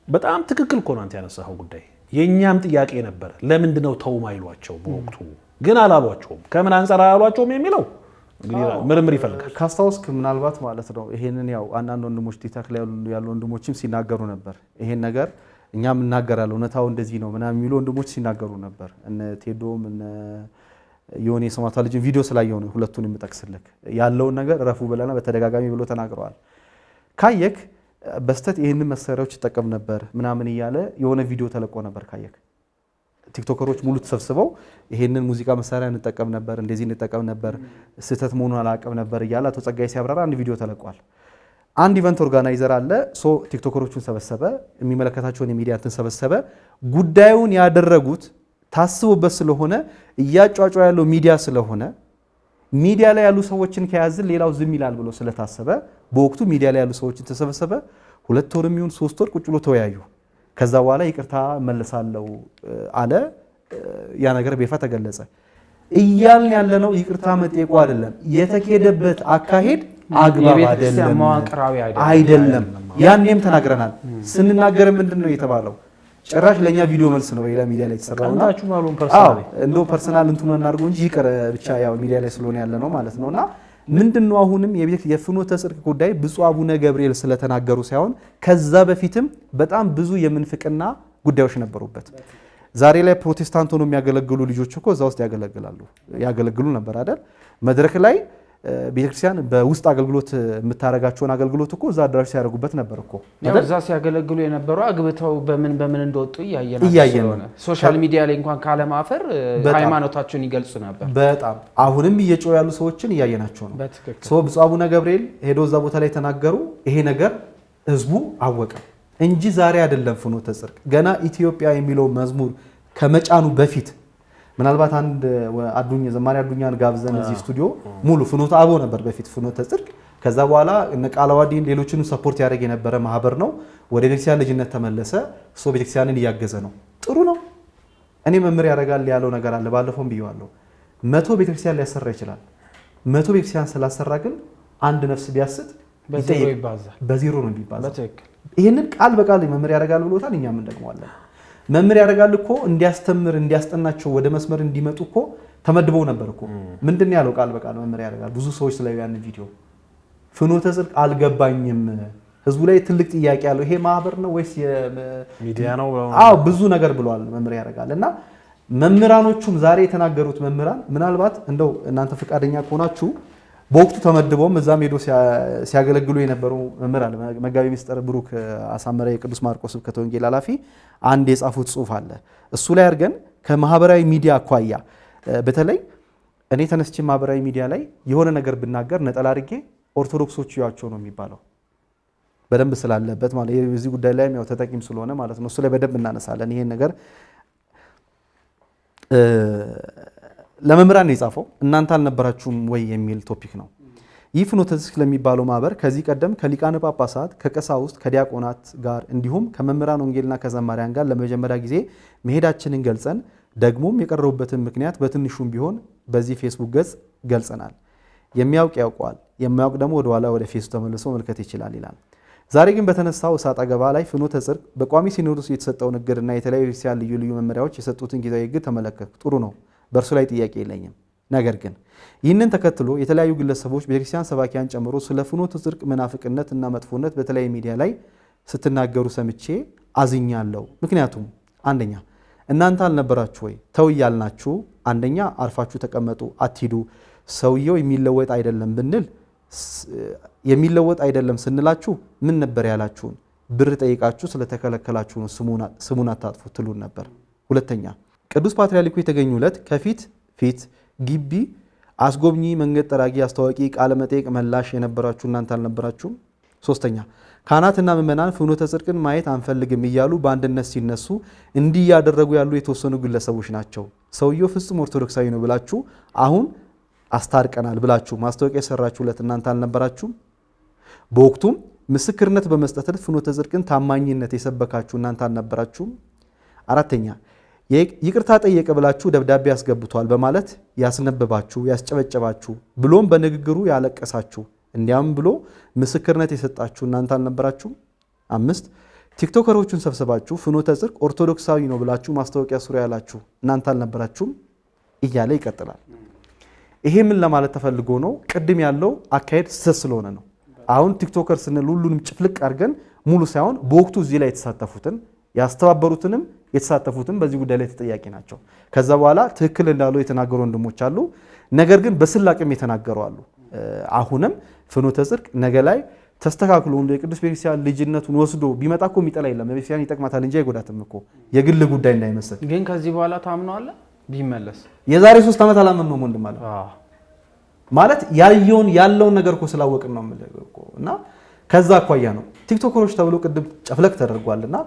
በጣም ትክክል እኮ ነው አንተ ያነሳኸው ጉዳይ። የኛም ጥያቄ ነበር። ለምንድን ነው ተው ማይሏቸው? በወቅቱ ግን አላሏቸውም። ከምን አንፃር አላሏቸውም የሚለው እንግዲህ ምርምር ይፈልጋል። ካስታውስክ ምናልባት ማለት ነው ይሄንን ያው አንዳንድ ወንድሞች ዲታክ ላይ ያሉ ወንድሞችም ሲናገሩ ነበር። ይሄን ነገር እኛም እናገራለን እውነታው እንደዚህ ነው ምናምን የሚሉ ወንድሞች ሲናገሩ ነበር። እነ ቴዶም እነ የሆነ የሰማታ ልጅ ቪዲዮ ስላየው ነው ሁለቱን የምጠቅስልክ ያለውን ነገር ረፉ ብለና በተደጋጋሚ ብሎ ተናግረዋል። ካየክ በስተት ይሄንን መሳሪያዎች ይጠቀም ነበር ምናምን እያለ የሆነ ቪዲዮ ተለቆ ነበር። ካየክ ቲክቶከሮች ሙሉ ተሰብስበው ይሄንን ሙዚቃ መሳሪያ እንጠቀም ነበር እንደዚህ እንጠቀም ነበር ስህተት መሆኑን አላቀም ነበር እያለ አቶ ጸጋይ ሲያብራራ አንድ ቪዲዮ ተለቋል። አንድ ኢቨንት ኦርጋናይዘር አለ ቲክቶከሮቹን ሰበሰበ፣ የሚመለከታቸውን የሚዲያ እንትን ሰበሰበ። ጉዳዩን ያደረጉት ታስቦበት ስለሆነ እያጫጫ ያለው ሚዲያ ስለሆነ ሚዲያ ላይ ያሉ ሰዎችን ከያዝን ሌላው ዝም ይላል ብሎ ስለታሰበ በወቅቱ ሚዲያ ላይ ያሉ ሰዎችን ተሰበሰበ። 2 ወር የሚሆን 3 ወር ቁጭ ብሎ ተወያዩ። ከዛ በኋላ ይቅርታ መለሳለው አለ። ያ ነገር በይፋ ተገለጸ። እያልን ያለነው ይቅርታ መጠየቁ አይደለም፣ የተከደበት አካሄድ አግባብ አይደለም። ያኔም ተናግረናል። ስንናገር ምንድነው የተባለው? ጭራሽ ለኛ ቪዲዮ መልስ ነው ሌላ ሚዲያ ላይ ተሰራውና እንደው ፐርሰናል እንትኑ እናርገው እንጂ ይቀር ብቻ ያው ሚዲያ ላይ ስለሆነ ያለ ነው ማለት ነውና ምንድነው አሁንም የፍኖተ ጽድቅ ጉዳይ ብፁዕ አቡነ ገብርኤል ስለተናገሩ ሳይሆን ከዛ በፊትም በጣም ብዙ የምንፍቅና ጉዳዮች ነበሩበት። ዛሬ ላይ ፕሮቴስታንት ሆነው የሚያገለግሉ ልጆች እኮ እዛ ውስጥ ያገለግሉ ነበር አይደል? መድረክ ላይ ቤተክርስቲያን በውስጥ አገልግሎት የምታረጋቸውን አገልግሎት እኮ እዛ አዳራሽ ሲያደርጉበት ነበር እኮ። እዛ ሲያገለግሉ የነበሩ አግብተው በምን እንደወጡ እያየን ነው። ሶሻል ሚዲያ ላይ እንኳን ካለማፈር ሃይማኖታቸውን ይገልጹ ነበር። በጣም አሁንም እየጮሁ ያሉ ሰዎችን እያየናቸው ነው። ብፁዕ አቡነ ገብርኤል ሄዶ እዛ ቦታ ላይ ተናገሩ። ይሄ ነገር ህዝቡ አወቀ እንጂ ዛሬ አይደለም። ፍኖተ ጽድቅ ገና ኢትዮጵያ የሚለው መዝሙር ከመጫኑ በፊት ምናልባት አንድ ዘማሪ አዱኛን ጋብዘን እዚህ ስቱዲዮ ሙሉ ፍኖተ አበው ነበር በፊት ፍኖተ ጽድቅ። ከዛ በኋላ እነ ቃለ ዓዋዲን ሌሎችንም ሰፖርት ያደርግ የነበረ ማህበር ነው። ወደ ቤተክርስቲያን ልጅነት ተመለሰ። እሱ ቤተክርስቲያንን እያገዘ ነው። ጥሩ ነው። እኔ መምህር ያደርጋል ያለው ነገር አለ። ባለፈውም ብየዋለሁ። 100 ቤተክርስቲያን ሊያሰራ ይችላል። 100 ቤተክርስቲያን ስላሰራ ግን አንድ ነፍስ ቢያስት በዜሮ ነው የሚባዛው። ይህንን ቃል በቃል መምህር ያደርጋል ብሎታል። እኛም እንደግመዋለን። መምህር ያደርጋል እኮ እንዲያስተምር እንዲያስጠናቸው ወደ መስመር እንዲመጡ እኮ ተመድበው ነበር እኮ። ምንድነው ያለው ቃል በቃል መምህር ያደርጋል። ብዙ ሰዎች ስለ ያን ቪዲዮ ፍኖተ ጽድቅ አልገባኝም። ህዝቡ ላይ ትልቅ ጥያቄ ያለው ይሄ ማህበር ነው ወይስ ሚዲያ ነው? አዎ ብዙ ነገር ብለዋል መምህር ያደርጋል። እና መምህራኖቹም ዛሬ የተናገሩት መምህራን ምናልባት እንደው እናንተ ፈቃደኛ ከሆናችሁ በወቅቱ ተመድበውም እዛም ሄዶ ሲያገለግሉ የነበሩ መምህራን መጋቢ ምስጢር ብሩክ አሳመረ የቅዱስ ማርቆስ ስብከተ ወንጌል ኃላፊ አንድ የጻፉት ጽሑፍ አለ። እሱ ላይ አድርገን ከማህበራዊ ሚዲያ አኳያ በተለይ እኔ ተነስቼ ማህበራዊ ሚዲያ ላይ የሆነ ነገር ብናገር ነጠላ አድርጌ ኦርቶዶክሶች ያቸው ነው የሚባለው በደንብ ስላለበት ማለት የዚህ ጉዳይ ላይ ያው ተጠቂም ስለሆነ ማለት ነው። እሱ ላይ በደንብ እናነሳለን። ይሄን ነገር ለመምህራን የጻፈው እናንተ አልነበራችሁም ወይ የሚል ቶፒክ ነው። ይህ ፍኖተ ጽድቅ ለሚባለው ማህበር ከዚህ ቀደም ከሊቃነ ጳጳሳት ከቀሳውስት ከዲያቆናት ጋር እንዲሁም ከመምህራን ወንጌልና ከዘማሪያን ጋር ለመጀመሪያ ጊዜ መሄዳችንን ገልጸን ደግሞም የቀረቡበትን ምክንያት በትንሹም ቢሆን በዚህ ፌስቡክ ገጽ ገልጸናል። የሚያውቅ ያውቀዋል፣ የማያውቅ ደግሞ ወደኋላ ወደ ፌስ ተመልሶ መልከት ይችላል ይላል። ዛሬ ግን በተነሳው እሳት አገባ ላይ ፍኖተ ጽድቅ በቋሚ ሲኖዶስ የተሰጠውን እግድና የተለያዩ ክርስቲያን ልዩ ልዩ መመሪያዎች የሰጡትን ጊዜያዊ እግድ ተመለከቱ። ጥሩ ነው። በእርሱ ላይ ጥያቄ የለኝም። ነገር ግን ይህንን ተከትሎ የተለያዩ ግለሰቦች ቤተክርስቲያን ሰባኪያን ጨምሮ ስለ ፍኖተ ጽድቅ መናፍቅነት እና መጥፎነት በተለያዩ ሚዲያ ላይ ስትናገሩ ሰምቼ አዝኛለሁ። ምክንያቱም አንደኛ እናንተ አልነበራችሁ ወይ ተው እያልናችሁ አንደኛ አርፋችሁ ተቀመጡ አትሂዱ ሰውየው የሚለወጥ አይደለም ብንል የሚለወጥ አይደለም ስንላችሁ ምን ነበር ያላችሁን ብር ጠይቃችሁ ስለተከለከላችሁ ነው ስሙን አታጥፉ ትሉን ነበር ሁለተኛ ቅዱስ ፓትርያርኩ የተገኙለት ከፊት ፊት ግቢ አስጎብኚ መንገድ ጠራጊ አስተዋቂ ቃለ መጠይቅ መላሽ የነበራችሁ እናንተ አልነበራችሁም ሶስተኛ ካህናትና ምእመናን ፍኖተ ጽድቅን ማየት አንፈልግም እያሉ በአንድነት ሲነሱ እንዲህ ያደረጉ ያሉ የተወሰኑ ግለሰቦች ናቸው ሰውየው ፍጹም ኦርቶዶክሳዊ ነው ብላችሁ አሁን አስታርቀናል ብላችሁ ማስታወቂያ የሰራችሁለት እናንተ አልነበራችሁም በወቅቱም ምስክርነት በመስጠት ፍኖተ ጽድቅን ታማኝነት የሰበካችሁ እናንተ አልነበራችሁም አራተኛ ይቅርታ ጠየቀ ብላችሁ ደብዳቤ ያስገብቷል በማለት ያስነበባችሁ ያስጨበጨባችሁ ብሎም በንግግሩ ያለቀሳችሁ እንዲያም ብሎ ምስክርነት የሰጣችሁ እናንተ አልነበራችሁም አምስት ቲክቶከሮቹን ሰብስባችሁ ፍኖተ ጽድቅ ኦርቶዶክሳዊ ነው ብላችሁ ማስታወቂያ ስሩ ያላችሁ እናንተ አልነበራችሁም እያለ ይቀጥላል ይሄ ምን ለማለት ተፈልጎ ነው ቅድም ያለው አካሄድ ስህተት ስለሆነ ነው አሁን ቲክቶከር ስንል ሁሉንም ጭፍልቅ አድርገን ሙሉ ሳይሆን በወቅቱ እዚህ ላይ የተሳተፉትን ያስተባበሩትንም የተሳተፉትን በዚህ ጉዳይ ላይ ተጠያቂ ናቸው ከዛ በኋላ ትክክል እንዳሉ የተናገሩ ወንድሞች አሉ ነገር ግን በስላቅም የተናገሩ አሉ አሁንም ፍኖተ ጽድቅ ነገ ላይ ተስተካክሎ እንደ ቅዱስ ቤተክርስቲያን ልጅነቱን ወስዶ ቢመጣ እኮ የሚጠላ የለም ቤተክርስቲያን ይጠቅማታል እንጂ አይጎዳትም እኮ የግል ጉዳይ እንዳይመስል ግን ከዚህ በኋላ ታምነዋለ ቢመለስ የዛሬ 3 ዓመት አላመነውም ወንድም አለ ማለት ያለውን ነገር እኮ ስላወቅን ነው እኮ እና ከዛ አኳያ ነው ቲክቶከሮች ተብሎ ቅድም ጨፍለቅ ተደርጓልና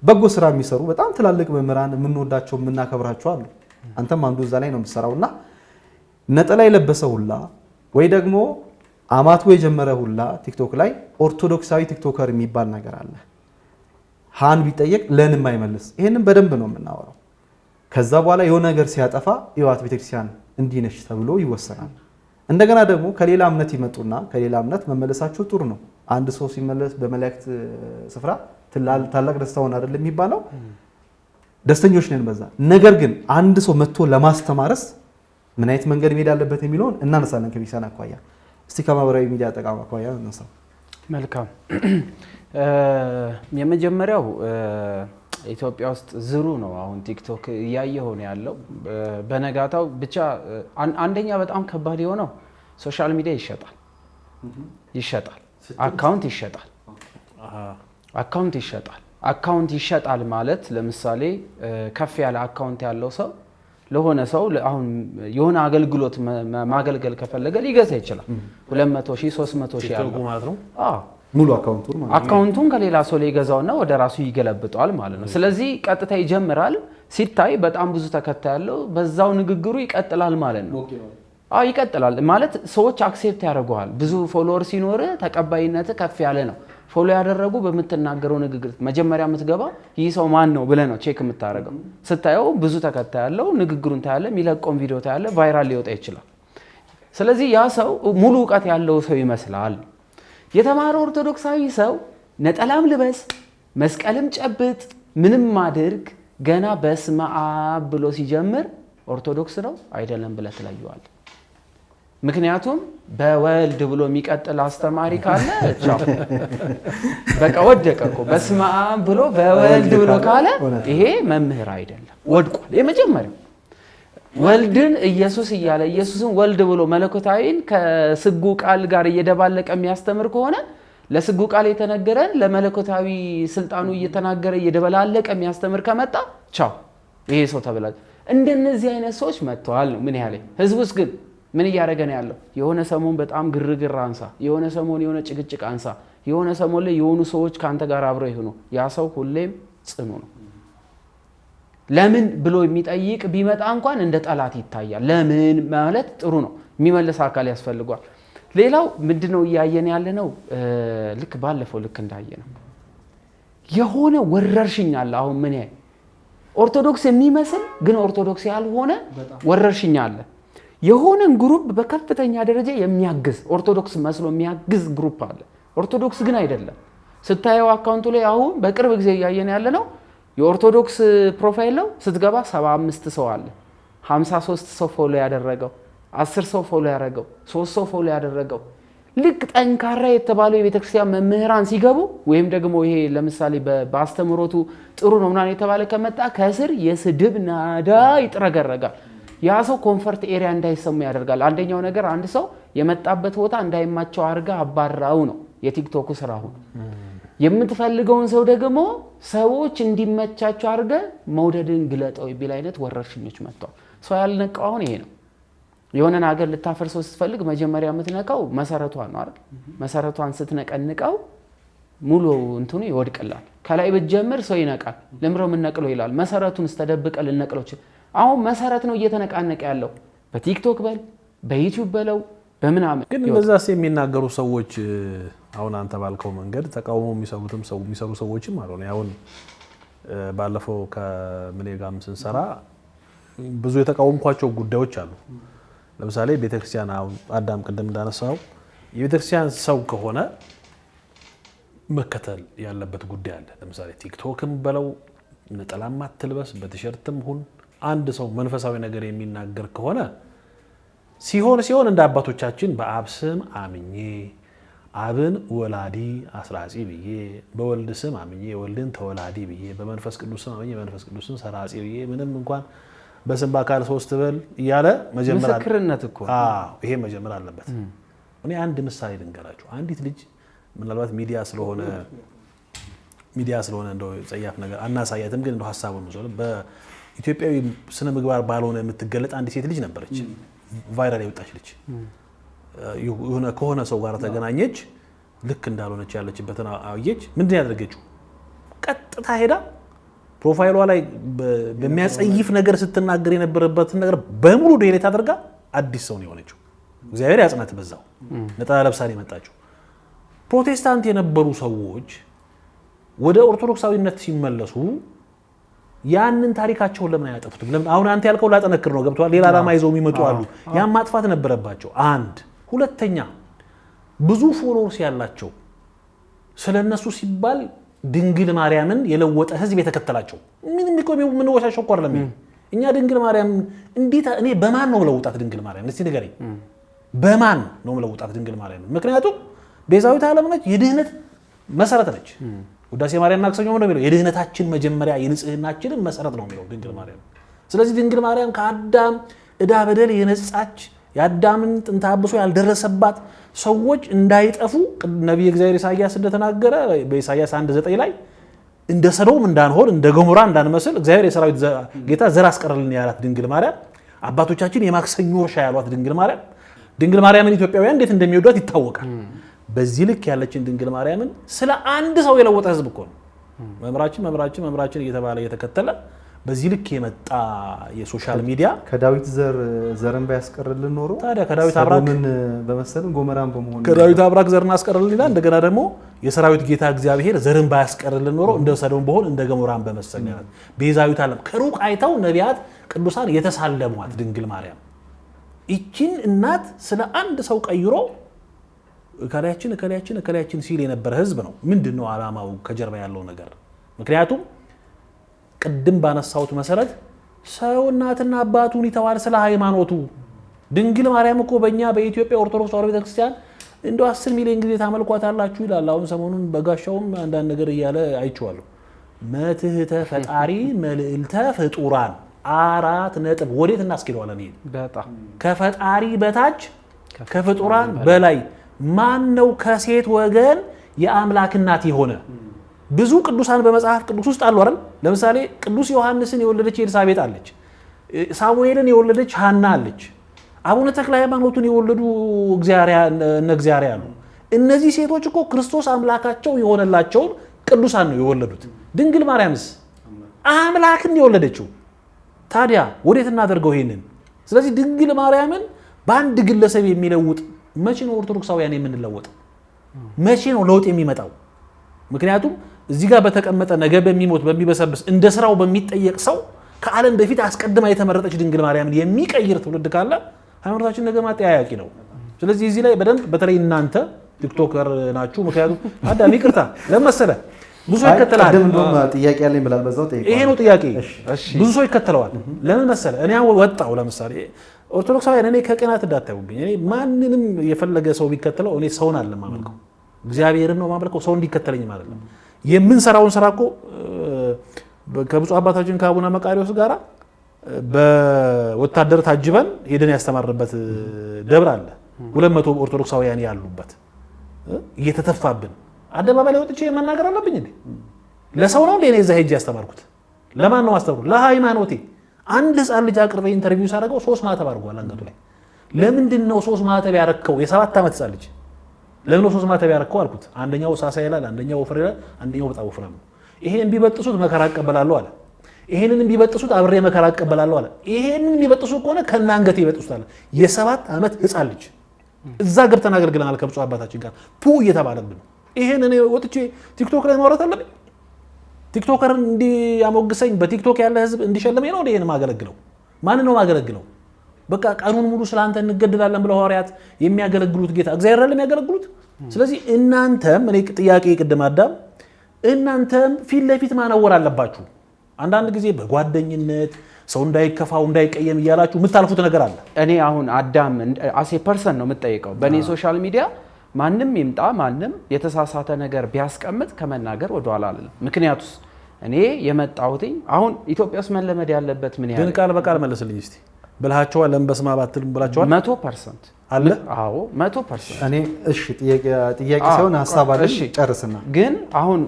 በጎ ስራ የሚሰሩ በጣም ትላልቅ መምህራን የምንወዳቸው የምናከብራቸው አሉ አንተም አንዱ እዛ ላይ ነው የምትሰራውና ነጠላ የለበሰ ሁላ ወይ ደግሞ አማቱ የጀመረ ሁላ ቲክቶክ ላይ ኦርቶዶክሳዊ ቲክቶከር የሚባል ነገር አለ ሃን ቢጠየቅ ለንም አይመልስ ይሄንን በደንብ ነው የምናወራው ከዛ በኋላ የሆነ ነገር ሲያጠፋ ይዋት ቤተክርስቲያን እንዲነሽ ተብሎ ይወሰናል እንደገና ደግሞ ከሌላ እምነት ይመጡና ከሌላ እምነት መመለሳቸው ጥሩ ነው አንድ ሰው ሲመለስ በመላእክት ስፍራ ታላቅ ደስታ ሆነ አይደል የሚባለው ደስተኞች ነን በዛ ነገር ግን አንድ ሰው መጥቶ ለማስተማረስ ምን አይነት መንገድ መሄድ አለበት የሚለውን እናነሳለን ከቤተክርስቲያን አኳያ እስቲ ከማህበራዊ ሚዲያ አጠቃቀም አኳያ እናንሳው መልካም የመጀመሪያው ኢትዮጵያ ውስጥ ዝሩ ነው አሁን ቲክቶክ እያየሁ ነው ያለው በነጋታው ብቻ አንደኛ በጣም ከባድ የሆነው ሶሻል ሚዲያ ይሸጣል አካውንት ይሸጣል ማለት ለምሳሌ ከፍ ያለ አካውንት ያለው ሰው ለሆነ ሰው አሁን የሆነ አገልግሎት ማገልገል ከፈለገ ሊገዛ ይችላል 200,000 300,000 ያለው ማለት ነው ሙሉ አካውንቱን ከሌላ ሰው ላይ ይገዛውና ወደ ራሱ ይገለብጣል ማለት ነው ስለዚህ ቀጥታ ይጀምራል ሲታይ በጣም ብዙ ተከታይ ያለው በዛው ንግግሩ ይቀጥላል ማለት ነው ይቀጥላል ማለት ሰዎች አክሴፕት ያደርጉሃል ብዙ ፎሎወር ሲኖር ተቀባይነት ከፍ ያለ ነው ፎሎ ያደረጉ በመተናገረው ንግግር መጀመሪያ የምትገባ ይህ ሰው ማን ነው ብለህ ነው ቼክ የምታደርገው ስታየው ብዙ ተከታይ ያለው ንግግሩን ታያለ የሚለቀውን ቪዲዮ ታያለ ቫይራል ሊወጣ ይችላል ስለዚህ ያ ሰው ሙሉ ዕውቀት ያለው ሰው ይመስላል የተማረ ኦርቶዶክሳዊ ሰው ነጠላም ልበስ መስቀልም ጨብጥ ምንም ማድርግ ገና በስመ አብ ብሎ ሲጀምር ኦርቶዶክስ ነው አይደለም ብለህ ትለየዋለህ ምክንያቱም በወልድ ብሎ የሚቀጥል አስተማሪ ካለ ቻው በቃ ወደቀ እኮ በስመ አብ ብሎ በወልድ ብሎ ካለ ይሄ መምህር አይደለም ወድቋል የመጀመሪያው ወልድን ኢየሱስ እያለ ኢየሱስን ወልድ ብሎ መለኮታዊን ከስጉ ቃል ጋር እየደባለቀ የሚያስተምር ከሆነ ለስጉ ቃል የተነገረን ለመለኮታዊ ስልጣኑ እየተናገረ እየደበላለቀ የሚያስተምር ከመጣ ቻው ይሄ ሰው ተበላል እንደነዚህ አይነት ሰዎች መጥተዋል ነው ምን ያህል ህዝቡስ ግን ምን እያደረገ ነው ያለው የሆነ ሰሞን በጣም ግርግር አንሳ የሆነ ሰሞን የሆነ ጭቅጭቅ አንሳ የሆነ ሰሞን ላይ የሆኑ ሰዎች ካንተ ጋር አብረው ይሁኑ ያ ሰው ሁሌም ጽኑ ነው ለምን ብሎ የሚጠይቅ ቢመጣ እንኳን እንደ ጠላት ይታያል ለምን ማለት ጥሩ ነው የሚመልስ አካል ያስፈልጋል ሌላው ምንድነው እያየን ያለ ነው ልክ ባለፈው ልክ እንዳየነው የሆነ ወረርሽኝ አለ አሁን ምን ያይ ኦርቶዶክስ የሚመስል ግን ኦርቶዶክስ ያልሆነ ወረርሽኝ አለ የሆነን ግሩፕ በከፍተኛ ደረጃ የሚያግዝ ኦርቶዶክስ መስሎ የሚያግዝ ግሩፕ አለ ኦርቶዶክስ ግን አይደለም ስታየው አካውንቱ ላይ አሁን በቅርብ ጊዜ እያየን ያለ ነው የኦርቶዶክስ ፕሮፋይል ነው ስትገባ 75 ሰው አለ 53 ሰው ፎሎ ያደረገው 10 ሰው ፎሎ ያደረገው 3 ሰው ፎሎ ያደረገው ልክ ጠንካራ የተባሉ የቤተክርስቲያን መምህራን ሲገቡ ወይም ደግሞ ይሄ ለምሳሌ በአስተምሮቱ ጥሩ ነው ምናምን የተባለ ከመጣ ከስር የስድብ ናዳ ይጥረገረጋል። ያ ሰው ኮምፈርት ኤሪያ እንዳይሰሙ ያደርጋል። አንደኛው ነገር አንድ ሰው የመጣበት ቦታ እንዳይማቸው አድርጋ አባራው ነው የቲክቶክ ስራ። አሁን የምትፈልገውን ሰው ደግሞ ሰዎች እንዲመቻቸው አድርገ መውደድን ግለጠው የሚል አይነት ወረርሽኞች መጥተዋል። ሰው ያልነቃው አሁን ይሄ ነው። የሆነን ሀገር ልታፈርሰው ስትፈልግ መጀመሪያ የምትነቃው መሰረቷን ነው አይደል? መሰረቷን ስትነቀንቀው ሙሉ እንትኑ ይወድቅላል። ከላይ ብትጀምር ሰው ይነቃል። ለምረው የምንነቅለው ይላል። መሰረቱን ስተደብቀ ልነቅለው ይችላል። አሁን መሰረት ነው እየተነቃነቀ ያለው በቲክቶክ በል በዩቲዩብ በለው በምናምን። ግን እንደዛስ የሚናገሩ ሰዎች አሁን አንተ ባልከው መንገድ ተቃውሞ የሚሰሩ ሰዎችም አሉ። አሁን ባለፈው ከምኔ ጋርም ስንሰራ ብዙ የተቃወምኳቸው ጉዳዮች አሉ። ለምሳሌ ቤተክርስቲያን አሁን አዳም ቅድም እንዳነሳው የቤተክርስቲያን ሰው ከሆነ መከተል ያለበት ጉዳይ አለ። ለምሳሌ ቲክቶክም በለው ነጠላም አትልበስ በቲሸርትም ሁን አንድ ሰው መንፈሳዊ ነገር የሚናገር ከሆነ ሲሆን እንደ አባቶቻችን በአብ ስም አምኜ አብን ወላዲ አስራጺ ብዬ በወልድ ስም አምኜ ወልድን ተወላዲ ብዬ በመንፈስ ቅዱስ ስም አምኜ መንፈስ ቅዱስን ሰራጺ ብዬ ምንም እንኳን በስም በአካል ሶስት በል እያለ መጀመር ምስክርነት እኮ ይሄ መጀመር አለበት። እኔ አንድ ምሳሌ ልንገራችሁ። አንዲት ልጅ ምናልባት ሚዲያ ስለሆነ እንደው ጸያፍ ነገር አናሳያትም፣ ግን እንደው ሐሳቡን ነው በኢትዮጵያዊ ስነ ምግባር ባልሆነ የምትገለጥ አንድ ሴት ልጅ ነበረች። ቫይራል የወጣች ልጅ ከሆነ ሰው ጋር ተገናኘች። ልክ እንዳልሆነች ያለችበትን አየች። ምንድን ያደረገችው? ቀጥታ ሄዳ ፕሮፋይሏ ላይ በሚያጸይፍ ነገር ስትናገር የነበረበትን ነገር በሙሉ ዴሌት አድርጋ አዲስ ሰው ነው የሆነችው። እግዚአብሔር ያጽናት። በዛው ነጠላ ለብሳ ነው የመጣችው። ፕሮቴስታንት የነበሩ ሰዎች ወደ ኦርቶዶክሳዊነት ሲመለሱ ያንን ታሪካቸውን ለምን አያጠፉትም? ለምን አሁን አንተ ያልከው ላጠነክር ነው። ገብቷል? ሌላ ዓላማ ይዘው የሚመጡ አሉ። ያን ማጥፋት ነበረባቸው። አንድ ሁለተኛ ብዙ ፎሎወርስ ያላቸው ስለነሱ ሲባል ድንግል ማርያምን የለወጠ ህዝብ የተከተላቸው ምንም ምን ወሻሸው እኮ አይደለም። እኛ ድንግል ማርያም እንዴት እኔ በማን ነው ለውጣት ድንግል ማርያም? እስቲ ንገረኝ። በማን ነው ለውጣት ድንግል ማርያም? ምክንያቱም ቤዛዊት ዓለም ነች፣ የድህነት መሰረት ነች። ውዳሴ ማርያም ማክሰኞ ነው የሚለው የድህነታችን መጀመሪያ የንጽህናችንን መሰረት ነው የሚለው ድንግል ማርያም። ስለዚህ ድንግል ማርያም ከአዳም ዕዳ በደል የነጻች የአዳምን ጥንተ አብሶ ያልደረሰባት ሰዎች እንዳይጠፉ ነቢየ እግዚአብሔር ኢሳያስ እንደተናገረ በኢሳያስ 1:9 ላይ እንደ ሰዶም እንዳንሆን እንደ ገሞራ እንዳንመስል እግዚአብሔር የሰራዊት ጌታ ዘር አስቀረልን ያላት ድንግል ማርያም፣ አባቶቻችን የማክሰኞ እርሻ ያሏት ድንግል ማርያም። ድንግል ማርያምን ኢትዮጵያውያን እንዴት እንደሚወዷት ይታወቃል። በዚህ ልክ ያለችን ድንግል ማርያምን ስለ አንድ ሰው የለወጠ ህዝብ እኮ ነው መምራችን እየተባለ እየተከተለ በዚህ ልክ የመጣ የሶሻል ሚዲያ ከዳዊት ዘርን ባያስቀርልን ኖሮ ታዲያ ከዳዊት አብራክ በመሰለን ጎመራን በመሆን ከዳዊት አብራክ ዘርን አስቀርልን ይላል። እንደገና ደግሞ የሰራዊት ጌታ እግዚአብሔር ዘርን ባያስቀርልን ኖሮ እንደ ሰዶም በሆን እንደ ገሞራን በመሰለን ይላል። ቤዛዊት ዓለም ከሩቅ አይተው ነቢያት ቅዱሳን የተሳለሟት ድንግል ማርያም ይቺን እናት ስለ አንድ ሰው ቀይሮ እከላያችን ሲል የነበረ ህዝብ ነው። ምንድነው ዓላማው ከጀርባ ያለው ነገር? ምክንያቱም ቅድም ባነሳሁት መሰረት ሰው እናትና አባቱን ይተዋል ስለ ሃይማኖቱ። ድንግል ማርያም እኮ በእኛ በኢትዮጵያ ኦርቶዶክስ ተዋሕዶ ቤተክርስቲያን እንደው 10 ሚሊዮን ጊዜ ታመልኳታላችሁ ይላል። አሁን ሰሞኑን በጋሻውም አንዳንድ ነገር እያለ አይቼዋለሁ። መትህተ ፈጣሪ መልዕልተ ፍጡራን 4 ነጥብ ወዴት እናስኬደዋለን? ይሄ በጣም ከፈጣሪ በታች ከፍጡራን በላይ ማን ነው ከሴት ወገን የአምላክ እናት የሆነ? ብዙ ቅዱሳን በመጽሐፍ ቅዱስ ውስጥ አሉ አይደል? ለምሳሌ ቅዱስ ዮሐንስን የወለደች ኤልሳቤጥ አለች። ሳሙኤልን የወለደች ሐና አለች። አቡነ ተክለ ሃይማኖትን የወለዱ እግዚአብሔር አሉ። እነዚህ ሴቶች እኮ ክርስቶስ አምላካቸው የሆነላቸውን ቅዱሳን ነው የወለዱት። ድንግል ማርያምስ አምላክን የወለደችው። ታዲያ ወዴት እናደርገው ይሄንን? ስለዚህ ድንግል ማርያምን በአንድ ግለሰብ የሚለውጥ መቼ ነው ኦርቶዶክሳውያን የምንለወጥ? መቼ ነው ለውጥ የሚመጣው? ምክንያቱም እዚህ ጋር በተቀመጠ ነገ በሚሞት በሚበሰብስ እንደ ስራው በሚጠየቅ ሰው ከዓለም በፊት አስቀድማ የተመረጠች ድንግል ማርያምን የሚቀይር ትውልድ ካለ ሃይማኖታችን ነገ ማጠያያቂ ነው። ስለዚህ እዚህ ላይ በደንብ በተለይ እናንተ ቲክቶከር ናችሁ። ምክንያቱም አዳም ይቅርታ ለመሰለ ብዙ ሰው ይከተላል። ቀደም እንደውም ጥያቄ ያለኝ ብላል በዛው ጠይቀው። ይሄ ነው ጥያቄ። ብዙ ሰው ይከተለዋል። ለምን መሰለ እኔ ወጣው ለምሳሌ ኦርቶዶክሳውያን እኔ ከቅናት እንዳታዩብኝ። እኔ ማንንም የፈለገ ሰው ቢከተለው እኔ ሰውን አለ ማመልከው እግዚአብሔርን ነው ማመልከው። ሰው እንዲከተለኝ ማለት ነው። የምንሰራውን ስራ እኮ ከብፁዕ አባታችን ከአቡነ መቃሪዎስ ጋራ በወታደር ታጅበን ሄደን ያስተማርበት ደብር አለ። 200 ኦርቶዶክሳውያን ያሉበት እየተተፋብን አደባባይ ላይ ወጥቼ መናገር አለብኝ እንዴ? ለሰው ነው እንዴ? እኔ እዛ ሄጄ ያስተማርኩት ለማን ነው ማስተማርኩት? ለሃይማኖቴ። አንድ ህፃን ልጅ አቅርበ ኢንተርቪው ሳደርገው 3 ማተብ አድርጓል አንገቱ ላይ። ለምንድን ነው 3 ማተብ ያረከው? የ7 ዓመት ህፃን ልጅ ለምን 3 ማተብ ያረከው አልኩት። አንደኛው ሳሳ ይላል፣ አንደኛው ወፍር ይላል፣ አንደኛው በጣም ወፍራም ነው። ይሄን ቢበጥሱት መከራ እቀበላለሁ አለ። ይሄንን ቢበጥሱት አብሬ መከራ እቀበላለሁ አለ። ይሄንን ቢበጥሱ ከሆነ ከና አንገቴ ይበጥሱታል። የ7 ዓመት ህፃን ልጅ እዛ ገብተን አገልግለናል ከብፁዕ አባታችን ጋር ፑ እየተባለብን ነው። ይሄን እኔ ወጥቼ ቲክቶክ ላይ ማውራት አለብኝ? ቲክቶከር እንዲያሞግሰኝ በቲክቶክ ያለ ህዝብ እንዲሸልመኝ ነው ይሄን ማገለግለው? ማን ነው ማገለግለው? በቃ ቀኑን ሙሉ ስላንተ እንገድላለን ብለው ሐዋርያት የሚያገለግሉት ጌታ እግዚአብሔር አይደለም የሚያገለግሉት? ስለዚህ እናንተም እኔ ጥያቄ ቅድም አዳም እናንተም ፊት ለፊት ማነወር አለባችሁ። አንዳንድ ጊዜ በጓደኝነት ሰው እንዳይከፋው እንዳይቀየም እያላችሁ የምታልፉት ነገር አለ። እኔ አሁን አዳም አሴ ፐርሰን ነው የምጠይቀው። በእኔ ሶሻል ሚዲያ ማንም ይምጣ ማንም የተሳሳተ ነገር ቢያስቀምጥ ከመናገር ወደኋላ አልልም። ምክንያቱስ እኔ የመጣሁትኝ አሁን ኢትዮጵያ ውስጥ መለመድ ያለበት ምን ያህል ግን ቃል በቃል መልስልኝ እስቲ ብልሃቸዋል ለምን በስመ አብ አትልም ብላቸዋል? 100% አለ። አዎ 100%። እኔ እሺ ጥያቄ ሳይሆን ሐሳብ አለ ጨርስና ግን አሁን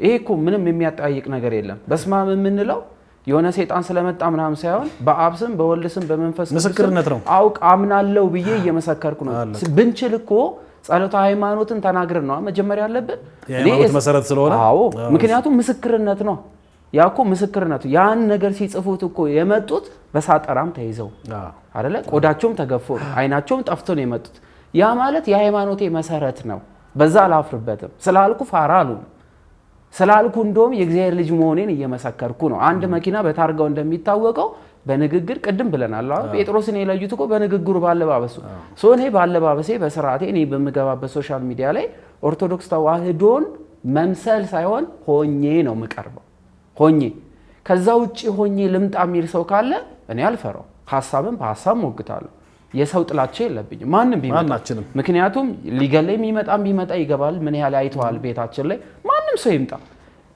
ይሄ እኮ ምንም የሚያጠያይቅ ነገር የለም። በስመ አብ የምንለው የሆነ ሰይጣን ስለመጣ ምናምን ሳይሆን በአብ ስም በወልድ ስም በመንፈስ ምስክርነት ነው። አውቅ አምናለሁ ብዬ እየመሰከርኩ ነው። ብንችል እኮ ጸሎተ ሃይማኖትን ተናግረን ነው መጀመሪያ ያለብን። የሃይማኖት መሰረት ስለሆነ አዎ፣ ምክንያቱም ምስክርነት ነው። ያ እኮ ምስክርነቱ ያን ነገር ሲጽፉት እኮ የመጡት በሳጠራም ተይዘው አይደለ? ቆዳቸውም ተገፎ አይናቸውም ጠፍቶ ነው የመጡት። ያ ማለት የሃይማኖቴ መሰረት ነው። በዛ አላፍርበትም ስላልኩ ፋራ አሉ ስላልኩ እንደውም የእግዚአብሔር ልጅ መሆኔን እየመሰከርኩ ነው። አንድ መኪና በታርጋው እንደሚታወቀው በንግግር ቅድም ብለናል። ጴጥሮስን የለዩት እኮ በንግግሩ ባለባበሱ እኔ ባለባበሴ በስርዓቴ እኔ በምገባበት ሶሻል ሚዲያ ላይ ኦርቶዶክስ ተዋህዶን መምሰል ሳይሆን ሆኜ ነው የምቀርበው። ሆኜ ከዛ ውጪ ሆኜ ልምጣ የሚል ሰው ካለ እኔ አልፈራው። ሐሳብን በሐሳብ ሞግታለሁ። የሰው ጥላቻ የለብኝም ማንም ቢመጣ። ምክንያቱም ሊገለኝ ቢመጣ ይገባል። ምን ያህል አይተዋል ቤታችን ላይ ማንም ሰው ይምጣ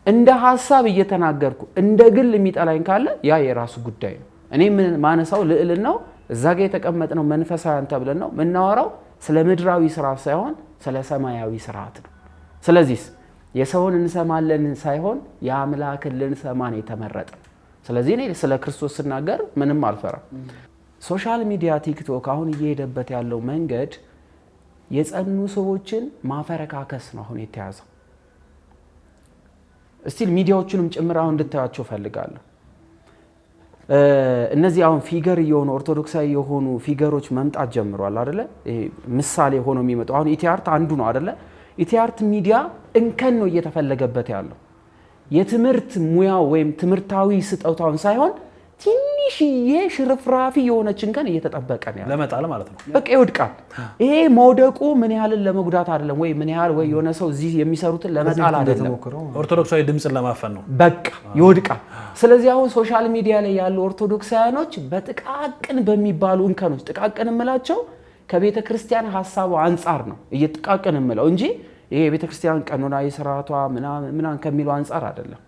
እንደ ሐሳብ እየተናገርኩ እንደ ግል የሚጠላኝ ካለ ያ የራሱ ጉዳይ ነው። እኔ ምን ማነሳው ልዕልናው እዛ ጋር የተቀመጥነው መንፈሳውያን ተብለን ነው የምናወራው። ስለ ምድራዊ ስርዓት ሳይሆን ስለ ሰማያዊ ስርዓት ነው። ስለዚህ የሰውን እንሰማለን ሳይሆን የአምላክን ልንሰማን የተመረጠ። ስለዚህ እኔ ስለ ክርስቶስ ስናገር ምንም አልፈራም። ሶሻል ሚዲያ ቲክቶክ አሁን እየሄደበት ያለው መንገድ የጸኑ ሰዎችን ማፈረካከስ ነው አሁን የተያዘው። እስቲል ሚዲያዎቹንም ጭምር አሁን እንድታያቸው ፈልጋለሁ። እነዚህ አሁን ፊገር የሆኑ ኦርቶዶክሳዊ የሆኑ ፊገሮች መምጣት ጀምሯል አይደለ? ምሳሌ ሆኖ የሚመጡ አሁን ኢቲአርት አንዱ ነው አይደለ? ኢቲአርት ሚዲያ እንከን ነው እየተፈለገበት ያለው የትምህርት ሙያው ወይም ትምህርታዊ ስጦታውን ሳይሆን ትንሽዬ ሽርፍራፊ የሆነች እንከን እየተጠበቀ ነው ያለው ለመጣል ማለት ነው። በቃ ይወድቃል። ይሄ መውደቁ ምን ያህልን ለመጉዳት አይደለም ወይ ምን ያህል ወይ የሆነ ሰው እዚህ የሚሰሩትን ለመጣል አይደለም፣ ኦርቶዶክሳዊ ድምጽን ለማፈን ነው። በቃ ይወድቃል። ስለዚህ አሁን ሶሻል ሚዲያ ላይ ያሉ ኦርቶዶክሳውያኖች በጥቃቅን በሚባሉ እንከኖች ጥቃቅን እምላቸው ከቤተ ክርስቲያን ሐሳቡ አንጻር ነው እየጥቃቅን እምለው እንጂ ይሄ የቤተ ክርስቲያን ቀኖናዊ ስርዓቷ ምናምን ከሚለው አንጻር አይደለም።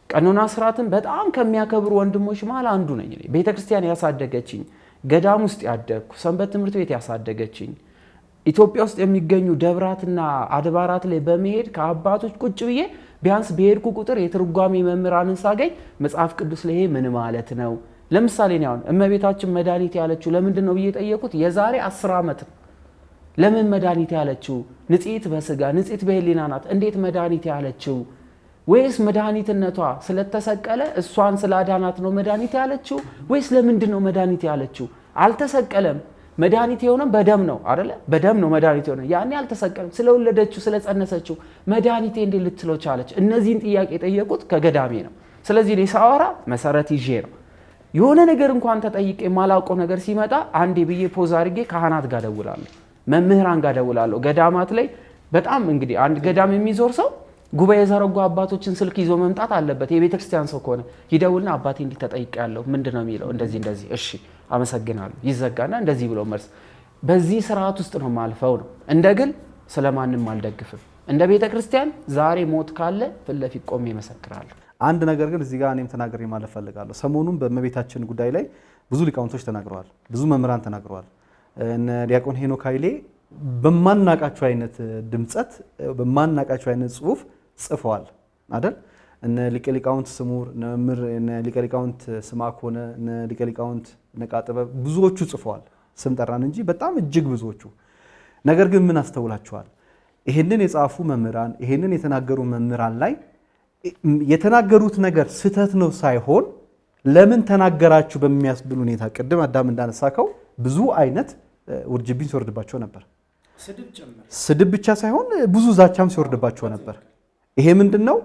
ቀኖና ስርዓትን በጣም ከሚያከብሩ ወንድሞች መሃል አንዱ ነኝ እኔ። ቤተ ክርስቲያን ያሳደገችኝ፣ ገዳም ውስጥ ያደግኩ፣ ሰንበት ትምህርት ቤት ያሳደገችኝ፣ ኢትዮጵያ ውስጥ የሚገኙ ደብራትና አድባራት ላይ በመሄድ ከአባቶች ቁጭ ብዬ ቢያንስ በሄድኩ ቁጥር የትርጓሜ መምህራንን ሳገኝ መጽሐፍ ቅዱስ ላይ ምን ማለት ነው? ለምሳሌ ነው አሁን እመቤታችን መድኃኒት ያለችው ለምንድን ነው ብዬ ጠየቁት። የዛሬ 10 ዓመት ለምን መድኃኒት ያለችው? ንጽሕት በስጋ ንጽሕት በሕሊና ናት። እንዴት መድኃኒት ያለችው? ወይስ መድኃኒትነቷ ስለተሰቀለ እሷን ስላዳናት ነው መድኃኒት ያለችው? ወይስ ለምንድን ነው መድኃኒት ያለችው? አልተሰቀለም። መድኃኒት የሆነም በደም ነው አይደለ? በደም ነው መድኃኒት የሆነ። ያኔ አልተሰቀለም። ስለወለደችው ስለጸነሰችው መድኃኒቴ እንዴት ልትለው ቻለች? እነዚህን ጥያቄ የጠየቁት ከገዳሜ ነው። ስለዚህ እኔ ሳወራ መሰረት ይዤ ነው። የሆነ ነገር እንኳን ተጠይቄ የማላውቀው ነገር ሲመጣ አንዴ ብዬ ፖዝ አድርጌ ካህናት ጋር ደውላለሁ፣ መምህራን ጋር ደውላለሁ። ገዳማት ላይ በጣም እንግዲህ አንድ ገዳም የሚዞር ሰው ጉባኤ የዘረጉ አባቶችን ስልክ ይዞ መምጣት አለበት። የቤተ ክርስቲያን ሰው ከሆነ ይደውልና አባቴ እንዲህ ተጠይቄያለሁ፣ ምንድነው የሚለው? እንደዚህ እንደዚህ፣ እሺ አመሰግናለሁ፣ ይዘጋና እንደዚህ ብሎ መልስ። በዚህ ስርዓት ውስጥ ነው ማልፈው ነው። እንደ ግል ስለማንም አልደግፍም። እንደ ቤተ ክርስቲያን ዛሬ ሞት ካለ ፊት ለፊት ቆሜ እመሰክራለሁ። አንድ ነገር ግን እዚህ ጋር እኔም ተናግሬ ማለት ፈልጋለሁ። ሰሞኑን በእመቤታችን ጉዳይ ላይ ብዙ ሊቃውንቶች ተናግረዋል፣ ብዙ መምህራን ተናግረዋል። እነ ዲያቆን ሄኖክ ኃይሌ በማናቃቸው አይነት ድምጸት በማናቃቸው አይነት ጽሁፍ ጽፈዋል አይደል? እነ ሊቀ ሊቃውንት ስሙር፣ እነ ሊቀ ሊቃውንት ስምዐኮነ፣ እነ ሊቀ ሊቃውንት ነቃጥበብ ብዙዎቹ ጽፈዋል። ስም ጠራን እንጂ በጣም እጅግ ብዙዎቹ። ነገር ግን ምን አስተውላችኋል? ይሄንን የጻፉ መምህራን ይሄንን የተናገሩ መምህራን ላይ የተናገሩት ነገር ስህተት ነው ሳይሆን ለምን ተናገራችሁ በሚያስብል ሁኔታ ቅድም አዳም እንዳነሳከው ብዙ አይነት ውርጅብኝ ሲወርድባቸው ነበር። ስድብ ብቻ ሳይሆን ብዙ ዛቻም ሲወርድባቸው ነበር። ይሄ ምንድነው?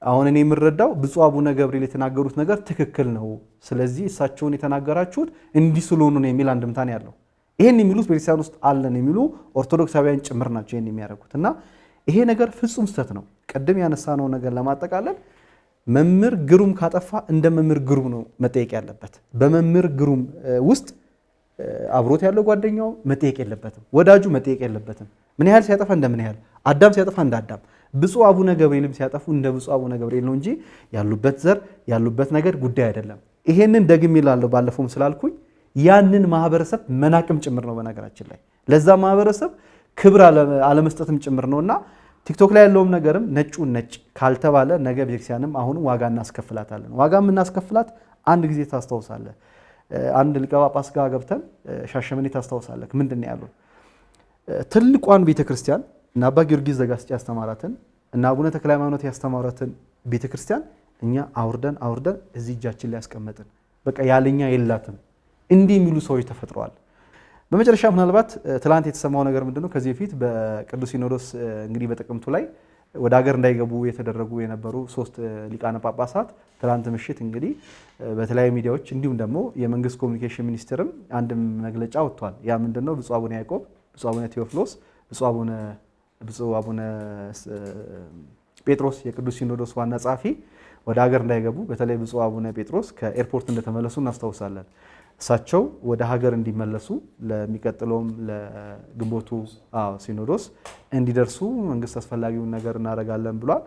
አሁን እኔ የምረዳው ብፁዕ አቡነ ገብርኤል የተናገሩት ነገር ትክክል ነው፣ ስለዚህ እሳቸውን የተናገራችሁት እንዲህ ስለሆኑ ነው የሚል አንድምታ ነው ያለው። ይሄን የሚሉት ቤተክርስቲያን ውስጥ አለን የሚሉ ኦርቶዶክሳውያን ጭምር ናቸው ይሄን የሚያደርጉት እና ይሄ ነገር ፍጹም ስህተት ነው። ቅድም ያነሳነው ነገር ለማጠቃለል መምህር ግሩም ካጠፋ እንደ መምህር ግሩም ነው መጠየቅ ያለበት። በመምህር ግሩም ውስጥ አብሮት ያለው ጓደኛው መጠየቅ የለበትም፣ ወዳጁ መጠየቅ የለበትም። ምን ያህል ሲያጠፋ እንደምን ያህል፣ አዳም ሲያጠፋ እንደ አዳም፣ ብፁዕ አቡነ ገብርኤልም ሲያጠፉ እንደ ብፁዕ አቡነ ገብርኤል ነው እንጂ ያሉበት ዘር ያሉበት ነገር ጉዳይ አይደለም። ይሄንን ደግሜ እላለሁ፣ ባለፈውም ስላልኩኝ ያንን ማህበረሰብ መናቅም ጭምር ነው። በነገራችን ላይ ለዛ ማህበረሰብ ክብር አለመስጠትም ጭምር ነውና ቲክቶክ ላይ ያለውም ነገርም ነጩን ነጭ ካልተባለ ነገ ቤተክርስቲያንም አሁንም ዋጋ እናስከፍላታለን። ዋጋ የምናስከፍላት አንድ ጊዜ ታስታውሳለህ፣ አንድ ሊቀ ጳጳስ ጋር ገብተን ሻሸመኔ ታስታውሳለህ። ምንድን ነው ያሉት? ትልቋን ቤተክርስቲያን እና አባ ጊዮርጊስ ዘጋስጫ ያስተማራትን እና አቡነ ተክለ ሃይማኖት ያስተማራትን ቤተክርስቲያን እኛ አውርደን እዚህ እጃችን ላይ ያስቀመጥን፣ በቃ ያለኛ የላትም። እንዲህ የሚሉ ሰዎች ተፈጥረዋል። በመጨረሻ ምናልባት ትላንት የተሰማው ነገር ምንድነው? ከዚህ በፊት በቅዱስ ሲኖዶስ እንግዲህ በጥቅምቱ ላይ ወደ ሀገር እንዳይገቡ የተደረጉ የነበሩ 3 ሊቃነ ጳጳሳት ትላንት ምሽት እንግዲህ በተለያዩ ሚዲያዎች እንዲሁም ደግሞ የመንግስት ኮሚኒኬሽን ሚኒስቴርም አንድ መግለጫ ወጥቷል። ያ ምንድነው? ብፁዕ አቡነ ያዕቆብ፣ ብፁዕ አቡነ ቴዎፍሎስ፣ ብፁዕ አቡነ ጴጥሮስ የቅዱስ ሲኖዶስ ዋና ጸሐፊ ወደ ሀገር እንዳይገቡ፣ በተለይ ብፁዕ አቡነ ጴጥሮስ ከኤርፖርት እንደተመለሱ እናስታውሳለን። እሳቸው ወደ ሀገር እንዲመለሱ ለሚቀጥለውም ለግንቦቱ ሲኖዶስ እንዲደርሱ መንግስት አስፈላጊውን ነገር እናደርጋለን ብሏል።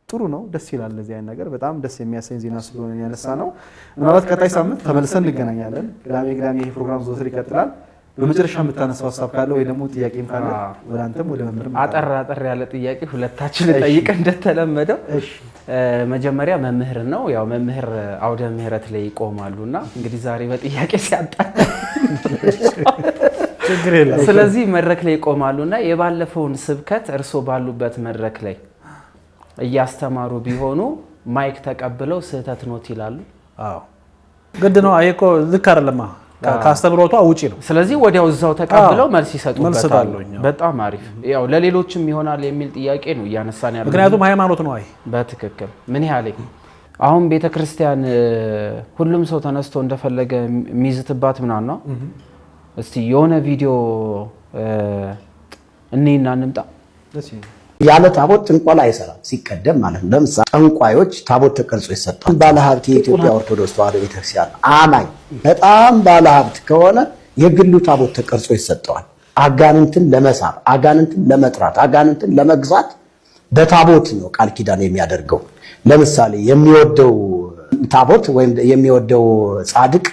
ጥሩ ነው፣ ደስ ይላል። ለዚህ አይነት ነገር በጣም ደስ የሚያሰኝ ዜና ስለሆነ ያነሳ ነው። ምናልባት ቀጣይ ሳምንት ተመልሰን እንገናኛለን። ቅዳሜ ይሄ ፕሮግራም ዘወትር ይቀጥላል። በመጨረሻ የምታነሳው ሀሳብ ካለ ወይ ደግሞ ጥያቄም ካለ ወደ አንተም ወደ መምህርም አጠር ያለ ጥያቄ ሁለታችን ጠይቅ እንደተለመደው። መጀመሪያ መምህር ነው፣ ያው መምህር አውደ ምህረት ላይ ይቆማሉና እንግዲህ ዛሬ በጥያቄ ሲያጣ ችግር የለም። ስለዚህ መድረክ ላይ ይቆማሉና የባለፈውን ስብከት እርሶ ባሉበት መድረክ ላይ እያስተማሩ ቢሆኑ ማይክ ተቀብለው ስህተት ኖት ይላሉ? አዎ ግድ ነው። አይ እኮ ልክ አይደለም፣ ካስተምሮቷ ውጪ ነው። ስለዚህ ወዲያው እዛው ተቀብለው መልስ ይሰጡበታል። በጣም አሪፍ። ያው ለሌሎችም ይሆናል የሚል ጥያቄ ነው እያነሳን ያለው። ምክንያቱም ሃይማኖት ነው። አይ በትክክል ምን ያህል አሁን ቤተክርስቲያን ሁሉም ሰው ተነስቶ እንደፈለገ የሚይዝትባት ምናምን ነው። እስቲ የሆነ ቪዲዮ እኔና እንምጣ። ያለ ታቦት ጥንቆላ አይሰራም ሲቀደም ማለት ነው። ለምሳሌ ጠንቋዮች ታቦት ተቀርጾ ይሰጣል። ባለሀብት የኢትዮጵያ ኦርቶዶክስ ተዋሕዶ ቤተክርስቲያን አማኝ በጣም ባለሀብት ከሆነ የግሉ ታቦት ተቀርጾ ይሰጠዋል። አጋንንትን ለመሳብ፣ አጋንንትን ለመጥራት፣ አጋንንትን ለመግዛት በታቦት ነው ቃል ኪዳን የሚያደርገው። ለምሳሌ የሚወደው ታቦት ወይም የሚወደው ጻድቅ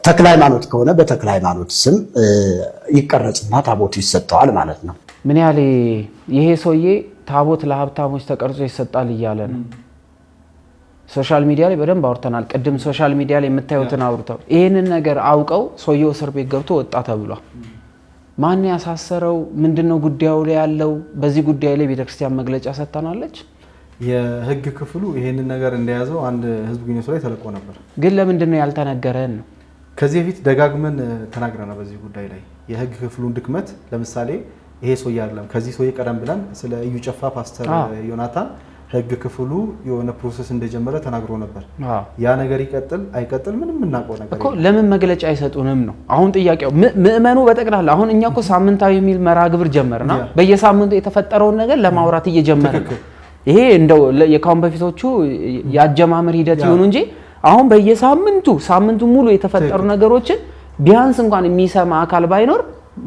ተክለ ሃይማኖት ከሆነ በተክለ ሃይማኖት ስም ይቀረጽና ታቦቱ ይሰጠዋል ማለት ነው። ምን ያህል ይሄ ሰውዬ ታቦት ለሀብታሞች ተቀርጾ ይሰጣል እያለ ነው። ሶሻል ሚዲያ ላይ በደንብ አውርተናል። ቅድም ሶሻል ሚዲያ ላይ የምታዩትን አውርተው ይህንን ነገር አውቀው ሰውየው እስር ቤት ገብቶ ወጣ ተብሏል። ማን ያሳሰረው? ምንድነው ጉዳዩ ላይ ያለው? በዚህ ጉዳይ ላይ ቤተክርስቲያን መግለጫ ሰጥታናለች። የህግ ክፍሉ ይሄንን ነገር እንደያዘው አንድ ህዝብ ግንኙነት ላይ ተለቆ ነበር። ግን ለምንድነው ያልተነገረን ነው? ከዚህ በፊት ደጋግመን ተናግረናል በዚህ ጉዳይ ላይ የህግ ክፍሉን ድክመት። ለምሳሌ ይሄ ሰውዬ አይደለም ከዚህ ሰውዬ ቀደም ብለን ስለ እዩ ጨፋ ፓስተር ዮናታን ህግ ክፍሉ የሆነ ፕሮሰስ እንደጀመረ ተናግሮ ነበር። ያ ነገር ይቀጥል አይቀጥል ምንም እናውቀው ነገር እኮ ለምን መግለጫ አይሰጡንም ነው አሁን ጥያቄው። ምእመኑ በጠቅላላ አሁን እኛ እኮ ሳምንታዊ የሚል መርሃ ግብር ጀመርና በየሳምንቱ የተፈጠረውን ነገር ለማውራት እየጀመረ ነው። ይሄ እንደው የካሁን በፊቶቹ ያጀማመር ሂደት ይሁን እንጂ አሁን ሳምንቱ ሙሉ የተፈጠሩ ነገሮችን ቢያንስ እንኳን የሚሰማ አካል ባይኖር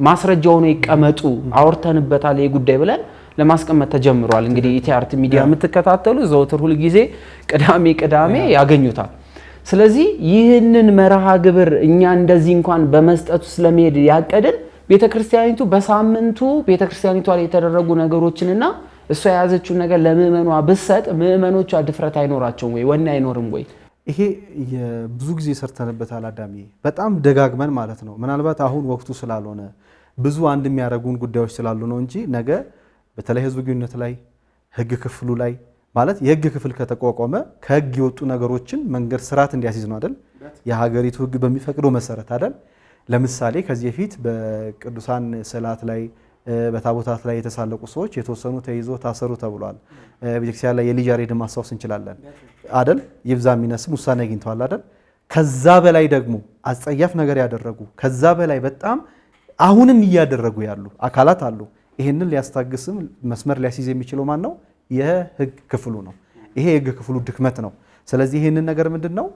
ማስረጃ ሆኖ ይቀመጡ አውርተንበታል ይሄ ጉዳይ ብለን ለማስቀመጥ ተጀምሯል። እንግዲህ ኢቲአርቲ ሚዲያ የምትከታተሉ ዘወትር ሁሉ ጊዜ ቅዳሜ ያገኙታል። ስለዚህ ይህንን መርሃ ግብር እኛ እንደዚህ እንኳን በመስጠቱ ስለመሄድ ያቀድን ቤተክርስቲያኒቱ በሳምንቱ ቤተክርስቲያኒቷ ላይ የተደረጉ ነገሮችንና እሷ የያዘችውን ነገር ለምእመኗ ብትሰጥ ምእመኖቿ ድፍረት አይኖራቸውም ወይ ወኔ አይኖርም ወይ? ይሄ ብዙ ጊዜ ሰርተንበታል አዳሚ፣ በጣም ደጋግመን ማለት ነው። ምናልባት አሁን ወቅቱ ስላልሆነ ብዙ አንድ የሚያደርጉን ጉዳዮች ስላሉ ነው እንጂ ነገ በተለይ ህዝብ ግንኙነት ላይ ህግ ክፍሉ ላይ ማለት የህግ ክፍል ከተቋቋመ ከህግ የወጡ ነገሮችን መንገድ ስርዓት እንዲያስይዝ ነው አይደል? የሀገሪቱ ህግ በሚፈቅደው መሰረት አይደል? ለምሳሌ ከዚህ በፊት በቅዱሳን ስዕላት ላይ በታቦታት ላይ የተሳለቁ ሰዎች የተወሰኑ ተይዞ ታሰሩ ተብሏል። ቤተክርስቲያን ላይ የልጅ ያሬድን ማስታወስ እንችላለን አይደል? ይብዛ የሚነስም ውሳኔ አግኝተዋል አይደል? ከዛ በላይ ደግሞ አጸያፍ ነገር ያደረጉ ከዛ በላይ በጣም አሁንም እያደረጉ ያሉ አካላት አሉ። ይሄንን ሊያስታግስም መስመር ሊያስይዝ የሚችለው ማን ነው? የህግ ክፍሉ ነው። ይሄ የህግ ክፍሉ ድክመት ነው። ስለዚህ ይሄንን ነገር ምንድነው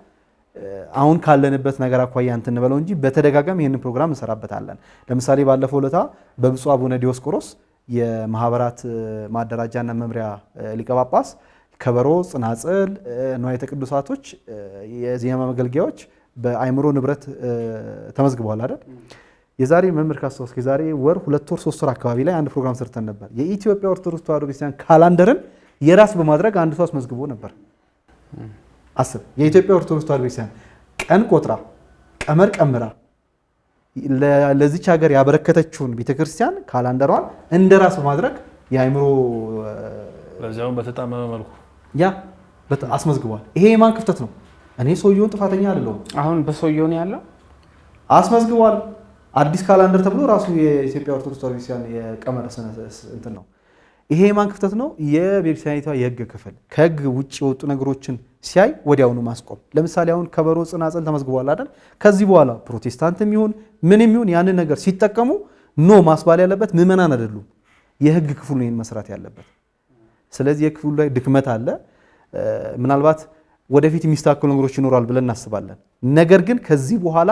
አሁን ካለንበት ነገር አኳያ እንትን በለው እንጂ በተደጋጋሚ ይሄንን ፕሮግራም እንሰራበታለን። ለምሳሌ ባለፈው ለታ በብፁዕ አቡነ ዲዮስቆሮስ የማህበራት ማደራጃና መምሪያ ሊቀ ጳጳስ ከበሮ፣ ጽናጽል፣ ንዋየ ቅዱሳቶች፣ የዜማ መገልገያዎች በአይምሮ ንብረት ተመዝግበዋል አይደል? የዛሬ መምህር ካስታወስክ የዛሬ ወር 2 ወር 3 ወር አካባቢ ላይ አንድ ፕሮግራም ሰርተን ነበር። የኢትዮጵያ ኦርቶዶክስ ተዋሕዶ ቤተክርስቲያን ካላንደርን የራስ በማድረግ አንድ ሰው አስመዝግቦ ነበር። አስብ፣ የኢትዮጵያ ኦርቶዶክስ ተዋሕዶ ቤተክርስቲያን ቀን ቆጥራ ቀመር ቀምራ ለዚች ሀገር ያበረከተችውን ቤተክርስቲያን ካላንደሯን እንደ ራስ በማድረግ የአይምሮ ለዚያውም በተጣመመ መልኩ አስመዝግቧል። ይሄ የማን ክፍተት ነው? እኔ ሰውየውን ጥፋተኛ አይደለሁም። አሁን በሰውየው ነው ያለው። አስመዝግቧል። አዲስ ካላንደር ተብሎ ራሱ የኢትዮጵያ ኦርቶዶክስ ተዋሕዶ ቤተክርስቲያን የቀመር እንትን ነው። ይሄ የማን ክፍተት ነው? የቤተክርስቲያኒቷ የህግ ክፍል ከህግ ውጭ የወጡ ነገሮችን ሲያይ ወዲያውኑ ማስቆም። ለምሳሌ አሁን ከበሮ፣ ጽናጽል ተመዝግቧል አይደል? ከዚህ በኋላ ፕሮቴስታንትም ይሁን ምንም ይሁን ያንን ነገር ሲጠቀሙ ኖ ማስባል ያለበት ምዕመናን አይደሉም፣ የህግ ክፍሉ ነው መስራት ያለበት። ስለዚህ የክፍሉ ላይ ድክመት አለ። ምናልባት ወደፊት የሚስተካከሉ ነገሮች ይኖራል ብለን እናስባለን። ነገር ግን ከዚህ በኋላ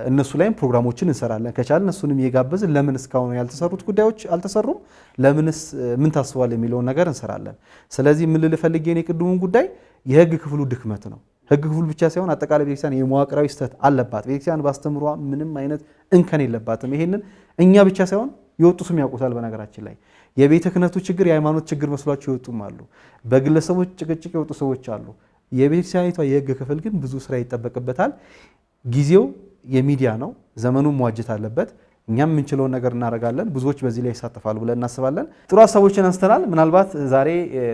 እነሱ ላይም ፕሮግራሞችን እንሰራለን። ከቻልን እነሱንም እየጋበዝን ለምን እስካሁን ያልተሰሩት ጉዳዮች አልተሰሩም፣ ለምንስ ምን ታስቧል የሚለውን ነገር እንሰራለን። ስለዚህ ምን ልል ፈልጌ ነው የቅድሙን ጉዳይ የህግ ክፍሉ ድክመት ነው። ህግ ክፍሉ ብቻ ሳይሆን አጠቃላይ ቤተክርስቲያን የመዋቅራዊ ስህተት አለባት። ቤተክርስቲያን ባስተምሯ ምንም አይነት እንከን የለባትም። ይሄንን እኛ ብቻ ሳይሆን የወጡ ስም ያውቁታል። በነገራችን ላይ የቤተ ክህነቱ ችግር የሃይማኖት ችግር መስሏቸው የወጡም አሉ። በግለሰቦች ጭቅጭቅ የወጡ ሰዎች አሉ። የቤተክርስቲያኒቷ የህግ ክፍል ግን ብዙ ስራ ይጠበቅበታል። ጊዜው የሚዲያ ነው። ዘመኑን መዋጀት አለበት። እኛም የምንችለውን ነገር እናደርጋለን። ብዙዎች በዚህ ላይ ይሳተፋሉ ብለን እናስባለን። ጥሩ ሀሳቦችን አንስተናል። ምናልባት ዛሬ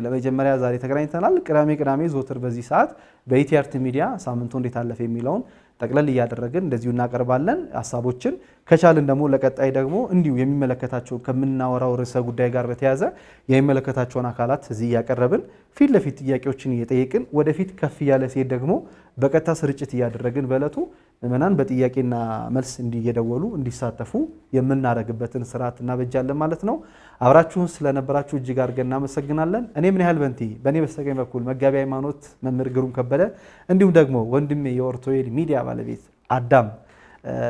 ለመጀመሪያ ዛሬ ተገናኝተናል። ቅዳሜ ዘወትር በዚህ ሰዓት በኢቲአርቲ ሚዲያ ሳምንቱ እንዴት አለፈ የሚለውን ጠቅለል እያደረግን እንደዚሁ እናቀርባለን ሀሳቦችን። ከቻልን ደግሞ ለቀጣይ ደግሞ እንዲሁ የሚመለከታቸው ከምናወራው ርዕሰ ጉዳይ ጋር በተያያዘ የሚመለከታቸውን አካላት እዚህ እያቀረብን ፊት ለፊት ጥያቄዎችን እየጠየቅን ወደፊት ከፍ እያለ ሲሄድ ደግሞ በቀጥታ ስርጭት እያደረግን በዕለቱ ምዕመናን በጥያቄና መልስ እንዲየደወሉ እንዲሳተፉ የምናደርግበትን ስርዓት እናበጃለን ማለት ነው። አብራችሁን ስለነበራችሁ እጅግ አድርገን እናመሰግናለን። እኔ ምን ያህል በንቲ በእኔ በስተቀኝ በኩል መጋቢ ሃይማኖት መምህር ግሩም ከበደ እንዲሁም ደግሞ ወንድሜ የኦርቶኤድ ሚዲያ ባለቤት አዳም።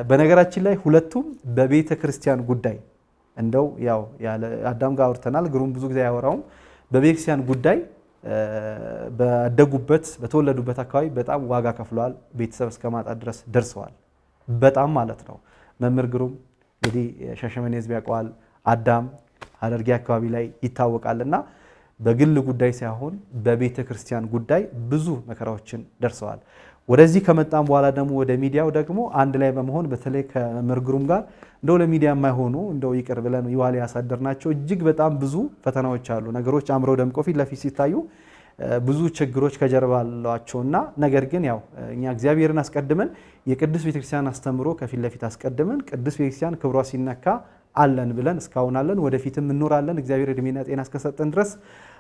በነገራችን ላይ ሁለቱም በቤተ ክርስቲያን ጉዳይ እንደው ያው ያለ አዳም ጋር አውርተናል። ግሩም ብዙ ጊዜ አያወራውም። በቤተ ክርስቲያን ጉዳይ በደጉበት በተወለዱበት አካባቢ በጣም ዋጋ ከፍለዋል። ቤተሰብ እስከ ማጣት ድረስ ደርሰዋል። በጣም ማለት ነው። መምህር ግሩም እንግዲህ ሻሸመኔ ህዝብ ያውቀዋል። አዳም ሐረርጌ አካባቢ ላይ ይታወቃልና በግል ጉዳይ ሳይሆን በቤተ ክርስቲያን ጉዳይ ብዙ መከራዎችን ደርሰዋል። ወደዚህ ከመጣም በኋላ ደግሞ ወደ ሚዲያው ደግሞ አንድ ላይ በመሆን በተለይ ከመምህር ግሩም ጋር እንደው ለሚዲያ የማይሆኑ እንደው ይቅር ብለን ይዋል ያሳደርናቸው እጅግ በጣም ብዙ ፈተናዎች አሉ። ነገሮች አምረው ደምቀው ፊት ለፊት ሲታዩ ብዙ ችግሮች ከጀርባ አሏቸውና ነገር ግን ያው እኛ እግዚአብሔርን አስቀድመን የቅዱስ ቤተክርስቲያን አስተምሮ ከፊት ለፊት አስቀድመን ቅዱስ ቤተክርስቲያን ክብሯ ሲነካ አለን ብለን እስካሁን አለን፣ ወደፊትም እንኖራለን። እግዚአብሔር እድሜና ጤና እስከሰጠን ድረስ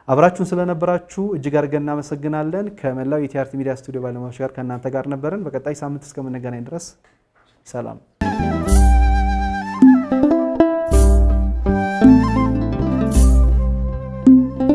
አብራችሁን ስለነበራችሁ እጅግ አድርገን እናመሰግናለን። ከመላው የኢቲአርቲ ሚዲያ ስቱዲዮ ባለሙያዎች ጋር ከእናንተ ጋር ነበርን። በቀጣይ ሳምንት እስከምንገናኝ ድረስ ሰላም።